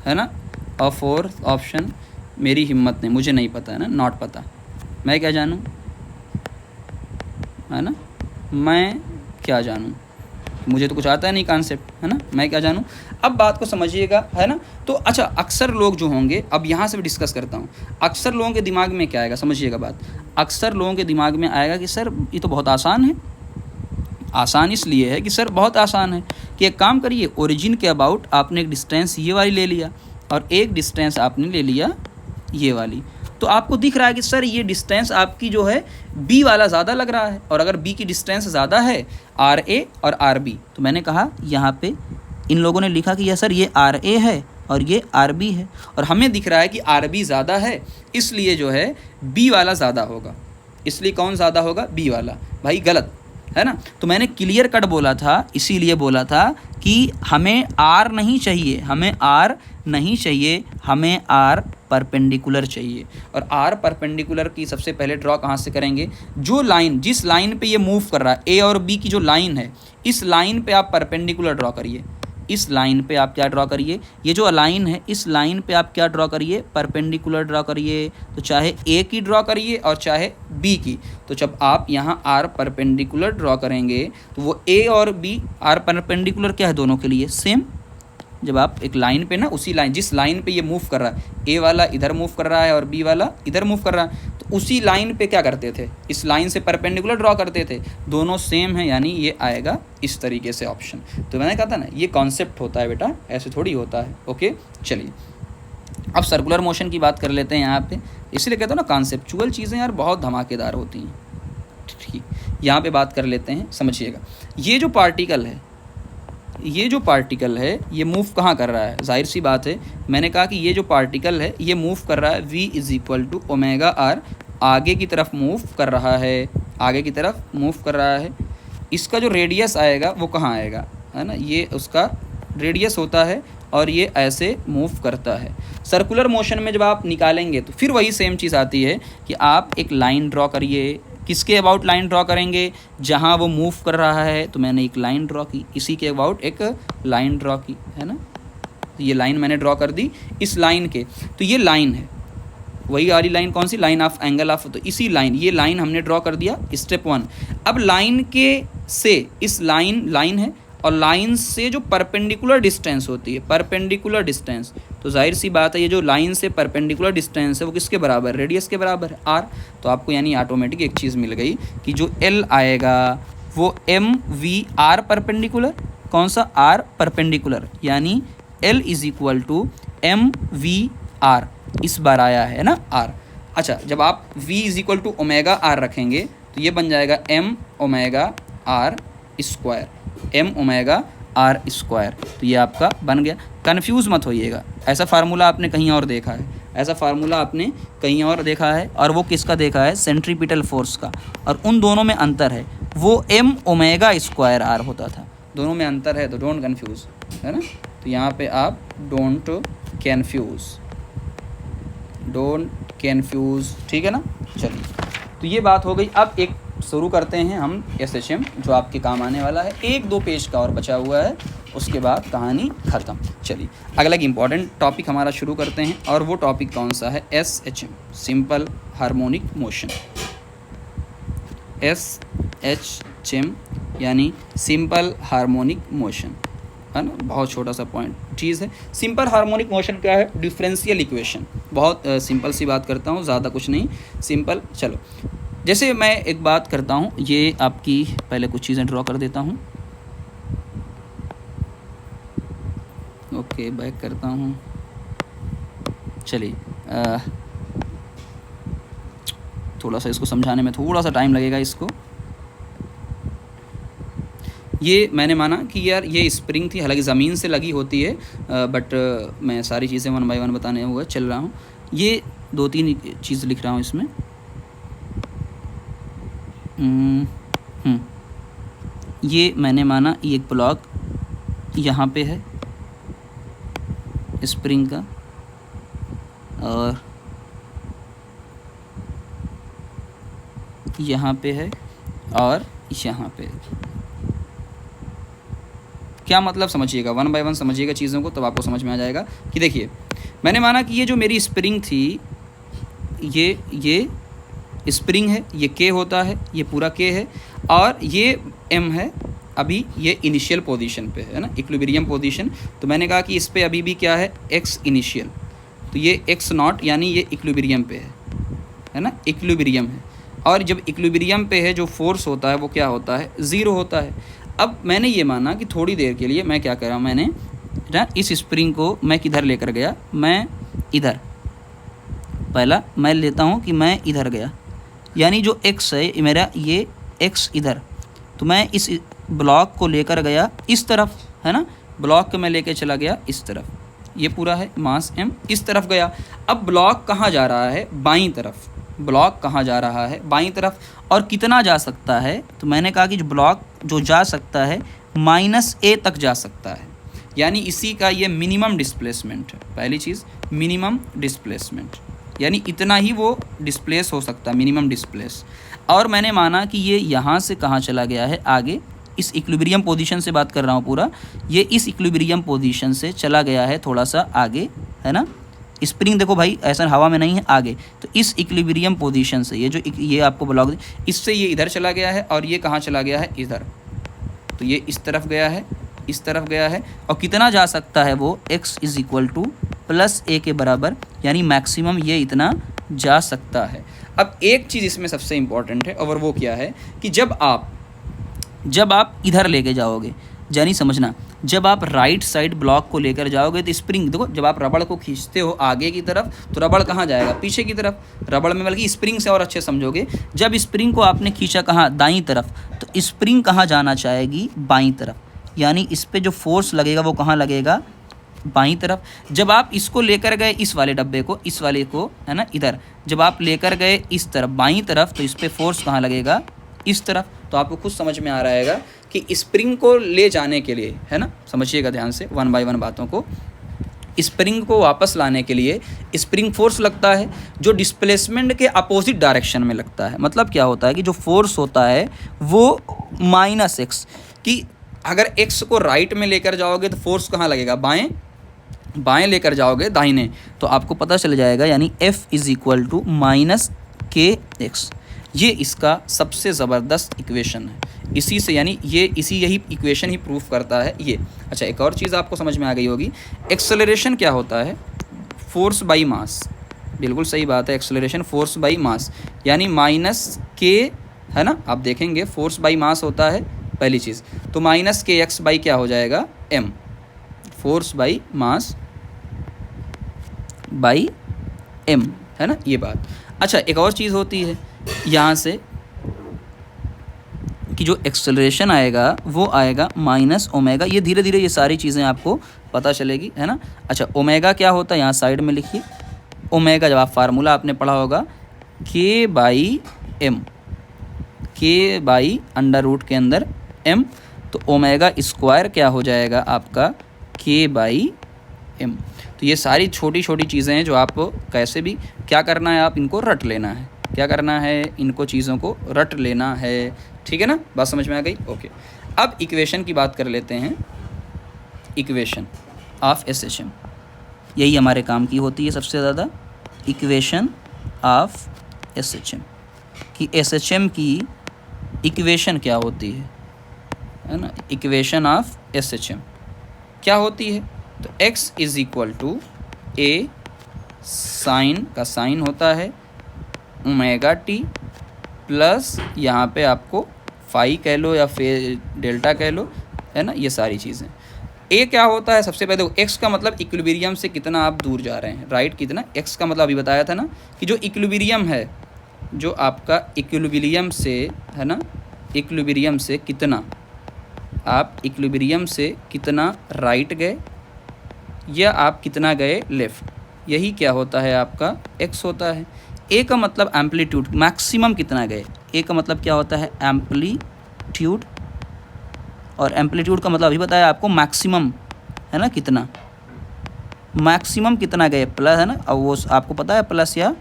है ना, और फोर्थ ऑप्शन मेरी हिम्मत नहीं, मुझे नहीं पता है ना, नॉट पता, मैं क्या जानूँ, है ना, मैं क्या जानूँ, मुझे तो कुछ आता है नहीं कॉन्सेप्ट, है ना, मैं क्या जानूँ। अब बात को समझिएगा, है ना। तो अच्छा, अक्सर लोग जो होंगे, अब यहाँ से भी डिस्कस करता हूँ, अक्सर लोगों के दिमाग में क्या आएगा, समझिएगा बात, अक्सर लोगों के दिमाग में आएगा कि सर ये तो बहुत आसान है। आसान इसलिए है कि सर बहुत आसान है कि एक काम करिए, ओरिजिन के अबाउट आपने एक डिस्टेंस ये वाली ले लिया और एक डिस्टेंस आपने ले लिया ये वाली, तो आपको दिख रहा है कि सर ये डिस्टेंस आपकी जो है बी वाला ज़्यादा लग रहा है, और अगर बी की डिस्टेंस ज़्यादा है RA और RB, तो मैंने कहा यहाँ पे इन लोगों ने लिखा कि यह सर ये RA है और ये RB है, और हमें दिख रहा है कि RB ज़्यादा है, इसलिए जो है बी वाला ज़्यादा होगा, इसलिए कौन ज़्यादा होगा, बी वाला। भाई गलत है ना। तो मैंने क्लियर कट बोला था, इसीलिए बोला था कि हमें R नहीं चाहिए, हमें R नहीं चाहिए, हमें R परपेंडिकुलर चाहिए। और R परपेंडिकुलर की सबसे पहले ड्रॉ कहाँ से करेंगे, जो लाइन, जिस लाइन पे ये मूव कर रहा है, A और B की जो लाइन है, इस लाइन पे आप परपेंडिकुलर ड्रॉ करिए, इस लाइन पे आप क्या ड्रॉ करिए, ये जो लाइन है इस लाइन पे आप क्या ड्रॉ करिए, परपेंडिकुलर ड्रॉ करिए। तो चाहे A की ड्रॉ करिए और चाहे B की। तो जब आप यहाँ R परपेंडिकुलर ड्रॉ करेंगे तो वो A और B R परपेंडिकुलर क्या है, दोनों के लिए सेम। जब आप एक लाइन पे ना, उसी लाइन, जिस लाइन पे ये मूव कर रहा है, A वाला इधर मूव कर रहा है और B वाला इधर मूव कर रहा है, तो उसी लाइन पे क्या करते थे, इस लाइन से परपेंडिकुलर ड्रॉ करते थे, दोनों सेम है, यानी ये आएगा इस तरीके से ऑप्शन। तो मैंने कहा था ना, ये कॉन्सेप्ट होता है बेटा, ऐसे थोड़ी होता है। ओके चलिए, अब सर्कुलर मोशन की बात कर लेते हैं यहाँ पे, इसलिए कहता हूँ ना कॉन्सेप्चुअल चीज़ें यार बहुत धमाकेदार होती हैं। ठीक, यहाँ पे बात कर लेते हैं, समझिएगा। ये जो पार्टिकल है, ये जो पार्टिकल है ये मूव कहाँ कर रहा है, जाहिर सी बात है, मैंने कहा कि ये जो पार्टिकल है ये मूव कर रहा है v = ओमेगा r, आगे की तरफ मूव कर रहा है, आगे की तरफ मूव कर रहा है। इसका जो रेडियस आएगा वो कहाँ आएगा, है ना, ये उसका रेडियस होता है और ये ऐसे मूव करता है। सर्कुलर मोशन में जब आप निकालेंगे तो फिर वही सेम चीज़ आती है कि आप एक लाइन ड्रॉ करिए। किसके अबाउट लाइन ड्रॉ करेंगे, जहाँ वो मूव कर रहा है, तो मैंने एक लाइन ड्रॉ की, इसी के अबाउट एक लाइन ड्रॉ की, है ना। तो ये लाइन मैंने ड्रॉ कर दी इस लाइन के, तो ये लाइन है, वही वाली लाइन, कौन सी लाइन ऑफ एंगल ऑफ, तो इसी लाइन, ये लाइन हमने ड्रॉ कर दिया स्टेप 1। अब लाइन के से इस लाइन है और लाइन से जो परपेंडिकुलर डिस्टेंस होती है, परपेंडिकुलर डिस्टेंस, तो जाहिर सी बात है ये जो लाइन से परपेंडिकुलर डिस्टेंस है वो किसके बराबर, रेडियस के बराबर है, आर। तो आपको यानी ऑटोमेटिक एक चीज़ मिल गई कि जो एल आएगा वो एम वी आर परपेंडिकुलर, कौन सा, आर परपेंडिकुलर, यानी L is equal to M V R, इस बार आया है ना आर। अच्छा, जब आप v is equal to omega R रखेंगे तो ये बन जाएगा M omega R square, M omega R square, तो ये आपका बन गया। कन्फ्यूज़ मत होइएगा, ऐसा फार्मूला आपने कहीं और देखा है, ऐसा फार्मूला आपने कहीं और देखा है, और वो किसका देखा है, सेंट्रीपिटल फोर्स का, और उन दोनों में अंतर है, वो एम ओमेगा स्क्वायर आर होता था, दोनों में अंतर है, तो डोंट कन्फ्यूज़, है ना। तो यहाँ पे आप डोंट कन्फ्यूज़, ठीक है ना। चलिए, तो ये बात हो गई। अब एक शुरू करते हैं हम SHM, जो आपके काम आने वाला है, 1-2 पेज का और बचा हुआ है, उसके बाद कहानी ख़त्म। चलिए, अगला एक इम्पॉर्टेंट टॉपिक हमारा शुरू करते हैं, और वो टॉपिक कौन सा है, SHM, simple harmonic motion. SHM यानी सिंपल हार्मोनिक मोशन, है ना, बहुत छोटा सा पॉइंट चीज़ है। सिंपल हार्मोनिक मोशन क्या है, डिफरेंशियल इक्वेशन, बहुत सिंपल सी बात करता हूँ, ज़्यादा कुछ नहीं, सिंपल। चलो, जैसे मैं एक बात करता हूँ, ये आपकी पहले कुछ चीज़ें ड्रॉ कर देता हूँ, ओके, बैक करता हूँ। चलिए, थोड़ा सा इसको समझाने में थोड़ा सा टाइम लगेगा इसको। ये मैंने माना कि यार ये स्प्रिंग थी, हालांकि ज़मीन से लगी होती है, बट मैं सारी चीज़ें 1 बाय 1 बताने हुए चल रहा हूँ। ये 2-3 चीज़ लिख रहा हूँ इसमें। ये मैंने माना ये एक ब्लॉक यहाँ पे है स्प्रिंग का, और यहाँ पे है, और यहाँ पे। क्या मतलब समझिएगा, 1 बाय 1 समझिएगा चीज़ों को, तब आपको समझ में आ जाएगा कि देखिए, मैंने माना कि ये जो मेरी स्प्रिंग थी, ये स्प्रिंग है, ये K होता है, ये पूरा K है, और ये M है, अभी ये इनिशियल पोजीशन पे है ना, इक्विलिब्रियम पोजीशन। तो मैंने कहा कि इस पे अभी भी क्या है, x इनिशियल, तो ये x0 यानी ये इक्विलिब्रियम पे है ना, इक्विलिब्रियम है। और जब इक्विलिब्रियम पे है, जो फोर्स होता है वो क्या होता है, 0 होता है। अब मैंने ये माना कि थोड़ी देर के लिए मैं क्या कर रहा हूँ, मैंने ना इस स्प्रिंग को मैं किधर लेकर गया, मैं इधर, पहला मैं लेता हूँ कि मैं इधर गया, यानी जो x है मेरा, ये x इधर, तो मैं इस ब्लॉक को लेकर गया इस तरफ, है ना, ब्लॉक को मैं लेकर चला गया इस तरफ, ये पूरा है मास m, इस तरफ गया। अब ब्लॉक कहाँ जा रहा है, बाईं तरफ, ब्लॉक कहाँ जा रहा है, बाईं तरफ, और कितना जा सकता है, तो मैंने कहा कि जो ब्लॉक जो जा सकता है -a तक जा सकता है, यानी इसी का ये मिनिमम डिस्प्लेसमेंट है। पहली चीज़ मिनिमम डिस्प्लेसमेंट, यानी इतना ही वो डिस्प्लेस हो सकता है, मिनिमम डिस्प्लेस। और मैंने माना कि ये यहाँ से कहाँ चला गया है, आगे इस इक्विलिब्रियम पोजीशन से बात कर रहा हूँ पूरा, ये इस इक्विलिब्रियम पोजीशन से चला गया है थोड़ा सा आगे, है ना। स्प्रिंग देखो भाई ऐसा हवा में नहीं है, आगे, तो इस इक्विलिब्रियम पोजीशन से ये जो ये आपको ब्लॉक, इससे ये इधर चला गया है, और ये कहाँ चला गया है, इधर, तो ये इस तरफ गया है, इस तरफ गया है, और कितना जा सकता है वो, x is equal to +a के बराबर, यानी मैक्सिमम ये इतना जा सकता है। अब एक चीज़ इसमें सबसे इम्पॉर्टेंट है, और वो क्या है कि जब आप इधर लेके जाओगे, यानी समझना, जब आप राइट साइड ब्लॉक को लेकर जाओगे तो स्प्रिंग देखो, जब आप रबड़ को खींचते हो आगे की तरफ तो रबड़ कहाँ जाएगा, पीछे की तरफ, रबड़ में, बल्कि स्प्रिंग से और अच्छे समझोगे, जब स्प्रिंग को आपने खींचा कहाँ, दाईं तरफ, तो स्प्रिंग कहाँ जाना चाहेगी, बाईं तरफ, यानी इस पर जो फोर्स लगेगा वो कहाँ लगेगा, बाईं तरफ। जब आप इसको लेकर गए, इस वाले डब्बे को, इस वाले को, है ना, इधर, जब आप लेकर गए इस तरफ बाईं तरफ, तो इस पर फोर्स कहाँ लगेगा, इस तरफ, तो आपको खुद समझ में आ रहा है कि स्प्रिंग को ले जाने के लिए, है ना, समझिएगा ध्यान से वन बाय वन बातों को, स्प्रिंग को वापस लाने के लिए स्प्रिंग फोर्स लगता है जो डिस्प्लेसमेंट के अपोजिट डायरेक्शन में लगता है। मतलब क्या होता है कि जो फोर्स होता है वो -x, कि अगर x को राइट में लेकर जाओगे तो फोर्स कहाँ लगेगा, बाएं, बाएं लेकर जाओगे दाहिने, तो आपको पता चल जाएगा, यानी F = -kx। ये इसका सबसे ज़बरदस्त इक्वेशन है। इसी से, यानी यही इक्वेशन ही प्रूफ करता है ये। अच्छा, एक और चीज़ आपको समझ में आ गई होगी, एक्सेलरेशन क्या होता है, फोर्स बाई मास। बिल्कुल सही बात है, एक्सेलरेशन फोर्स बाई मास, यानी -k, है ना, आप देखेंगे फोर्स बाई मास होता है पहली चीज़, तो -kx बाई क्या हो जाएगा, m, force by mass by m, है ना, ये बात। अच्छा, एक और चीज़ होती है यहाँ से कि जो एक्सेलरेशन आएगा वो आएगा -ω। ये धीरे धीरे ये सारी चीज़ें आपको पता चलेगी, है ना। अच्छा, ओमेगा क्या होता है, यहाँ साइड में लिखिए। ओमेगा जब आप फार्मूला आपने पढ़ा होगा k/m, k/√, के अंदर m, तो ओमेगा स्क्वायर क्या हो जाएगा आपका k/m। तो ये सारी छोटी छोटी चीज़ें हैं जो आपको कैसे भी क्या करना है, आप इनको रट लेना है। क्या करना है, इनको चीज़ों को रट लेना है, ठीक है ना, बात समझ में आ गई। ओके, अब इक्वेशन की बात कर लेते हैं। इक्वेशन ऑफ SHM, यही हमारे काम की होती है सबसे ज़्यादा, इक्वेशन ऑफ SHM, कि SHM की इक्वेशन क्या होती है ना। इक्वेशन ऑफ SHM क्या होती है, तो x = a, साइन का साइन होता है ω/t, प्लस यहाँ पे आपको फाई कह लो या फिर डेल्टा कह लो, है ना, ये सारी चीज़ें। ए क्या होता है, सबसे पहले देखो, एक्स का मतलब इक्विलिब्रियम से कितना आप दूर जा रहे हैं, राइट, कितना। एक्स का मतलब अभी बताया था ना कि जो इक्विलिब्रियम है, जो आपका इक्विलिब्रियम से, है ना, इक्विलिब्रियम से कितना, आप इक्विलिब्रियम से कितना राइट गए या आप कितना गए लेफ़्ट, यही क्या होता है आपका एक्स होता है। ए का मतलब एम्पलीट्यूड, मैक्सिमम कितना गए। ए का मतलब क्या होता है, एम्पलीट्यूड, और एम्पलीट्यूड का मतलब अभी बताया आपको मैक्सिमम, है ना, कितना, मैक्सिमम कितना गए, प्लस, है ना, अब वो आपको पता है प्लस या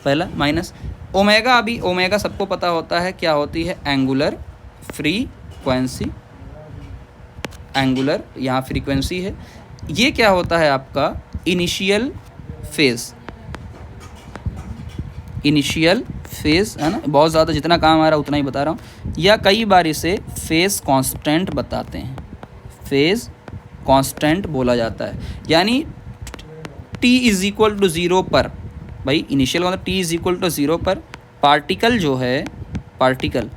पहला माइनस। ओमेगा, अभी ओमेगा सबको पता होता है क्या होती है, एंगुलर फ्रीक्वेंसी, एंगुलर यहाँ फ्रीक्वेंसी है। ये क्या होता है आपका इनिशियल फेज़, इनिशियल फेज़, है ना, बहुत ज़्यादा जितना काम आ रहा है उतना ही बता रहा हूँ। या कई बार इसे फेज़ कांस्टेंट बताते हैं, फेज़ कांस्टेंट बोला जाता है, यानी t = 0 पर, भाई इनिशियल मतलब t = 0 पर पार्टिकल जो है, पार्टिकल,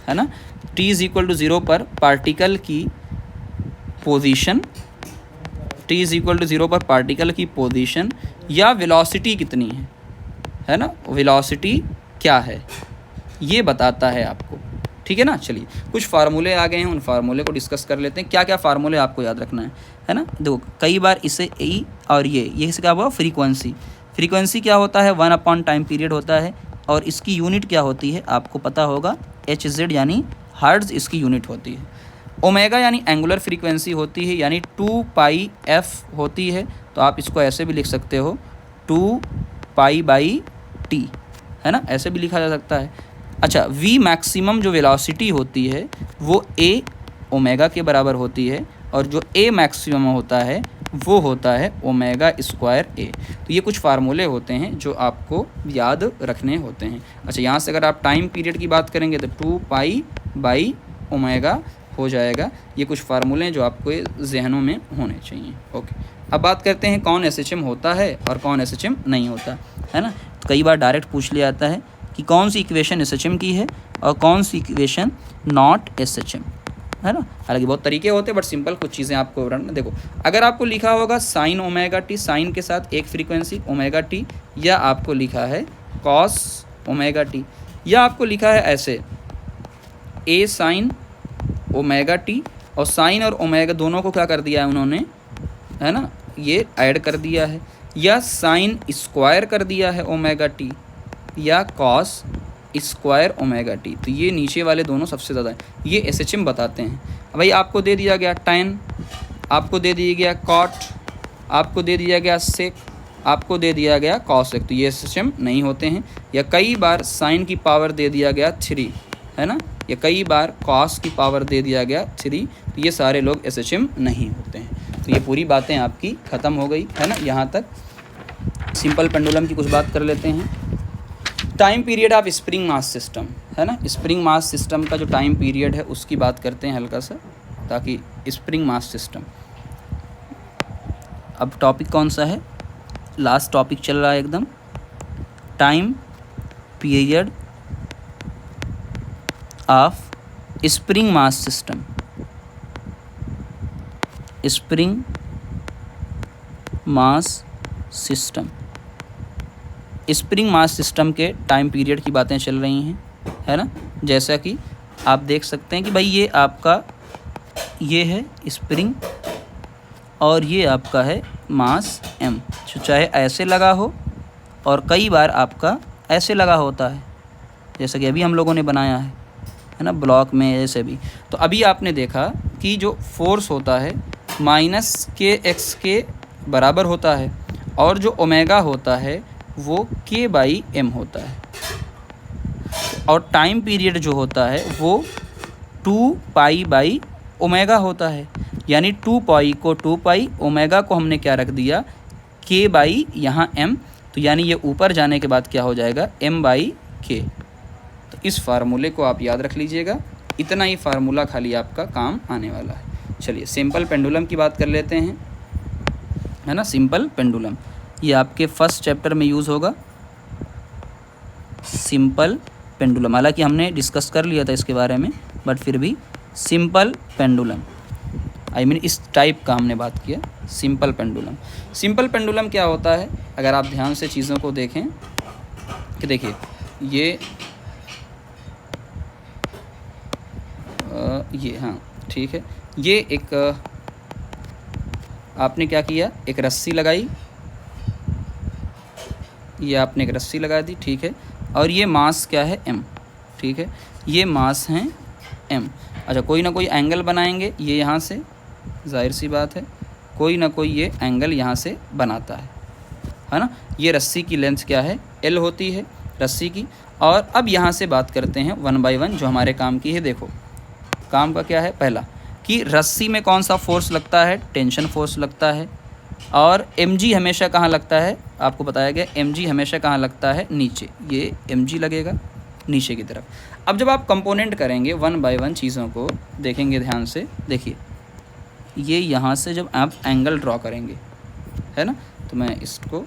है ना, t = 0 पर पार्टिकल की पोजीशन, t = 0 पर पार्टिकल की पोजीशन या वेलोसिटी कितनी है ना, वेलोसिटी क्या है, ये बताता है आपको, ठीक है ना। चलिए, कुछ फार्मूले आ गए हैं, उन फार्मूले को डिस्कस कर लेते हैं। क्या क्या फार्मूले आपको याद रखना है ना। देखो, कई बार इसे ई और ये से क्या हुआ, फ्रीक्वेंसी। फ्रीक्वेंसी क्या होता है, 1 टाइम पीरियड होता है, और इसकी यूनिट क्या होती है आपको पता होगा, Hz, यानी हर्ट्ज़ इसकी यूनिट होती है। ओमेगा यानी एंगुलर फ्रीक्वेंसी होती है, यानी 2πf होती है, तो आप इसको ऐसे भी लिख सकते हो 2π/t, है ना, ऐसे भी लिखा जा सकता है। अच्छा, v मैक्सिमम जो वेलोसिटी होती है वो a ओमेगा के बराबर होती है, और जो a मैक्सिमम होता है वो होता है ω²a। तो ये कुछ फार्मूले होते हैं जो आपको याद रखने होते हैं। अच्छा, यहाँ से अगर आप टाइम पीरियड की बात करेंगे तो 2π/ω हो जाएगा। ये कुछ फार्मूले हैं जो आपको जहनों में होने चाहिए। ओके, अब बात करते हैं कौन SHM होता है और कौन SHM नहीं होता, है ना। तो कई बार डायरेक्ट पूछ लिया जाता है कि कौन सी इक्वेशन SHM की है और कौन सी इक्वेशन नॉट SHM, है ना। हालांकि बहुत तरीके होते हैं, बट सिंपल कुछ चीज़ें आपको रखना। देखो, अगर आपको लिखा होगा sin ω/t, साइन के साथ एक फ्रीक्वेंसी ω/t, या आपको लिखा है cos ω/t, या आपको लिखा है ऐसे a sin ω/t, और साइन और ओमेगा दोनों को क्या कर दिया है उन्होंने, है ना, ये ऐड कर दिया है, या साइन स्क्वायर कर दिया है ω/t, या कॉस स्क्वायर ओमेगा टी। तो ये नीचे वाले दोनों सबसे ज़्यादा है, ये SHM बताते हैं। भाई आपको दे दिया गया tan, आपको दे दिया गया cot, आपको दे दिया गया sec, आपको दे दिया गया cosec, तो ये SHM नहीं होते हैं। या कई बार साइन की पावर दे दिया गया 3, है ना, या कई बार cos की पावर दे दिया गया 3, तो ये सारे लोग SHM नहीं होते हैं। तो ये पूरी बातें आपकी ख़त्म हो गई, है ना। यहाँ तक सिंपल पेंडुलम की कुछ बात कर लेते हैं। Time period of spring mass system, है ना, स्प्रिंग मास सिस्टम का जो टाइम पीरियड है उसकी बात करते हैं हल्का सा, ताकि स्प्रिंग मास सिस्टम। अब टॉपिक कौन सा है, लास्ट टॉपिक चल रहा है एकदम, time period of spring mass system. Spring mass system, spring mass system के टाइम पीरियड की बातें चल रही हैं, है ना। जैसा कि आप देख सकते हैं कि भाई ये आपका ये है स्प्रिंग और ये आपका है मास m, चाहे ऐसे लगा हो और कई बार आपका ऐसे लगा होता है, जैसा कि अभी हम लोगों ने बनाया है ना, ब्लॉक में ऐसे भी। तो अभी आपने देखा कि जो फोर्स होता है -kx के बराबर होता है और जो ओमेगा होता है वो k/m होता है, और टाइम पीरियड जो होता है वो 2π/ओमेगा होता है। यानी 2π को 2π, ओमेगा को हमने क्या रख दिया k/ यहाँ m, तो यानी ये ऊपर जाने के बाद क्या हो जाएगा m/k। तो इस फार्मूले को आप याद रख लीजिएगा, इतना ही फार्मूला खाली आपका काम आने वाला है। चलिए सिंपल पेंडुलम की बात कर लेते हैं, है ना। सिंपल पेंडुलम ये आपके फर्स्ट चैप्टर में यूज़ होगा, सिंपल पेंडुलम। हालांकि हमने डिस्कस कर लिया था इसके बारे में, बट फिर भी सिंपल पेंडुलम, आई मीन इस टाइप का हमने बात किया, सिंपल पेंडुलम। सिंपल पेंडुलम क्या होता है, अगर आप ध्यान से चीज़ों को देखें कि देखिए ये हाँ ठीक है, ये एक आपने क्या किया, एक रस्सी लगाई, ये आपने एक रस्सी लगा दी, ठीक है, और ये मास क्या है m, ठीक है, ये मास हैं m। अच्छा कोई ना कोई एंगल बनाएंगे, ये यहाँ से जाहिर सी बात है कोई ना कोई ये एंगल यहाँ से बनाता है ना। ये रस्सी की लेंथ क्या है l होती है रस्सी की। और अब यहाँ से बात करते हैं 1 बाई 1 जो हमारे काम की है। देखो काम का क्या है, पहला कि रस्सी में कौन सा फोर्स लगता है, टेंशन फोर्स लगता है, और mg हमेशा कहाँ लगता है, आपको बताया गया mg हमेशा कहाँ लगता है, नीचे, ये mg लगेगा नीचे की तरफ। अब जब आप कंपोनेंट करेंगे 1 बाई 1 चीज़ों को देखेंगे ध्यान से, देखिए ये यहाँ से जब आप एंगल ड्रॉ करेंगे, है ना, तो मैं इसको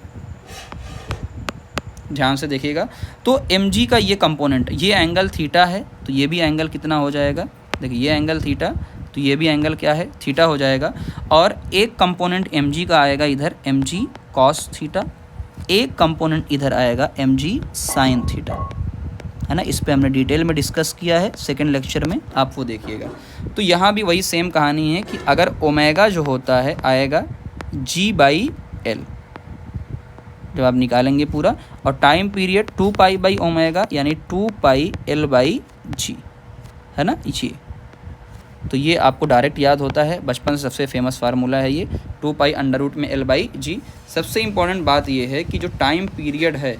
ध्यान से देखिएगा, तो mg का ये कंपोनेंट, ये एंगल थीटा है, तो ये भी एंगल कितना हो जाएगा, देखिए ये एंगल थीटा, तो ये भी एंगल क्या है थीटा हो जाएगा। और एक कंपोनेंट mg का आएगा इधर mg cos थीटा, एक कंपोनेंट इधर आएगा mg sin थीटा, है ना। इस पे हमने डिटेल में डिस्कस किया है सेकंड लेक्चर में, आप वो देखिएगा। तो यहाँ भी वही सेम कहानी है कि अगर ओमेगा जो होता है आएगा g/l जब आप निकालेंगे पूरा, और टाइम पीरियड 2π/ओमेगा यानी 2πl/g, है ना ये। तो ये आपको डायरेक्ट याद होता है, बचपन से सबसे फेमस फार्मूला है ये 2π√l/g। सबसे इम्पॉर्टेंट बात ये है कि जो टाइम पीरियड है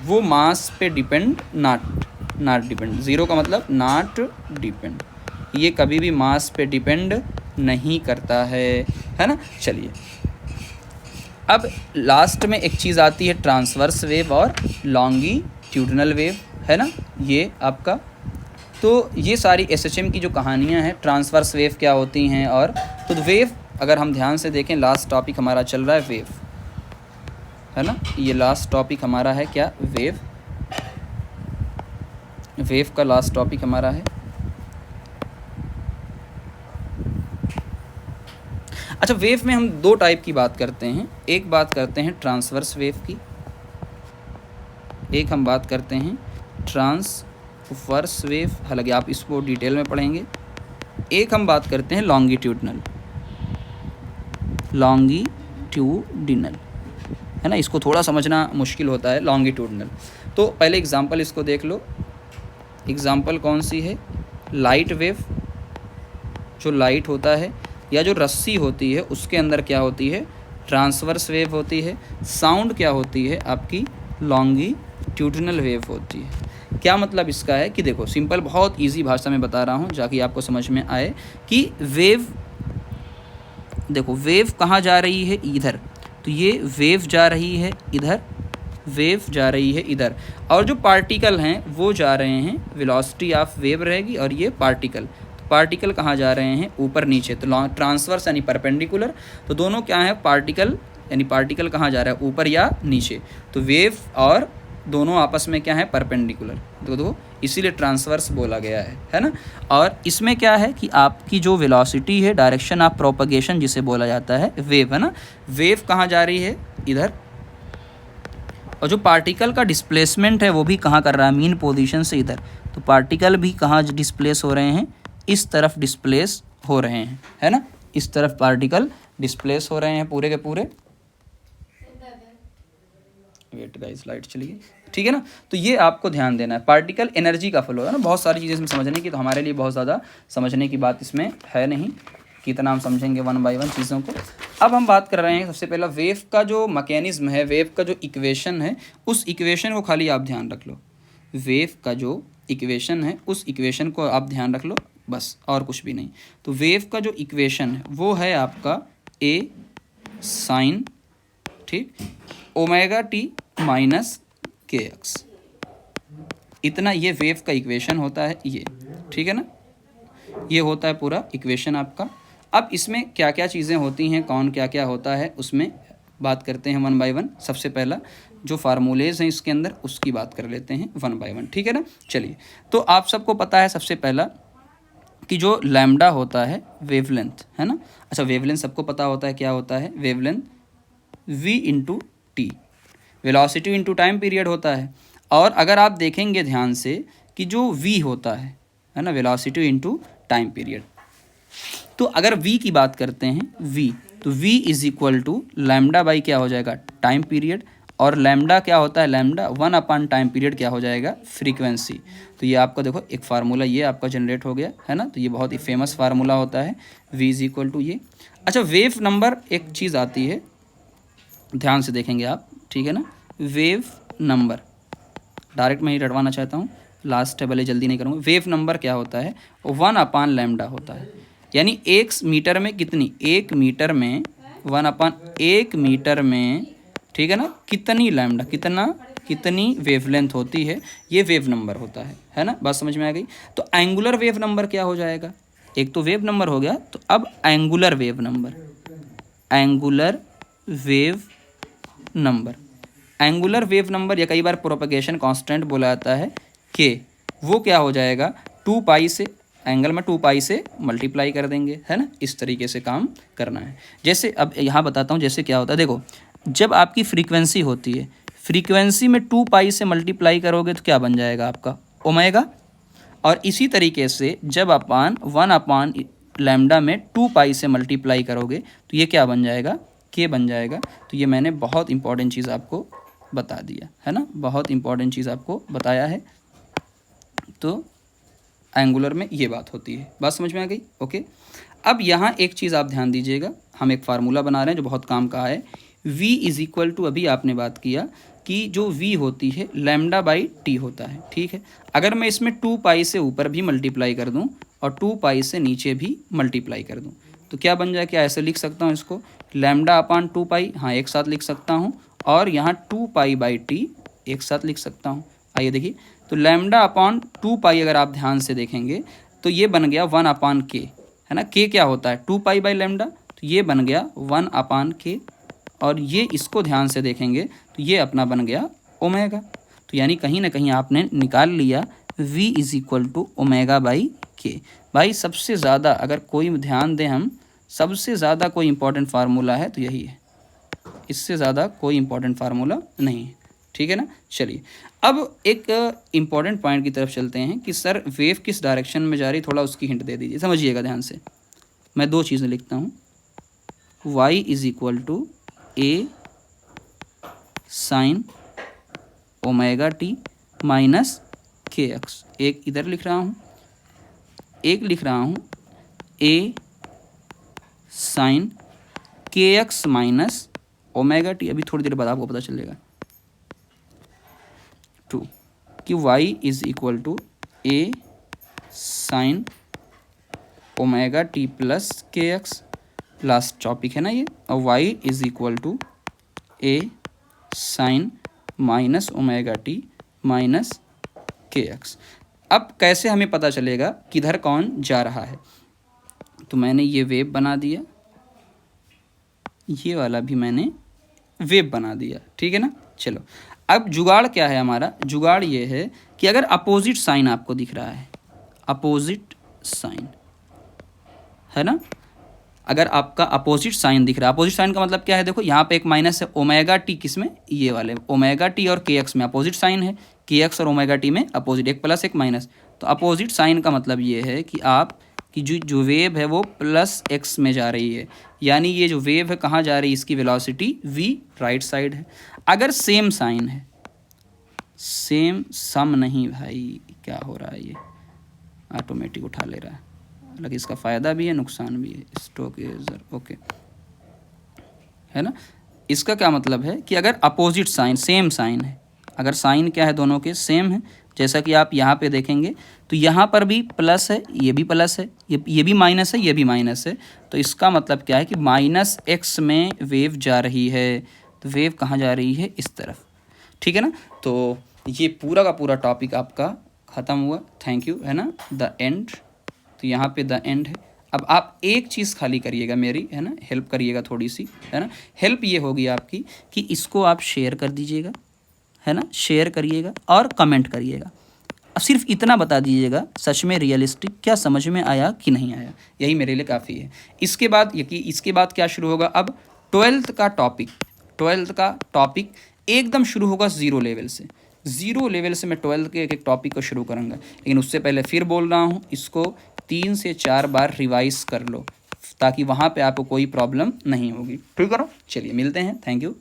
वो मास पे डिपेंड नॉट डिपेंड, ज़ीरो का मतलब नॉट डिपेंड, ये कभी भी मास पे डिपेंड नहीं करता है ना। चलिए अब लास्ट में एक चीज़ आती है ट्रांसवर्स वेव और लॉन्गिट्यूडनल वेव, है ना ये आपका। तो ये सारी SHM की जो कहानियाँ हैं, ट्रांसवर्स वेव क्या होती हैं, और तो वेव अगर हम ध्यान से देखें, लास्ट टॉपिक हमारा चल रहा है वेव, है ना, ये लास्ट टॉपिक हमारा है क्या, वेव का लास्ट टॉपिक हमारा है। अच्छा वेव में हम दो टाइप की बात करते हैं, एक बात करते हैं ट्रांसवर्स वेव की, एक हम बात करते हैं ट्रांसवर्स वेव, हालांकि आप इसको डिटेल में पढ़ेंगे। एक हम बात करते हैं लॉन्गिट्यूडनल, है ना, इसको थोड़ा समझना मुश्किल होता है लॉन्गिट्यूडनल। तो पहले एग्जांपल इसको देख लो। एग्जांपल कौन सी है? लाइट वेव, जो लाइट होता है या जो रस्सी होती है उसके अंदर क्या होती है? ट्रांसवर्स वेव होती है। साउंड क्या होती है? आपकी लॉन्गिट्यूडिनल वेव होती है। क्या मतलब इसका है कि देखो सिंपल, बहुत इजी भाषा में बता रहा हूँ जाकि आपको समझ में आए कि वेव, देखो वेव कहाँ जा रही है? इधर। तो ये वेव जा रही है इधर, वेव जा रही है इधर, और जो पार्टिकल हैं वो जा रहे हैं, वेलोसिटी ऑफ वेव रहेगी, और ये पार्टिकल, तो पार्टिकल कहाँ जा रहे हैं? ऊपर नीचे। तो ट्रांसवर्स यानी परपेंडिकुलर, तो दोनों क्या है? पार्टिकल, यानी पार्टिकल कहाँ जा रहा है? ऊपर या नीचे। तो वेव और दोनों आपस में क्या है? परपेंडिकुलर। तो इसीलिए ट्रांसवर्स बोला गया है ना। और इसमें क्या है कि आपकी जो वेलोसिटी है, डायरेक्शन ऑफ प्रोपगेशन जिसे बोला जाता है, वेव, है ना। वेव कहाँ जा रही है? इधर। और जो पार्टिकल का डिस्प्लेसमेंट है वो भी कहाँ कर रहा है? मीन पोजीशन से इधर। तो पार्टिकल भी कहाँ डिस्प्लेस हो रहे हैं? इस तरफ डिस्प्लेस हो रहे हैं, है ना। इस तरफ पार्टिकल डिस्प्लेस हो रहे हैं पूरे के पूरे। वेट गाइस, लाइट चली गई, ठीक है ना। तो ये आपको ध्यान देना है, पार्टिकल एनर्जी का फ्लो है ना। बहुत सारी चीज़ें इसमें समझने की, तो हमारे लिए बहुत ज़्यादा समझने की बात इसमें है नहीं, कितना हम समझेंगे वन बाय वन चीज़ों को। अब हम बात कर रहे हैं सबसे पहला वेव का जो मैकेनिज्म है, वेव का जो इक्वेशन है, उस इक्वेशन को खाली आप ध्यान रख लो। वेव का जो इक्वेशन है उस इक्वेशन को आप ध्यान रख लो, बस, और कुछ भी नहीं। तो वेव का जो इक्वेशन है वो है आपका ए साइन, ठीक, omega T minus K x, इतना ये वेव का इक्वेशन होता है ये, ठीक है ना। ये होता है पूरा इक्वेशन आपका। अब इसमें क्या क्या चीज़ें होती हैं, कौन क्या क्या होता है, उसमें बात करते हैं वन बाय वन। सबसे पहला जो फार्मूलेज हैं इसके अंदर उसकी बात कर लेते हैं वन बाय वन, ठीक है ना। चलिए, तो आप सबको पता है सबसे पहला कि जो लैम्डा होता है वेवलेंथ, है ना। अच्छा, वेवलेंथ सबको पता होता है, क्या होता है? Wavelength v into T, velocity into time period होता है। और अगर आप देखेंगे ध्यान से कि जो v होता है ना, वेलोसिटी इंटू टाइम पीरियड, तो अगर v की बात करते हैं v, तो v is equal to lambda by क्या हो जाएगा? Time period. और लैम्डा क्या होता है? लैम्डा 1/टाइम पीरियड क्या हो जाएगा? फ्रीक्वेंसी। तो ये आपका देखो एक फार्मूला ये आपका जनरेट हो गया है ना। तो ये बहुत ही फेमस फार्मूला होता है, v इज इक्वल टू ये। अच्छा, वेव नंबर एक चीज़ आती है, ध्यान से देखेंगे आप, ठीक है ना। वेव नंबर डायरेक्ट मैं ही रटवाना चाहता हूँ, लास्ट है भले जल्दी नहीं करूँगा। वेव नंबर क्या होता है? 1/लैम्डा होता है, यानी 1 मीटर में कितनी? 1 मीटर में 1/1 मीटर में, ठीक है ना, कितनी लैम्डा, कितनी वेवलेंथ होती है, ये वेव नंबर होता है ना। बात समझ में आ गई। तो एंगुलर वेव नंबर क्या हो जाएगा? एक तो वेव नंबर हो गया, तो अब angular wave number, angular wave number, angular wave number या कई बार प्रोपगेशन कांस्टेंट बोला जाता है के, वो क्या हो जाएगा? 2 पाई से, एंगल में 2 पाई से मल्टीप्लाई कर देंगे, है ना। इस तरीके से काम करना है। जैसे अब यहाँ बताता हूँ जैसे क्या होता है। देखो, जब आपकी फ्रीक्वेंसी होती है, फ्रीक्वेंसी में 2 पाई से मल्टीप्लाई करोगे तो क्या बन जाएगा आपका? ओमेगा। और इसी तरीके से जब अपन 1/लैम्डा में 2 पाई से मल्टीप्लाई करोगे तो ये क्या बन जाएगा? के बन जाएगा। तो ये मैंने बहुत इंपॉर्टेंट चीज़ आपको बता दिया है ना, बहुत इंपॉर्टेंट चीज़ आपको बताया है। तो एंगुलर में ये बात होती है, बात समझ में आ गई? ओके। अब यहाँ एक चीज़ आप ध्यान दीजिएगा, हम एक फार्मूला बना रहे हैं जो बहुत काम का है। v इज इक्वल टू, अभी आपने बात किया कि जो v होती है लैम्डा बाई टी होता है, ठीक है। अगर मैं इसमें 2 पाई से ऊपर भी मल्टीप्लाई कर दूँ और 2 पाई से नीचे भी मल्टीप्लाई कर दूँ तो क्या बन जाए? क्या ऐसे लिख सकता हूँ इसको? λ/2 पाई, हाँ एक साथ लिख सकता हूँ, और यहाँ 2 पाई बाई टी एक साथ लिख सकता हूँ। आइए देखिए, तो λ/2 पाई अगर आप ध्यान से देखेंगे तो ये बन गया 1/k, है ना। k क्या होता है? 2 पाई बाई लैम्डा, तो ये बन गया 1/k। और ये इसको ध्यान से देखेंगे तो ये अपना बन गया ओमेगा। तो यानी कहीं ना कहीं आपने निकाल लिया v is equal to omega by K. भाई सबसे ज़्यादा अगर कोई ध्यान दें, हम सबसे ज़्यादा कोई इंपॉर्टेंट फार्मूला है तो यही है, इससे ज़्यादा कोई इंपॉर्टेंट फार्मूला नहीं है, ठीक है ना। चलिए, अब एक इम्पॉर्टेंट पॉइंट की तरफ चलते हैं कि सर वेव किस डायरेक्शन में जा रही, थोड़ा उसकी हिंट दे दीजिए। समझिएगा ध्यान से, मैं 2 चीज़ें लिखता हूँ, y is equal to A sine omega T minus K X. एक इधर लिख रहा हूँ, एक लिख रहा हूँ A sine K X minus omega T. अभी थोड़ी देर बाद आपको पता चलेगा टू कि Y is equal to A sine omega T plus K X. Last topic है ना ये। और Y is equal to A sine minus omega T minus K X. अब कैसे हमें पता चलेगा किधर कौन जा रहा है? तो मैंने ये वेव बना दिया, ये वाला भी मैंने वेव बना दिया, ठीक है ना। चलो अब जुगाड़ क्या है हमारा? जुगाड़ ये है कि अगर अपोजिट साइन आपको दिख रहा है, अपोजिट साइन है ना, अगर आपका अपोजिट साइन दिख रहा है, अपोजिट साइन का मतलब क्या है? देखो यहाँ पे एक माइनस है, ओमेगा टी किसमें? ये वाले ओमेगा टी और के एक्स में अपोजिट साइन है, के एक्स और ओमेगा टी में अपोजिट, एक प्लस एक माइनस। तो अपोजिट साइन का मतलब ये है कि आप कि जो वेव है वो प्लस एक्स में जा रही है, यानी ये जो वेव है कहाँ जा रही है? इसकी वेलोसिटी v राइट साइड है। अगर सेम साइन है, सेम सम नहीं भाई, क्या हो रहा है? ये ऑटोमेटिक उठा ले रहा है, हालांकि इसका फ़ायदा भी है नुकसान भी है। स्टोकेजर ओके है ना। इसका क्या मतलब है कि अगर अपोजिट साइन सेम साइन है, अगर साइन क्या है दोनों के सेम है, जैसा कि आप यहाँ पे देखेंगे तो यहाँ पर भी प्लस है, ये भी प्लस है, ये भी माइनस है, ये भी माइनस है। तो इसका मतलब क्या है कि माइनस एक्स में वेव जा रही है। तो वेव कहाँ जा रही है? इस तरफ, ठीक है ना। तो ये पूरा का पूरा टॉपिक आपका ख़त्म हुआ। थैंक यू, है ना, द एंड। तो यहाँ पे द एंड है। अब आप एक चीज़ खाली करिएगा मेरी, है ना, हेल्प करिएगा थोड़ी सी, है ना। हेल्प ये होगी आपकी कि इसको आप शेयर कर दीजिएगा, है ना, शेयर करिएगा और कमेंट करिएगा। अब सिर्फ इतना बता दीजिएगा सच में रियलिस्टिक क्या समझ में आया कि नहीं आया, यही मेरे लिए काफ़ी है। इसके बाद क्या शुरू होगा? अब 12th का टॉपिक एकदम शुरू होगा ज़ीरो लेवल से। ज़ीरो लेवल से मैं 12th के एक एक टॉपिक को शुरू करूँगा, लेकिन उससे पहले फिर बोल रहा हूँ, इसको 3 से 4 बार रिवाइज कर लो ताकि वहाँ पे आपको कोई प्रॉब्लम नहीं होगी। ठीक करो, चलिए मिलते हैं। Thank you.